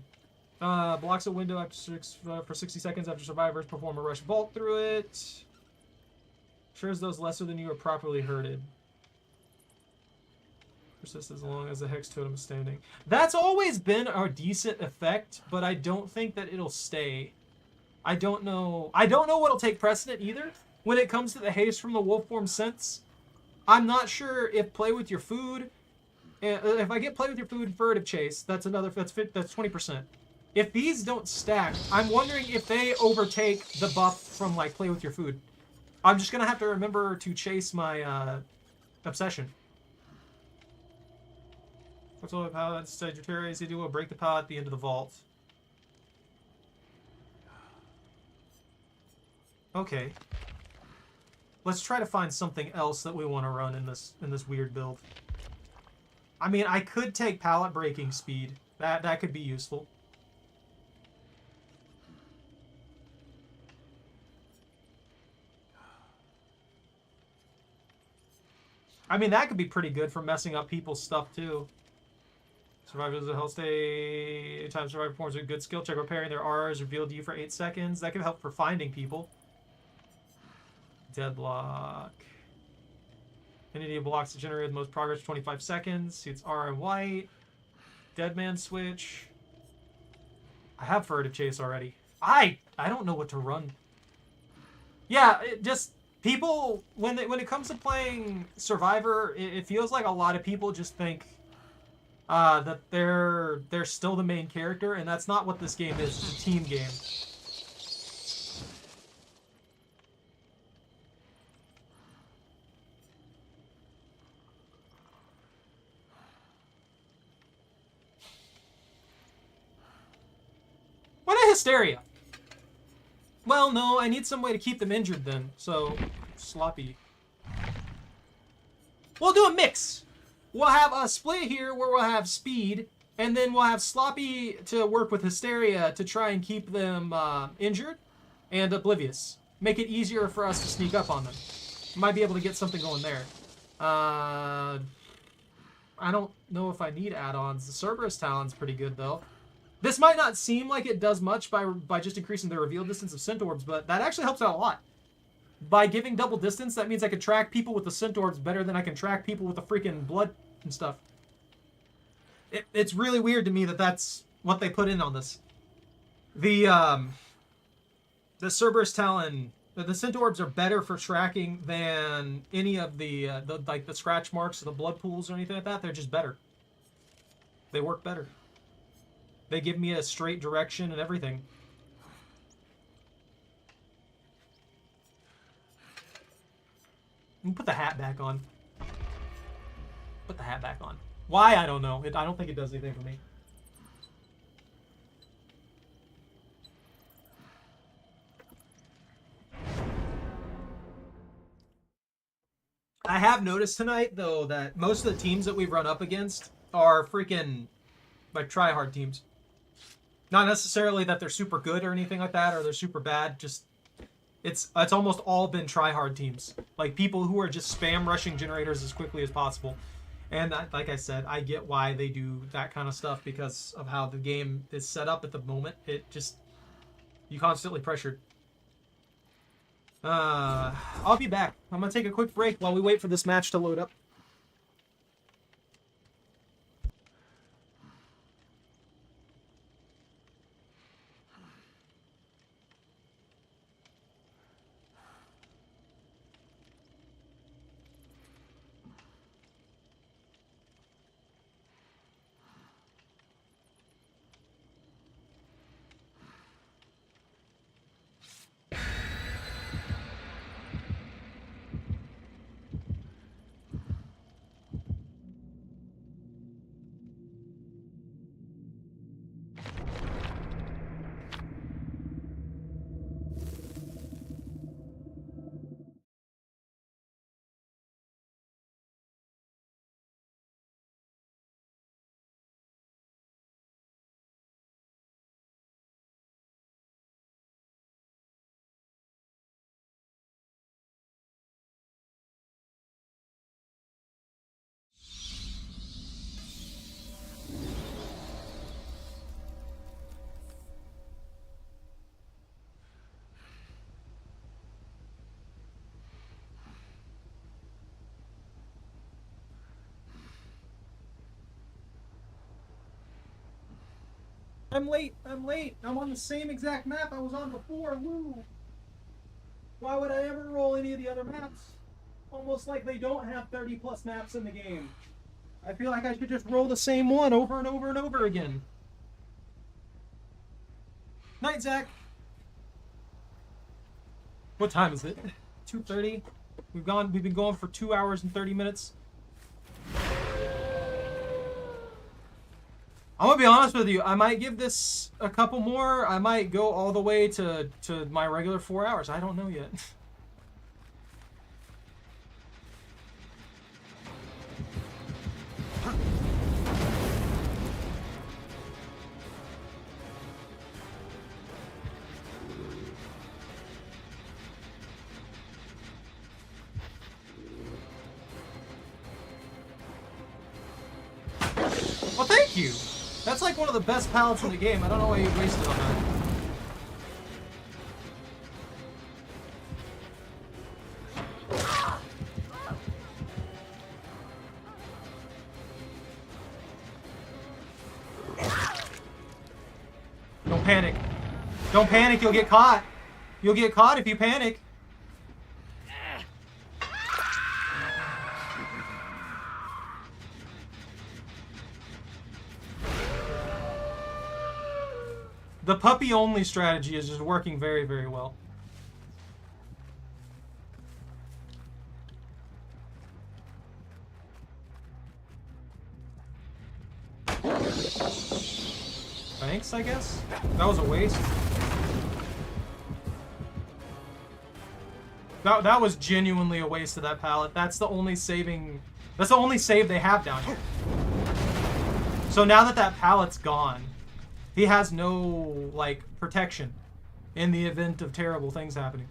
A: Blocks a window after for 60 seconds after survivors perform a rush vault through it. Ensures those lesser than you are properly hurted. Persist as long as the Hex Totem is standing. That's always been a decent effect, but I don't think that it'll stay. I don't know what'll take precedent either when it comes to the haste from the Wolf Form sense. I'm not sure if play with your food. If I get play with your food and furtive chase, that's 20%. If these don't stack, I'm wondering if they overtake the buff from, like, play with your food. I'm just gonna have to remember to chase my, obsession. What's all the pallets? Sagittarius, they will break the pallet at the end of the vault. Okay. Let's try to find something else that we want to run in this weird build. I mean, I could take pallet breaking speed. That could be useful. I mean, that could be pretty good for messing up people's stuff, too. Survivors of health stay. Anytime survivor performs a good skill check repairing their R is revealed to you for 8 seconds. That could help for finding people. Deadlock. Infinity of blocks to generate the most progress for 25 seconds. Suits R and white. Deadman switch. I have furtive chase already. I don't know what to run. Yeah, just people when it comes to playing Survivor, it feels like a lot of people just think that they're still the main character, and that's not what this game is. It's a team game. What a hysteria! Well, no, I need some way to keep them injured then. So, sloppy. We'll do a mix. We'll have a split here where we'll have speed, and then we'll have sloppy to work with hysteria to try and keep them injured and oblivious. Make it easier for us to sneak up on them. Might be able to get something going there. I don't know if I need add-ons. The Cerberus Talon's pretty good, though. This might not seem like it does much by just increasing the reveal distance of scent orbs, but that actually helps out a lot. By giving double distance, that means I can track people with the scent orbs better than I can track people with the freaking blood and stuff. It's really weird to me that that's what they put in on this. The Cerberus Talon, the scent orbs are better for tracking than any of the scratch marks or the blood pools or anything like that. They're just better. They work better. They give me a straight direction and everything. Put the hat back on. Put the hat back on. Why? I don't know. I don't think it does anything for me. I have noticed tonight, though, that most of the teams that we've run up against are freaking, like, try-hard teams. Not necessarily that they're super good or anything like that, or they're super bad, just... It's almost all been try-hard teams. Like, people who are just spam rushing generators as quickly as possible. And like I said, I get why they do that kind of stuff because of how the game is set up at the moment. It just... You constantly pressured. I'll be back. I'm gonna take a quick break while we wait for this match to load up. I'm late. I'm on the same exact map I was on before. Woo! Why would I ever roll any of the other maps? Almost like they don't have 30 plus maps in the game. I feel like I should just roll the same one over and over and over again. Night, Zach. What time is it? 2:30. We've been going for 2 hours and 30 minutes. I'm gonna be honest with you. I might give this a couple more. I might go all the way to my regular 4 hours. I don't know yet. Well, thank you. That's like one of the best pallets in the game. I don't know why you wasted on that. Don't panic. Don't panic, you'll get caught. You'll get caught if you panic. The puppy-only strategy is just working very, very well. Thanks, I guess? That was a waste. That was genuinely a waste of that pallet. That's the only saving... That's the only save they have down here. So now that that pallet's gone, he has no, like, protection in the event of terrible things happening.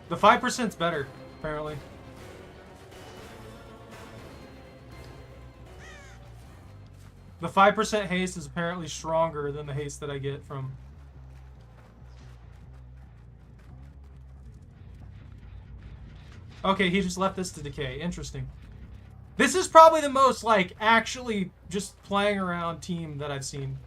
A: The 5%'s better, apparently. The 5% haste is apparently stronger than the haste that I get from... Okay, he just left this to decay. Interesting. This is probably the most, like, actually just playing around team that I've seen.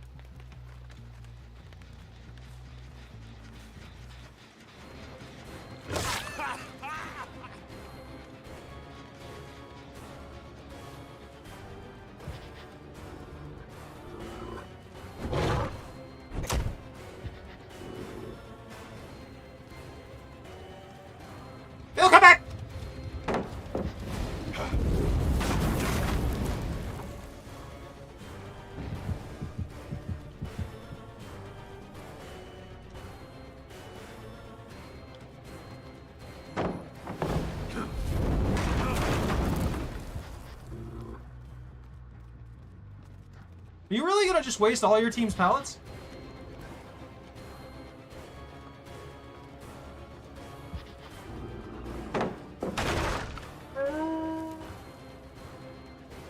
A: He'll come back! Are you really gonna just waste all your team's pallets?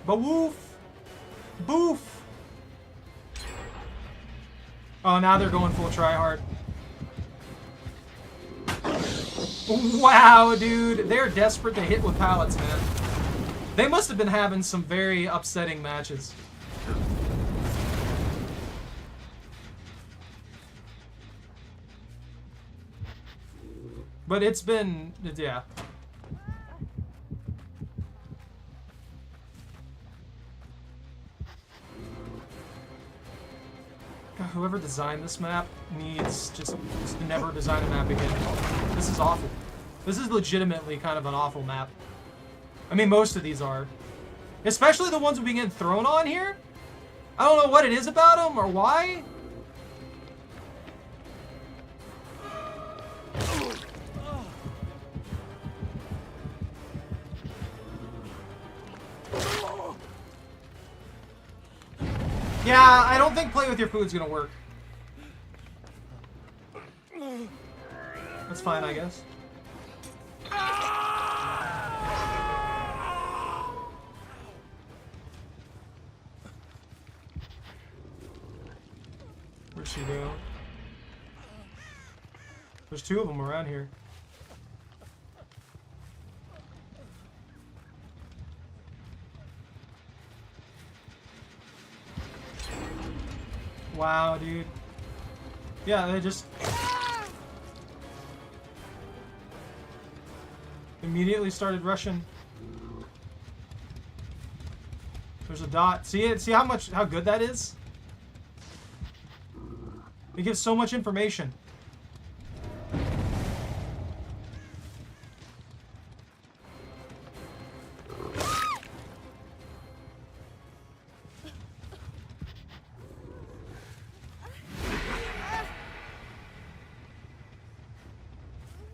A: Ba-woof! Boof! Oh, now they're going full tryhard. Wow, dude. They're desperate to hit with pallets, man. They must have been having some very upsetting matches. But it's been... yeah. God, whoever designed this map needs just never design a map again. This is awful. This is legitimately kind of an awful map. I mean, most of these are. Especially the ones we've been getting thrown on here. I don't know what it is about them or why. Yeah, I don't think play with your food's gonna work. That's fine, I guess. Where'd she go? There's two of them around here. Wow, dude. Yeah, they just immediately started rushing. There's a dot. See it? See how good that is? It gives so much information.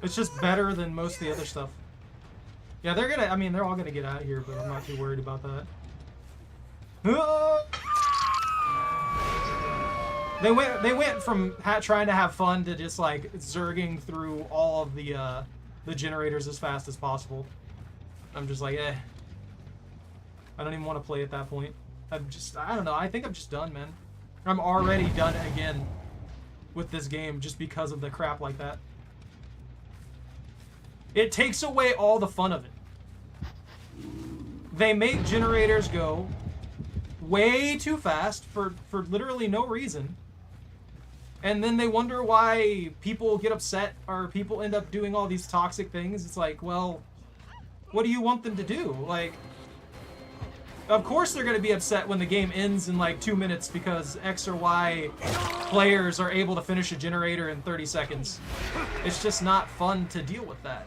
A: It's just better than most of the other stuff. Yeah, they're gonna, I mean, they're all gonna get out of here, but I'm not too worried about that. They went from trying to have fun to just like zerging through all of the generators as fast as possible. I'm just like, eh. I don't even want to play at that point. I don't know. I think I'm just done, man. I'm already done again with this game just because of the crap like that. It takes away all the fun of it. They make generators go way too fast for literally no reason. And then they wonder why people get upset or people end up doing all these toxic things. It's like, well, what do you want them to do? Like, of course they're going to be upset when the game ends in like 2 minutes because X or Y players are able to finish a generator in 30 seconds. It's just not fun to deal with that.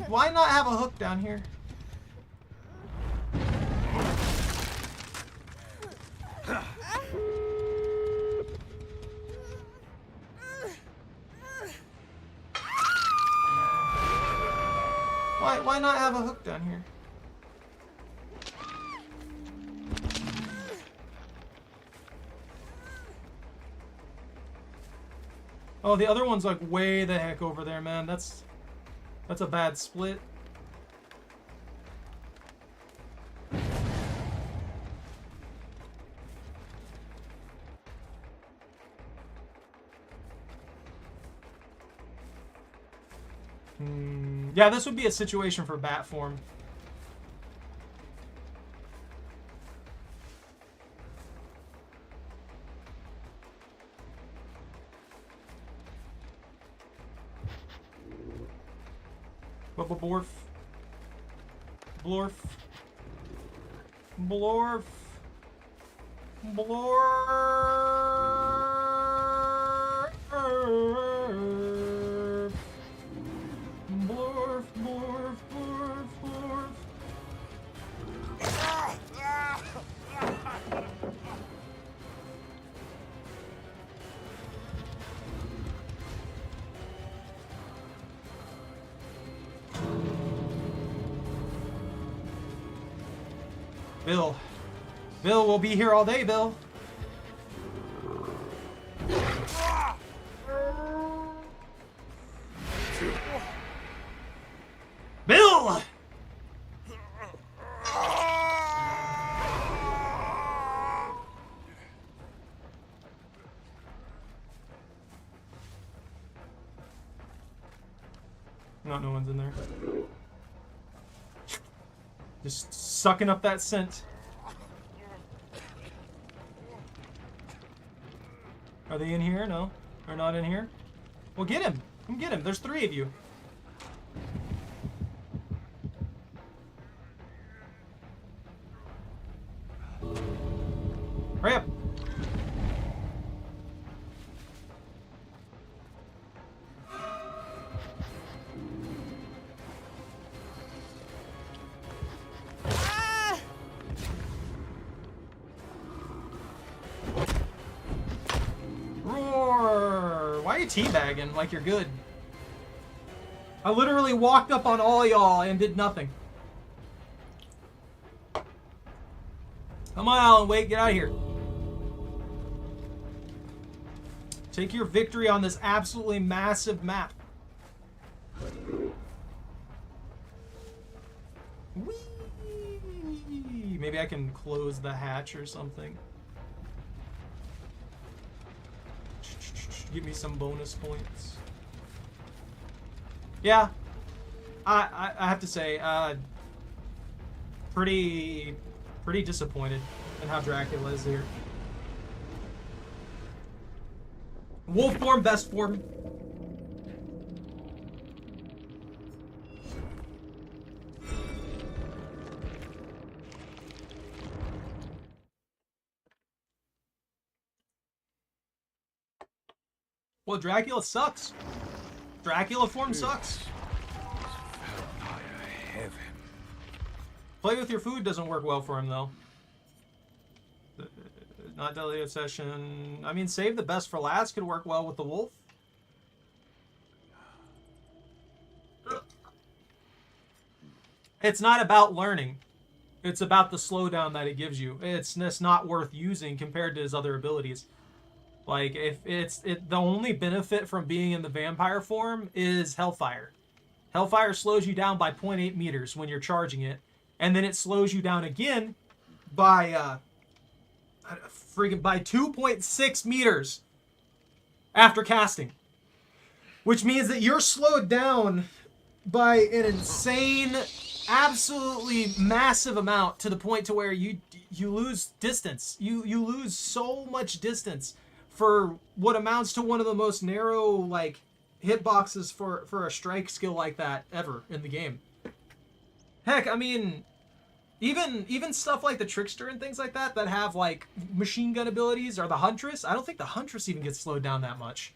A: Why not have a hook down here? Why not have a hook down here? Oh, the other one's like way the heck over there, man. That's a bad split. Yeah, this would be a situation for bat form. Blorf. Blorf. Blorf. Blorf. Blorf, blorf, blorf, blorf. Bill. Bill, we'll be here all day, Bill. Bill! No one's in there. Just sucking up that scent. Are they in here? No. They're not in here? Well, get him. Come get him. There's 3 of you. Hurry up. Roar! Why are you teabagging like you're good? I literally walked up on all y'all and did nothing. Come on, Alan, wait, get out of here. Take your victory on this absolutely massive map. Whee! Maybe I can close the hatch or something. Give me some bonus points. Yeah. I have to say, pretty disappointed in how Dracula is here. Wolf form, best form. Well, Dracula sucks. Dracula form sucks.
B: Vampire heaven.
A: Play with your food doesn't work well for him, though. Not deadly obsession. I mean, save the best for last could work well with the wolf. It's not about learning. It's about the slowdown that it gives you. It's not worth using compared to his other abilities. Like, the only benefit from being in the vampire form is Hellfire. Hellfire slows you down by 0.8 meters when you're charging it, and then it slows you down again by by 2.6 meters after casting, which means that you're slowed down by an insane, absolutely massive amount to the point to where you lose distance. You lose so much distance for what amounts to one of the most narrow, like, hitboxes for a strike skill like that ever in the game. Heck, I mean, even stuff like the Trickster and things like that have, like, machine gun abilities, or the Huntress, I don't think the Huntress even gets slowed down that much.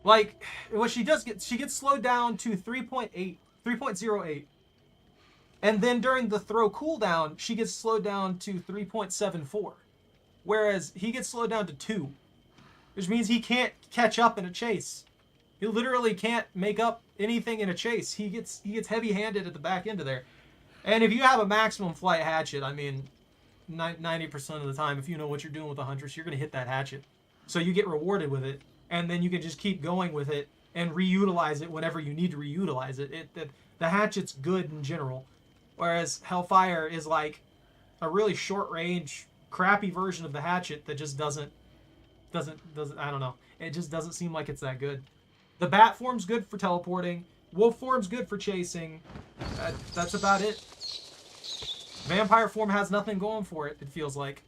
A: Like, what she does she gets slowed down to 3.08. And then during the throw cooldown, she gets slowed down to 3.74. Whereas he gets slowed down to 2. Which means he can't catch up in a chase. He literally can't make up anything in a chase. He gets heavy-handed at the back end of there. And if you have a maximum flight hatchet, I mean, 90% of the time, if you know what you're doing with the Huntress, you're going to hit that hatchet. So you get rewarded with it. And then you can just keep going with it and reutilize it whenever you need to reutilize it. The hatchet's good in general. Whereas Hellfire is like a really short-range, crappy version of the hatchet that just doesn't, I don't know. It just doesn't seem like it's that good. The Bat form's good for teleporting. Wolf form's good for chasing. That's about it. Vampire form has nothing going for it, it feels like.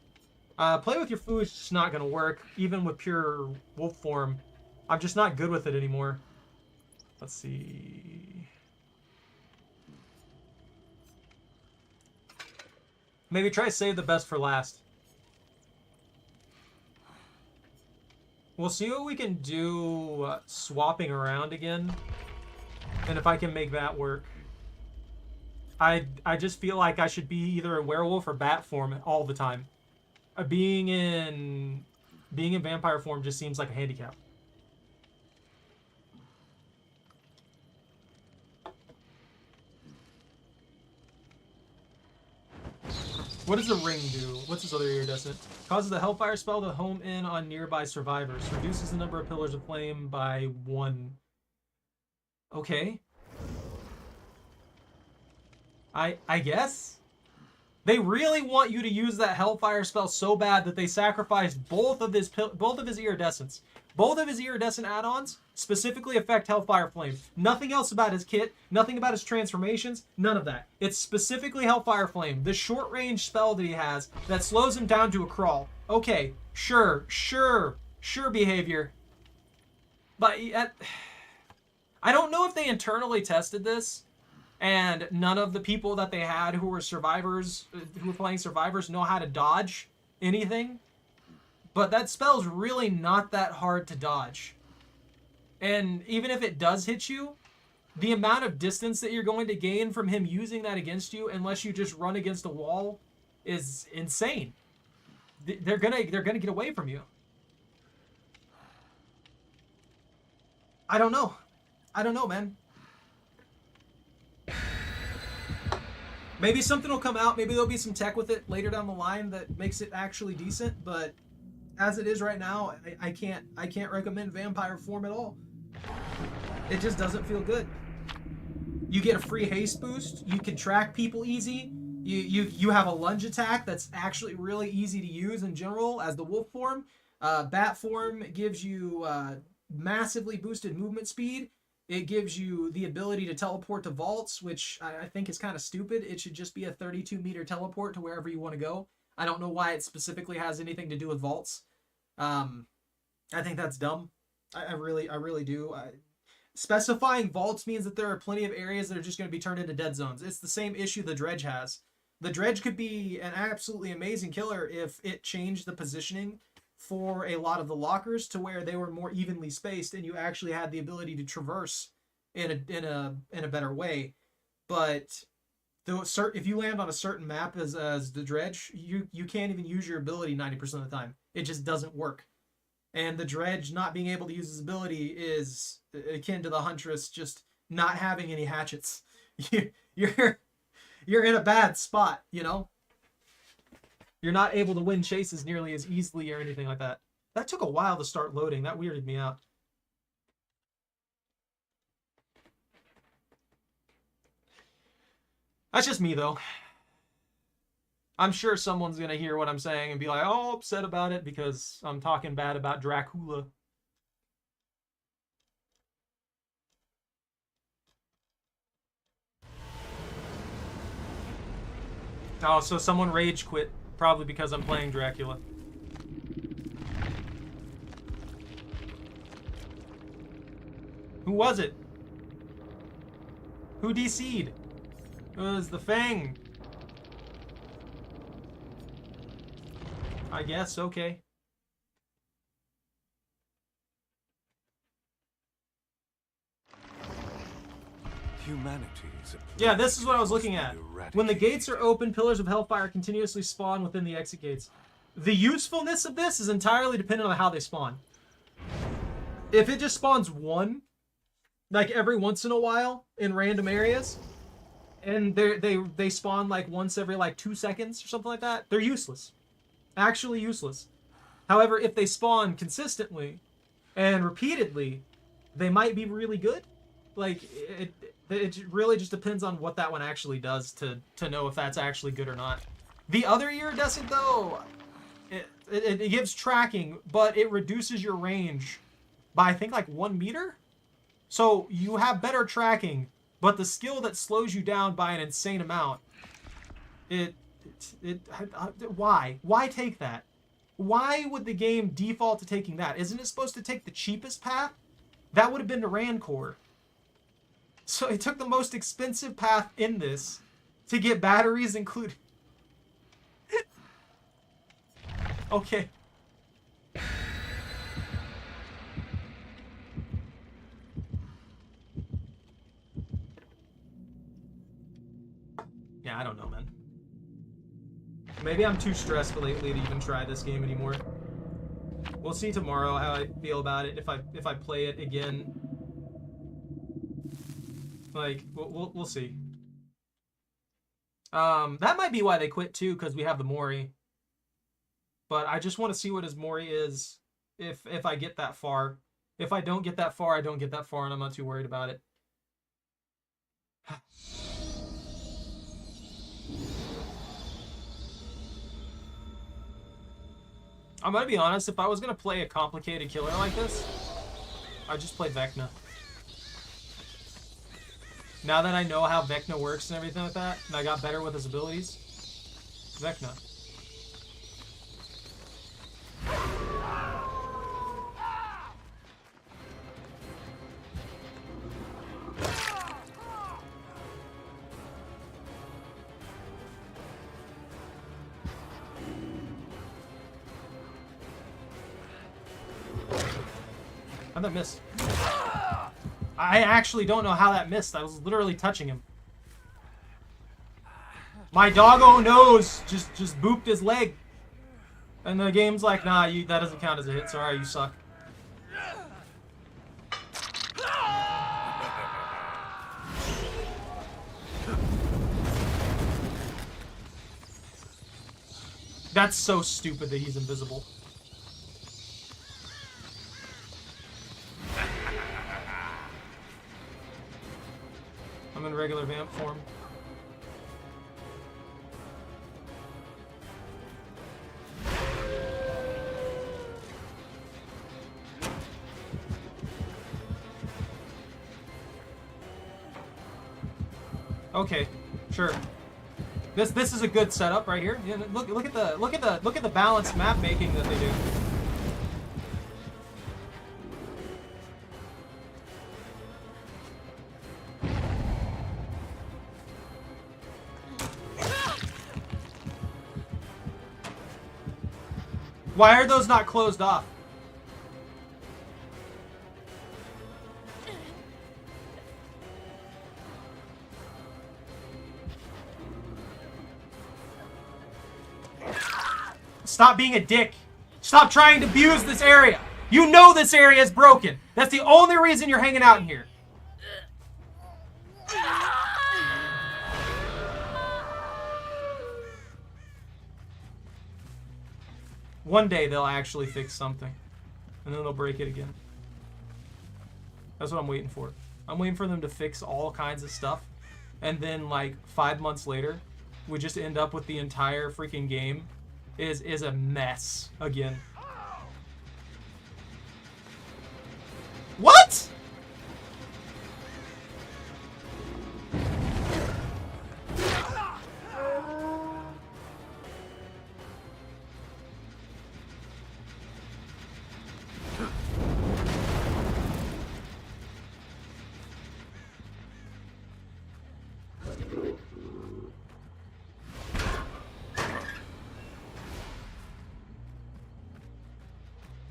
A: Play with your food is just not going to work. Even with pure wolf form, I'm just not good with it anymore. Let's see. Maybe try save the best for last. We'll see what we can do swapping around again. And if I can make that work. I just feel like I should be either a werewolf or bat form all the time. Being in vampire form just seems like a handicap. What does the ring do? What's this other iridescent? Causes the Hellfire spell to home in on nearby survivors. Reduces the number of pillars of flame by 1. Okay. I guess? They really want you to use that Hellfire spell so bad that they sacrificed both of his iridescents. Both of his iridescent add-ons specifically affect Hellfire Flame. Nothing else about his kit, nothing about his transformations, none of that. It's specifically Hellfire Flame, the short-range spell that he has that slows him down to a crawl. Okay, sure behavior. But I don't know if they internally tested this, and none of the people that they had who were survivors, who were playing survivors, know how to dodge anything. But that spell's really not that hard to dodge. And even if it does hit you, the amount of distance that you're going to gain from him using that against you, unless you just run against a wall, is insane. They're gonna get away from you. I don't know. I don't know, man. Maybe something will come out. Maybe there'll be some tech with it later down the line that makes it actually decent. But as it is right now, I can't recommend vampire form at all. It just doesn't feel good. You get a free haste boost. You can track people easy. You have a lunge attack that's actually really easy to use in general as the wolf form. Bat form gives you massively boosted movement speed. It gives you the ability to teleport to vaults, which I think is kind of stupid. It should just be a 32-meter teleport to wherever you want to go. I don't know why it specifically has anything to do with vaults. I think that's dumb. I really do. Specifying vaults means that there are plenty of areas that are just going to be turned into dead zones. It's the same issue the Dredge has. The Dredge could be an absolutely amazing killer if it changed the positioning for a lot of the lockers to where they were more evenly spaced and you actually had the ability to traverse in a better way. But if you land on a certain map as the Dredge, you can't even use your ability 90% of the time. It just doesn't work. And the Dredge not being able to use his ability is akin to the Huntress just not having any hatchets. You're in a bad spot, you know? You're not able to win chases nearly as easily or anything like that. That took a while to start loading. That weirded me out. That's just me, though. I'm sure someone's going to hear what I'm saying and be like, oh, upset about it because I'm talking bad about Dracula. Oh, so someone rage quit. Probably because I'm playing Dracula. Who was it? Who DC'd? It was the Fang. I guess, okay.
B: Humanity is a
A: yeah, this is what I was looking at. When the gates are open, pillars of hellfire continuously spawn within the exit gates. The usefulness of this is entirely dependent on how they spawn. If it just spawns one, like every once in a while in random areas, and they spawn like once every like 2 seconds or something like that, they're useless. Actually useless. However, if they spawn consistently and repeatedly, they might be really good. Like, it really just depends on what that one actually does to know if that's actually good or not. The other iridescent, though, it gives tracking, but it reduces your range by, I think, like 1 meter? So you have better tracking, but the skill that slows you down by an insane amount, why? Why take that? Why would the game default to taking that? Isn't it supposed to take the cheapest path? That would have been the Rancor. So it took the most expensive path in this to get batteries included. Okay. Yeah, I don't know, man. Maybe I'm too stressed lately to even try this game anymore. We'll see tomorrow how I feel about it if I play it again. Like, we'll see. That might be why they quit too, because we have the Mori. But I just want to see what his Mori is if I get that far. If I don't get that far, I don't get that far, and I'm not too worried about it. I'm gonna be honest, if I was gonna play a complicated killer like this, I'd just play Vecna. Now that I know how Vecna works and everything like that, and I got better with his abilities, Vecna. How'd that miss? I actually don't know how that missed. I was literally touching him. My doggo nose just booped his leg. And the game's like, nah, that doesn't count as a hit. Sorry, you suck. That's so stupid that he's invisible. I'm in regular vamp form. Okay, sure. This is a good setup right here. Yeah, look at the balanced map making that they do. Why are those not closed off? Stop being a dick. Stop trying to abuse this area. You know this area is broken. That's the only reason you're hanging out in here. One day they'll actually fix something. And then they'll break it again. That's what I'm waiting for. I'm waiting for them to fix all kinds of stuff. And then like 5 months later, we just end up with the entire freaking game is a mess again. What?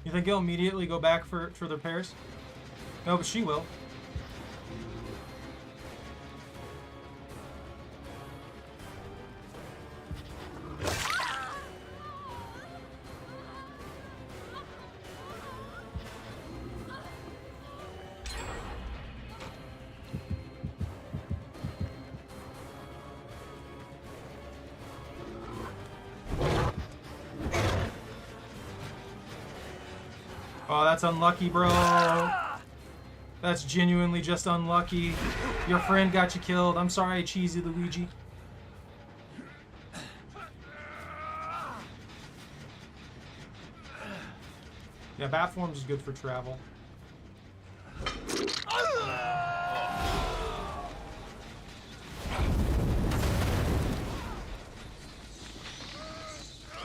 A: You think he'll immediately go back for the repairs? No, but she will. Oh, that's unlucky, bro. That's genuinely just unlucky. Your friend got you killed. I'm sorry, Cheesy Luigi. Yeah, bat forms is good for travel.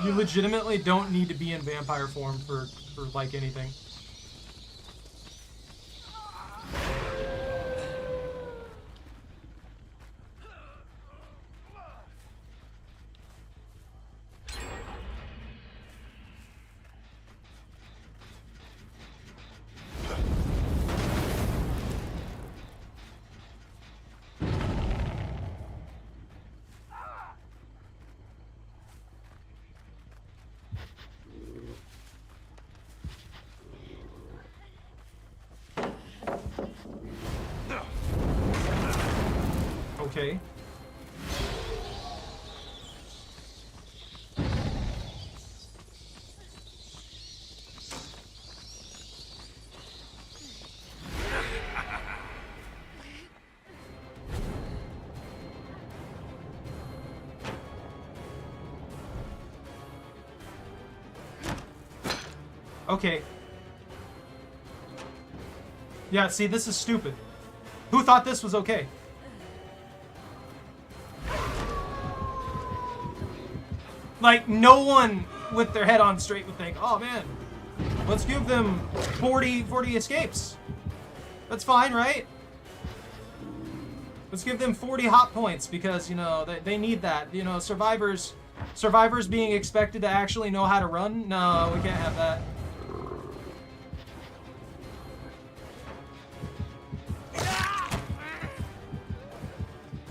A: You legitimately don't need to be in vampire form for like anything. Okay. Okay. Yeah, see, this is stupid. Who thought this was okay? Like, no one with their head on straight would think, oh man, let's give them 40 escapes. That's fine, right? Let's give them 40 hot points because, you know, they need that. You know, survivors being expected to actually know how to run? No, we can't have that.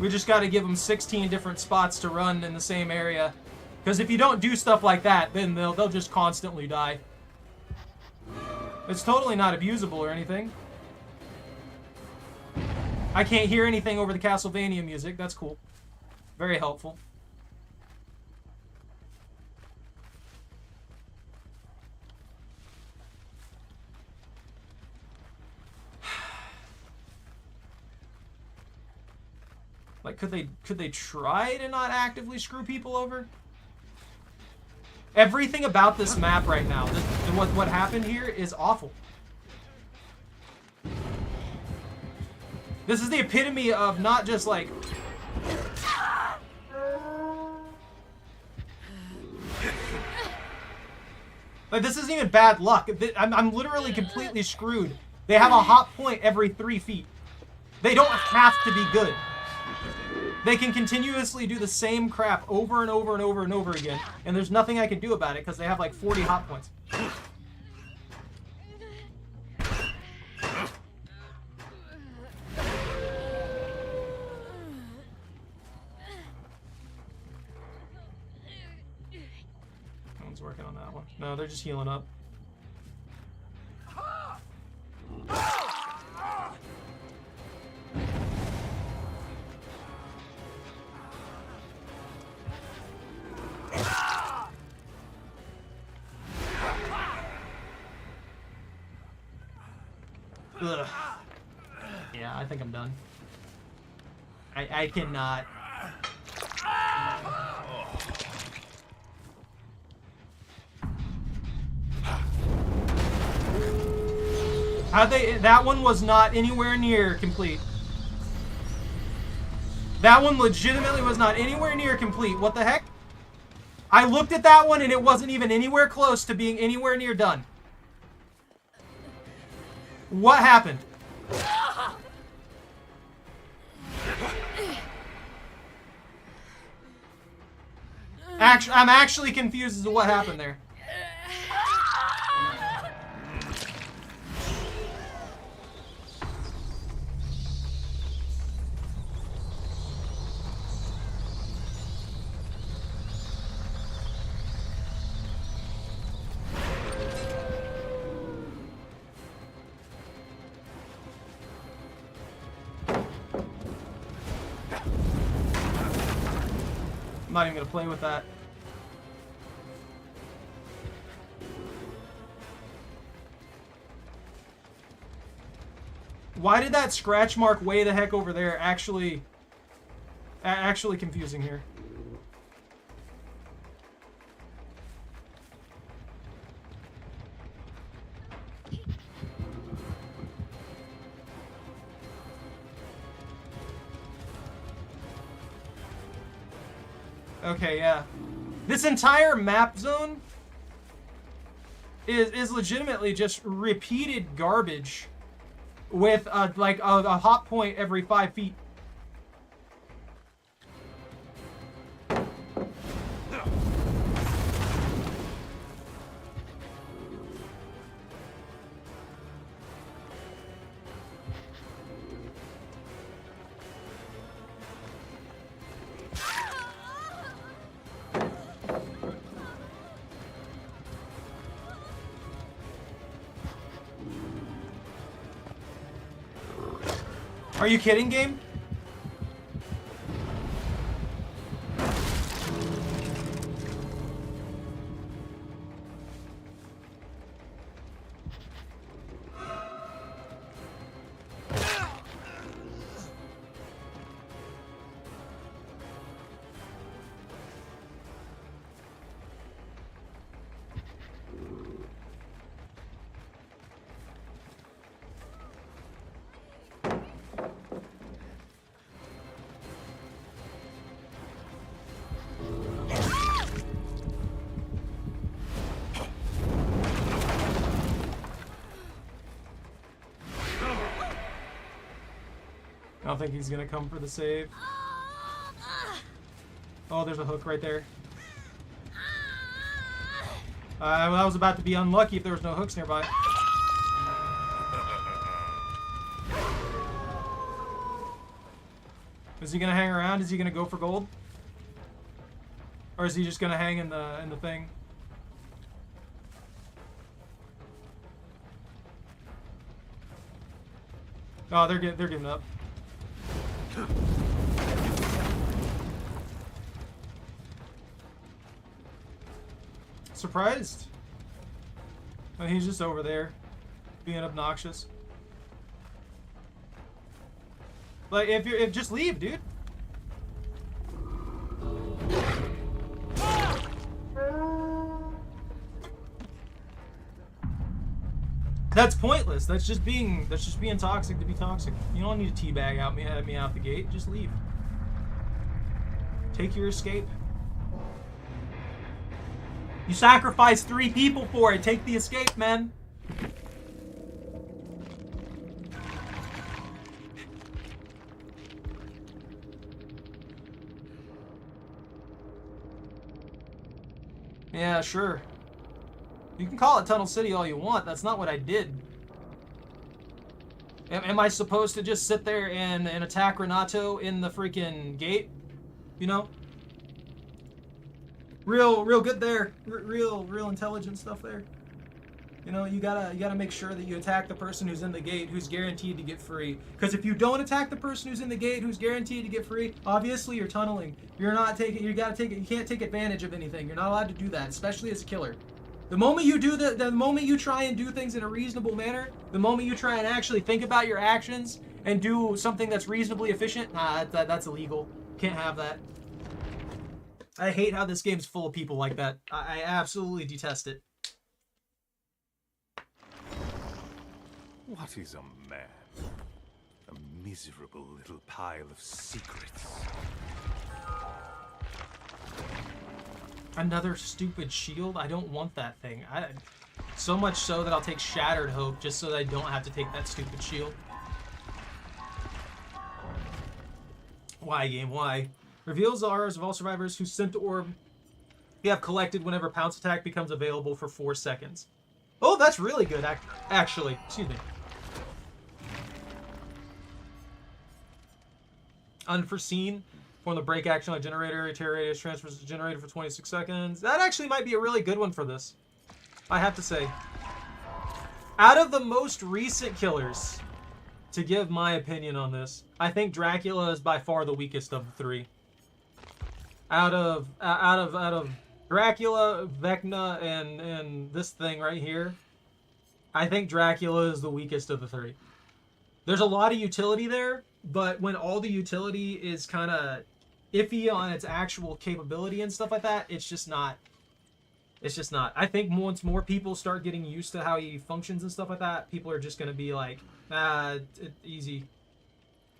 A: We just got to give them 16 different spots to run in the same area. Because if you don't do stuff like that, then they'll just constantly die. It's totally not abusable or anything. I can't hear anything over the Castlevania music. That's cool. Very helpful. Like, could they try to not actively screw people over? Everything about this map right now, what happened here is awful. This is the epitome of not just like... Like, this isn't even bad luck. I'm literally completely screwed. They have a hot point every 3 feet. They don't have to be good. They can continuously do the same crap over and over and over and over again, and there's nothing I can do about it because they have like 40 hot points. No one's working on that one. No, they're just healing up. Ugh. Yeah, I think I'm done. I cannot. That one was not anywhere near complete. That one legitimately was not anywhere near complete. What the heck? I looked at that one and it wasn't even anywhere close to being anywhere near done. What happened? I'm actually confused as to what happened there. I'm not even gonna play with that. Why did that scratch mark way the heck over there actually confusing here? Okay, yeah. This entire map zone is legitimately just repeated garbage with like a hot point every 5 feet. Are you kidding, game? I don't think he's gonna come for the save. Oh, there's a hook right there. Well, that was about to be unlucky if there was no hooks nearby. Is he gonna hang around? Is he gonna go for gold? Or is he just gonna hang in the thing? Oh, they're giving up. Surprised? Oh, he's just over there, being obnoxious. Like, if just leave, dude. That's pointless. That's just being toxic to be toxic. You don't need to teabag me out the gate. Just leave. Take your escape. You sacrificed 3 people for it. Take the escape, man. Yeah, sure. You can call it Tunnel City all you want. That's not what I did. Am I supposed to just sit there and attack Renato in the freaking gate? You know? Real good there. Real intelligent stuff there. You know, you gotta make sure that you attack the person who's in the gate, who's guaranteed to get free. Because if you don't attack the person who's in the gate, who's guaranteed to get free, obviously you're tunneling. You're not taking. You can't take advantage of anything. You're not allowed to do that, especially as a killer. The moment you do the moment you try and do things in a reasonable manner, the moment you try and actually think about your actions and do something that's reasonably efficient, that's illegal. Can't have that. I hate how this game's full of people like that. I absolutely detest it.
B: What is a man? A miserable little pile of secrets.
A: Another stupid shield? I don't want that thing. So much so that I'll take Shattered Hope just so that I don't have to take that stupid shield. Why, game? Why? Reveals the auras of all survivors whose scent orb you have collected whenever Pounce Attack becomes available for 4 seconds. Oh, that's really good, actually. Excuse me. Unforeseen. Form the break action on generator. Terror radius transfers to generator for 26 seconds. That actually might be a really good one for this. I have to say. Out of the most recent killers, to give my opinion on this, I think Dracula is by far the weakest of the 3. Out of Dracula, Vecna, and this thing right here, I think Dracula is the weakest of the 3. There's a lot of utility there, but when all the utility is kind of iffy on its actual capability and stuff like that, it's just not. It's just not. I think once more people start getting used to how he functions and stuff like that, people are just going to be like, easy.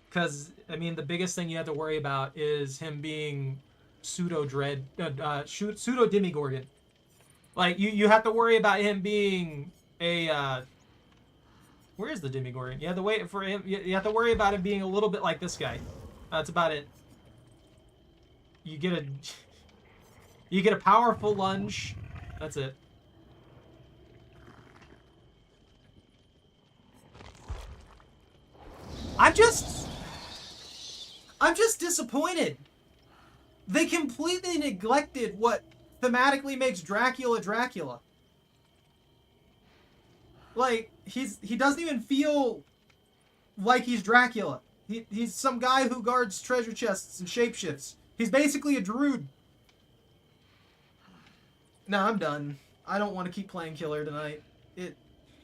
A: Because, I mean, the biggest thing you have to worry about is him being pseudo-demigorgon. Like, you have to worry about him being a, where is the Demigorgon? You have to wait for him. You have to worry about him being a little bit like this guy. That's about it. You get a powerful lunge. That's it. I'm just disappointed. They completely neglected what thematically makes Dracula Dracula. Like, he doesn't even feel like he's Dracula. He's some guy who guards treasure chests and shapeshifts. He's basically a druid. Nah, I'm done. I don't want to keep playing Killer tonight.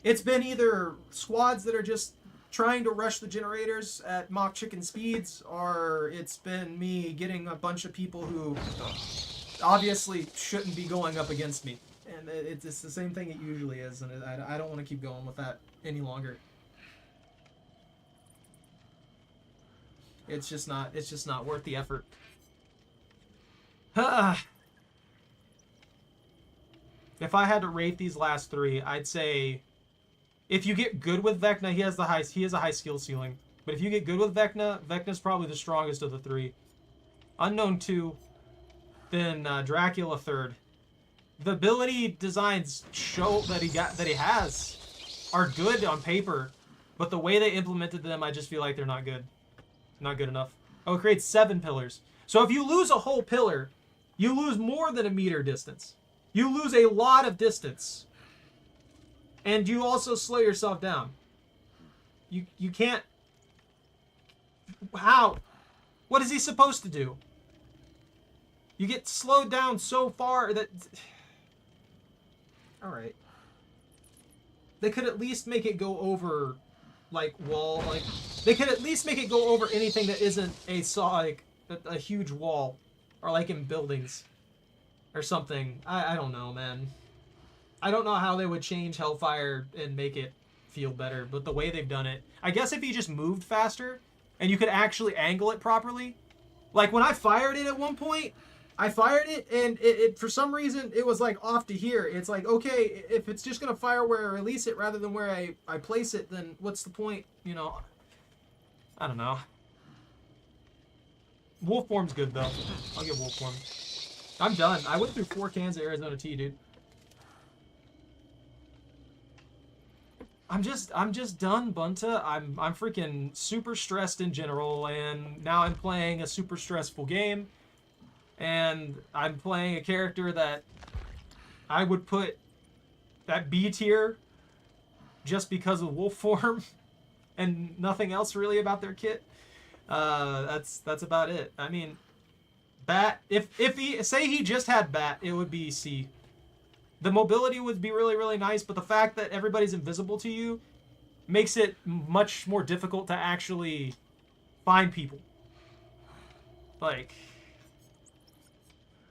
A: It's been either squads that are just trying to rush the generators at mock chicken speeds, or it's been me getting a bunch of people who obviously shouldn't be going up against me. And it's the same thing it usually is, and I don't want to keep going with that any longer. It's just not worth the effort. If I had to rate these last 3, I'd say if you get good with Vecna, he has a high skill ceiling. But if you get good with Vecna, Vecna's probably the strongest of the 3. Unknown 2, then Dracula 3rd. The ability designs show that he has are good on paper, but the way they implemented them, I just feel like they're not good. Not good enough. Oh, it creates 7 pillars. So if you lose a whole pillar, you lose more than a meter distance. You lose a lot of distance. And you also slow yourself down. You can't... How? What is he supposed to do? You get slowed down so far that... Alright. They could at least make it go over, like, wall, like... They could at least make it go over anything that isn't a huge wall. Or, like, in buildings. Or something. I don't know, man. I don't know how they would change Hellfire and make it feel better, but the way they've done it, I guess if you just moved faster and you could actually angle it properly, like when I fired it at one point, I fired it and it for some reason it was like off to here. It's like, okay, if it's just gonna fire where I release it rather than where I place it, then what's the point? You know, I don't know. Wolf form's good though. I'll get wolf form. I'm done. I went through 4 cans of Arizona tea, dude. I'm just done, Bunta. I'm freaking super stressed in general, and now I'm playing a super stressful game, and I'm playing a character that I would put at B tier just because of wolf form and nothing else really about their kit. That's about it. I mean, bat, if he say he just had bat, it would be C. The mobility would be really, really nice, but the fact that everybody's invisible to you makes it much more difficult to actually find people. Like,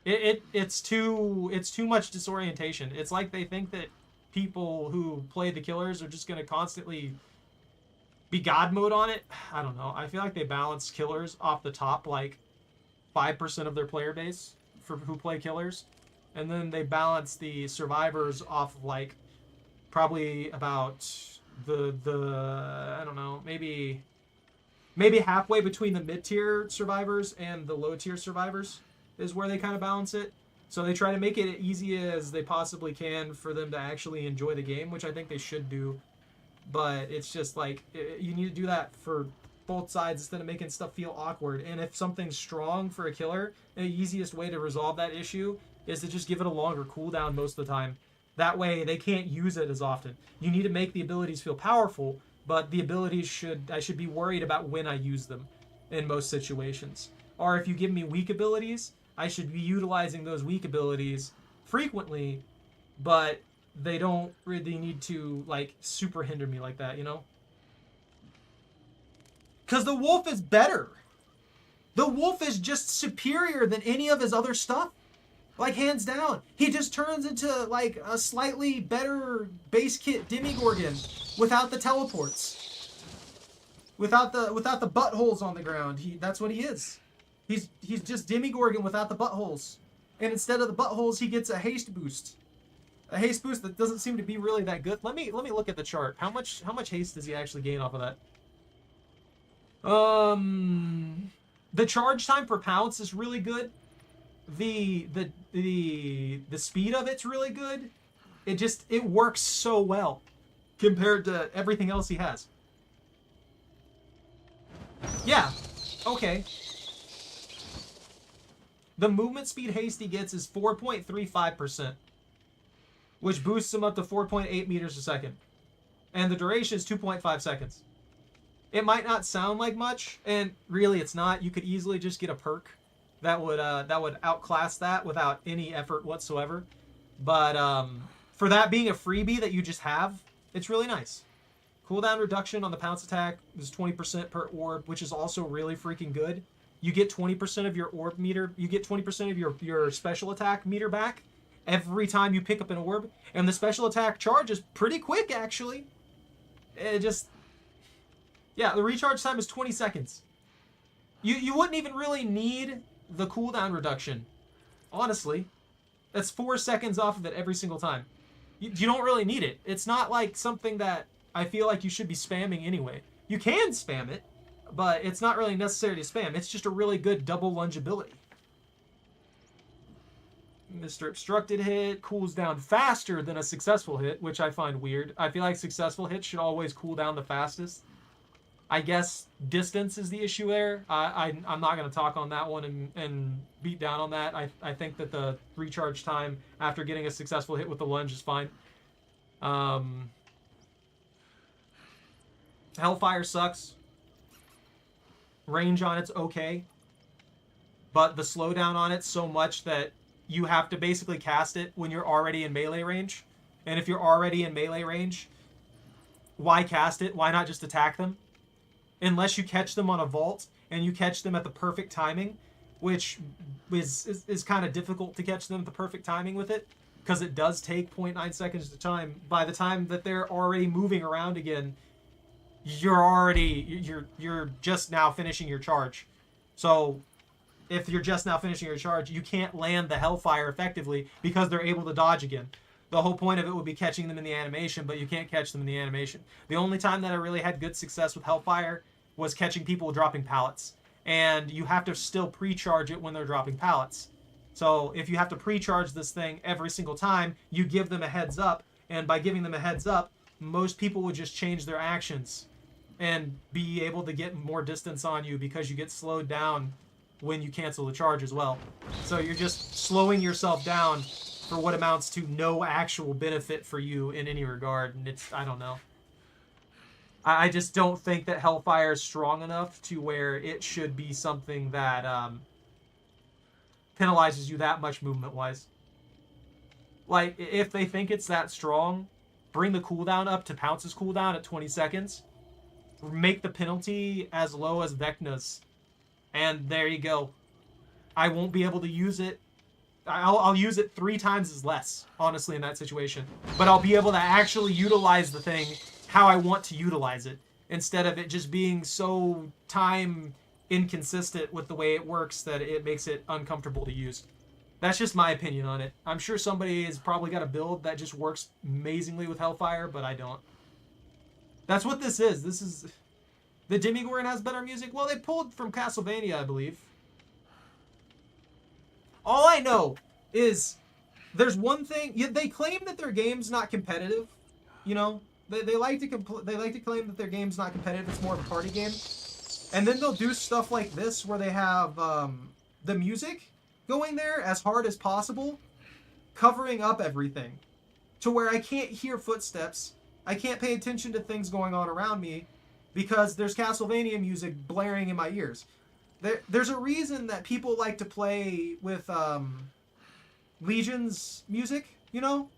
A: it's too much disorientation. It's like they think that people who play the killers are just gonna constantly be God mode on it. I don't know. I feel like they balance killers off the top like 5% of their player base for who play killers. And then they balance the survivors off of like probably about the I don't know, maybe halfway between the mid-tier survivors and the low-tier survivors is where they kind of balance it. So they try to make it as easy as they possibly can for them to actually enjoy the game, which I think they should do. But it's just like you need to do that for both sides instead of making stuff feel awkward. And if something's strong for a killer, the easiest way to resolve that issue is to just give it a longer cooldown most of the time. That way they can't use it as often. You need to make the abilities feel powerful, but the abilities I should be worried about when I use them in most situations. Or if you give me weak abilities, I should be utilizing those weak abilities frequently, but they don't really need to like super hinder me like that, you know? Because the wolf is better. The wolf is just superior than any of his other stuff. Like, hands down. He just turns into, like, a slightly better base kit Demigorgon without the teleports. Without the buttholes on the ground. That's what he is. He's just Demigorgon without the buttholes. And instead of the buttholes, he gets a haste boost. A haste boost that doesn't seem to be really that good. Let me look at the chart. How much haste does he actually gain off of that? The charge time per pounce is really good. The speed of it's really good. It works so well compared to everything else he has. Yeah, okay. The movement speed haste he gets is 4.35%, which boosts him up to 4.8 meters a second. And the duration is 2.5 seconds. It might not sound like much, and really it's not. You could easily just get a perk that would outclass that without any effort whatsoever. But for that being a freebie that you just have, it's really nice. Cooldown reduction on the pounce attack is 20% per orb, which is also really freaking good. You get 20% of your orb meter. You get 20% of your special attack meter back every time you pick up an orb, and the special attack charge is pretty quick actually. Yeah, the recharge time is 20 seconds. You wouldn't even really need the cooldown reduction. Honestly. That's 4 seconds off of it every single time. You don't really need it. It's not like something that I feel like you should be spamming anyway. You can spam it, but it's not really necessary to spam. It's just a really good double lunge ability. Mr. Obstructed hit cools down faster than a successful hit, which I find weird. I feel like successful hits should always cool down the fastest. I guess distance is the issue there. I'm not going to talk on that one and beat down on that. I think that the recharge time after getting a successful hit with the lunge is fine. Hellfire sucks. Range on it's okay. But the slowdown on it's so much that you have to basically cast it when you're already in melee range. And if you're already in melee range, why cast it? Why not just attack them? Unless you catch them on a vault and you catch them at the perfect timing, which is kind of difficult to catch them at the perfect timing with it. because it does take 0.9 seconds to time. By the time that they're already moving around again, you're just now finishing your charge. So if you're just now finishing your charge, you can't land the Hellfire effectively because they're able to dodge again. The whole point of it would be catching them in the animation, but you can't catch them in the animation. The only time that I really had good success with Hellfire was catching people dropping pallets. And you have to still pre-charge it when they're dropping pallets. So if you have to pre-charge this thing every single time, you give them a heads up. And by giving them a heads up, most people would just change their actions and be able to get more distance on you because you get slowed down when you cancel the charge as well. So you're just slowing yourself down for what amounts to no actual benefit for you in any regard. And it's, I don't know. I just don't think that Hellfire is strong enough to where it should be something that penalizes you that much movement-wise. Like, if they think it's that strong, bring the cooldown up to Pounce's cooldown at 20 seconds. Make the penalty as low as Vecna's. And there you go. I won't be able to use it. I'll use it 3 times as less, honestly, in that situation. But I'll be able to actually utilize the thing how I want to utilize it, instead of it just being so time inconsistent with the way it works that it makes it uncomfortable to use. That's just my opinion on it. I'm sure somebody has probably got a build that just works amazingly with Hellfire, but I don't. That's what this is. This is... The Demigorgon has better music? Well, they pulled from Castlevania, I believe. All I know is there's one thing... They claim that their game's not competitive, you know? They like to claim that their game's not competitive. It's more of a party game. And then they'll do stuff like this where they have the music going there as hard as possible, covering up everything to where I can't hear footsteps. I can't pay attention to things going on around me because there's Castlevania music blaring in my ears. There's a reason that people like to play with Legion's music, you know?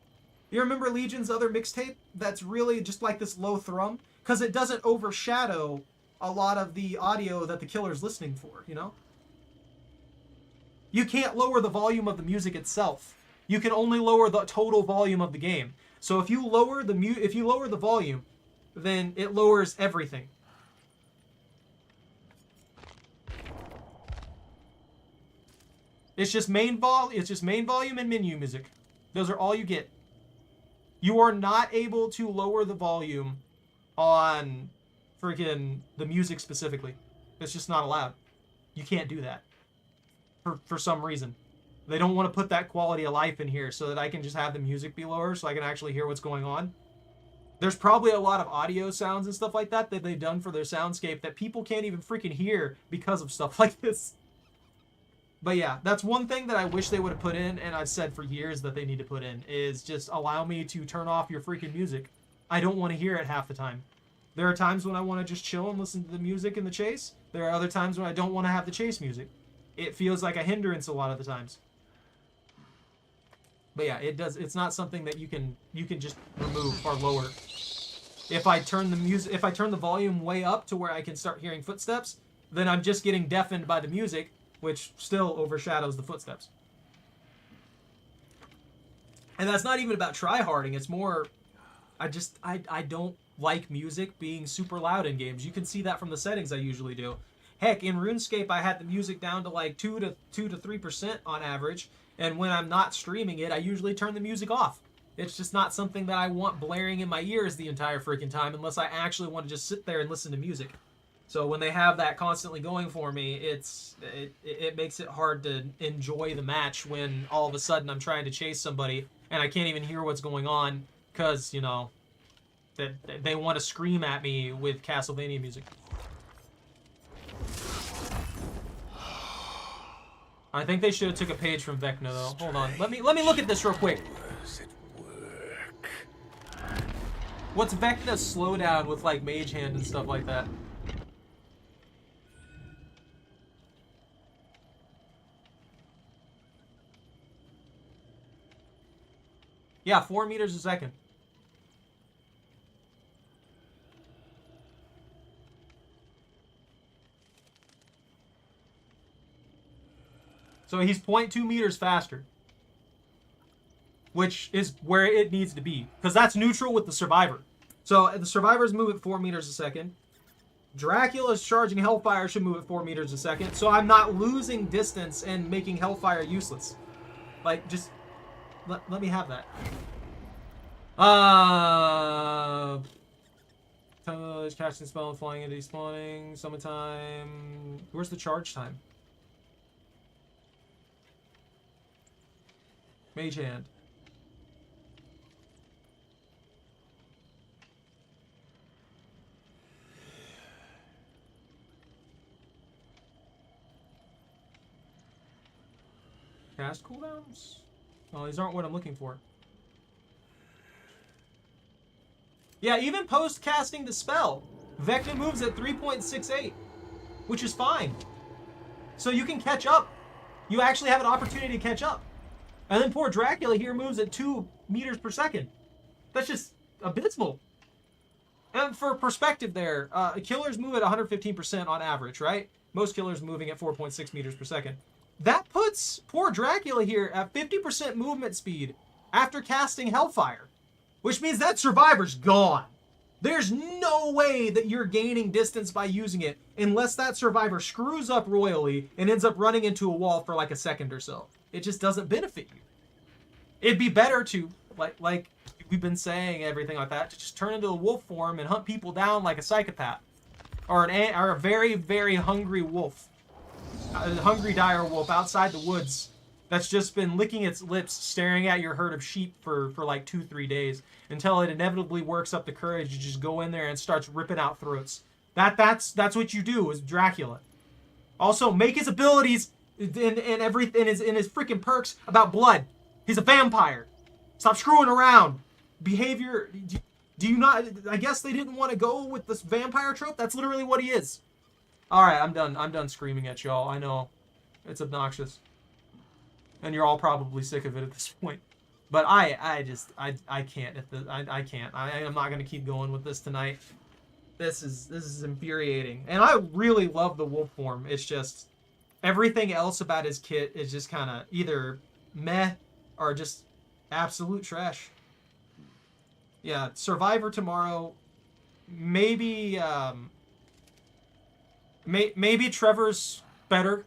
A: You remember Legion's other mixtape that's really just like this low thrum? Because it doesn't overshadow a lot of the audio that the killer's listening for, you know? You can't lower the volume of the music itself. You can only lower the total volume of the game. So if you lower the volume, then it lowers everything. It's just main volume and menu music. Those are all you get. You are not able to lower the volume on freaking the music specifically. It's just not allowed. You can't do that. For some reason. They don't want to put that quality of life in here so that I can just have the music be lower so I can actually hear what's going on. There's probably a lot of audio sounds and stuff like that they've done for their soundscape that people can't even freaking hear because of stuff like this. But yeah, that's one thing that I wish they would have put in, and I've said for years that they need to put in, is just allow me to turn off your freaking music. I don't want to hear it half the time. There are times when I want to just chill and listen to the music in the chase. There are other times when I don't want to have the chase music. It feels like a hindrance a lot of the times. But yeah, it's not something that you can just remove or lower. If I turn the volume way up to where I can start hearing footsteps, then I'm just getting deafened by the music, which still overshadows the footsteps. And that's not even about tryharding. It's more, I don't like music being super loud in games. You can see that from the settings I usually do. Heck, in RuneScape, I had the music down to like 2 to 3% on average. And when I'm not streaming it, I usually turn the music off. It's just not something that I want blaring in my ears the entire freaking time unless I actually want to just sit there and listen to music. So when they have that constantly going for me, it makes it hard to enjoy the match when all of a sudden I'm trying to chase somebody and I can't even hear what's going on because, you know, they want to scream at me with Castlevania music. I think they should have took a page from Vecna though. Hold on. Let me look at this real quick. What's Vecna's slowdown with like Mage Hand and stuff like that? Yeah, 4 meters a second. So he's 0.2 meters faster. which is where it needs to be, because that's neutral with the Survivor. So the Survivors move at 4 meters a second. Dracula's charging Hellfire should move at 4 meters a second, so I'm not losing distance and making Hellfire useless. Like, just let me have that. Casting spell and flying into despawning. Summertime. Where's the charge time? Mage Hand. Cast cooldowns? Oh, these aren't what I'm looking for. Yeah, even post-casting the spell, Vecna moves at 3.68, which is fine. So you can catch up. You actually have an opportunity to catch up. And then poor Dracula here moves at 2 meters per second. That's just abysmal. And for perspective there, killers move at 115% on average, right? Most killers moving at 4.6 meters per second. That puts poor Dracula here at 50% movement speed after casting Hellfire. Which means that Survivor's gone. There's no way that you're gaining distance by using it unless that Survivor screws up royally and ends up running into a wall for like a second or so. It just doesn't benefit you. It'd be better to, like we've been saying, everything like that, to just turn into a wolf form and hunt people down like a psychopath. Or a very, very hungry wolf. A hungry dire wolf outside the woods that's just been licking its lips, staring at your herd of sheep for like 2-3 days until it inevitably works up the courage to just go in there and starts ripping out throats. That's what you do as Dracula. Also, make his abilities and everything in his freaking perks about blood. He's a vampire. Stop screwing around. Behavior. Do you not? I guess they didn't want to go with this vampire trope. That's literally what he is. All right, I'm done. I'm done screaming at y'all. I know it's obnoxious. And you're all probably sick of it at this point. But I can't. I can't. I'm not going to keep going with this tonight. This is infuriating. And I really love the wolf form. It's just everything else about his kit is just kind of either meh or just absolute trash. Yeah, Survivor tomorrow. Maybe maybe Trevor's better.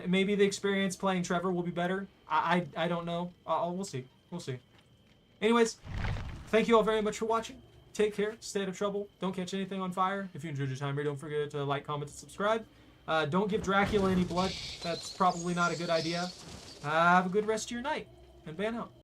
A: Maybe the experience playing Trevor will be better. I don't know. We'll see. We'll see. Anyways, thank you all very much for watching. Take care. Stay out of trouble. Don't catch anything on fire. If you enjoyed your time here, don't forget to like, comment, and subscribe. Don't give Dracula any blood. That's probably not a good idea. Have a good rest of your night. And ban out.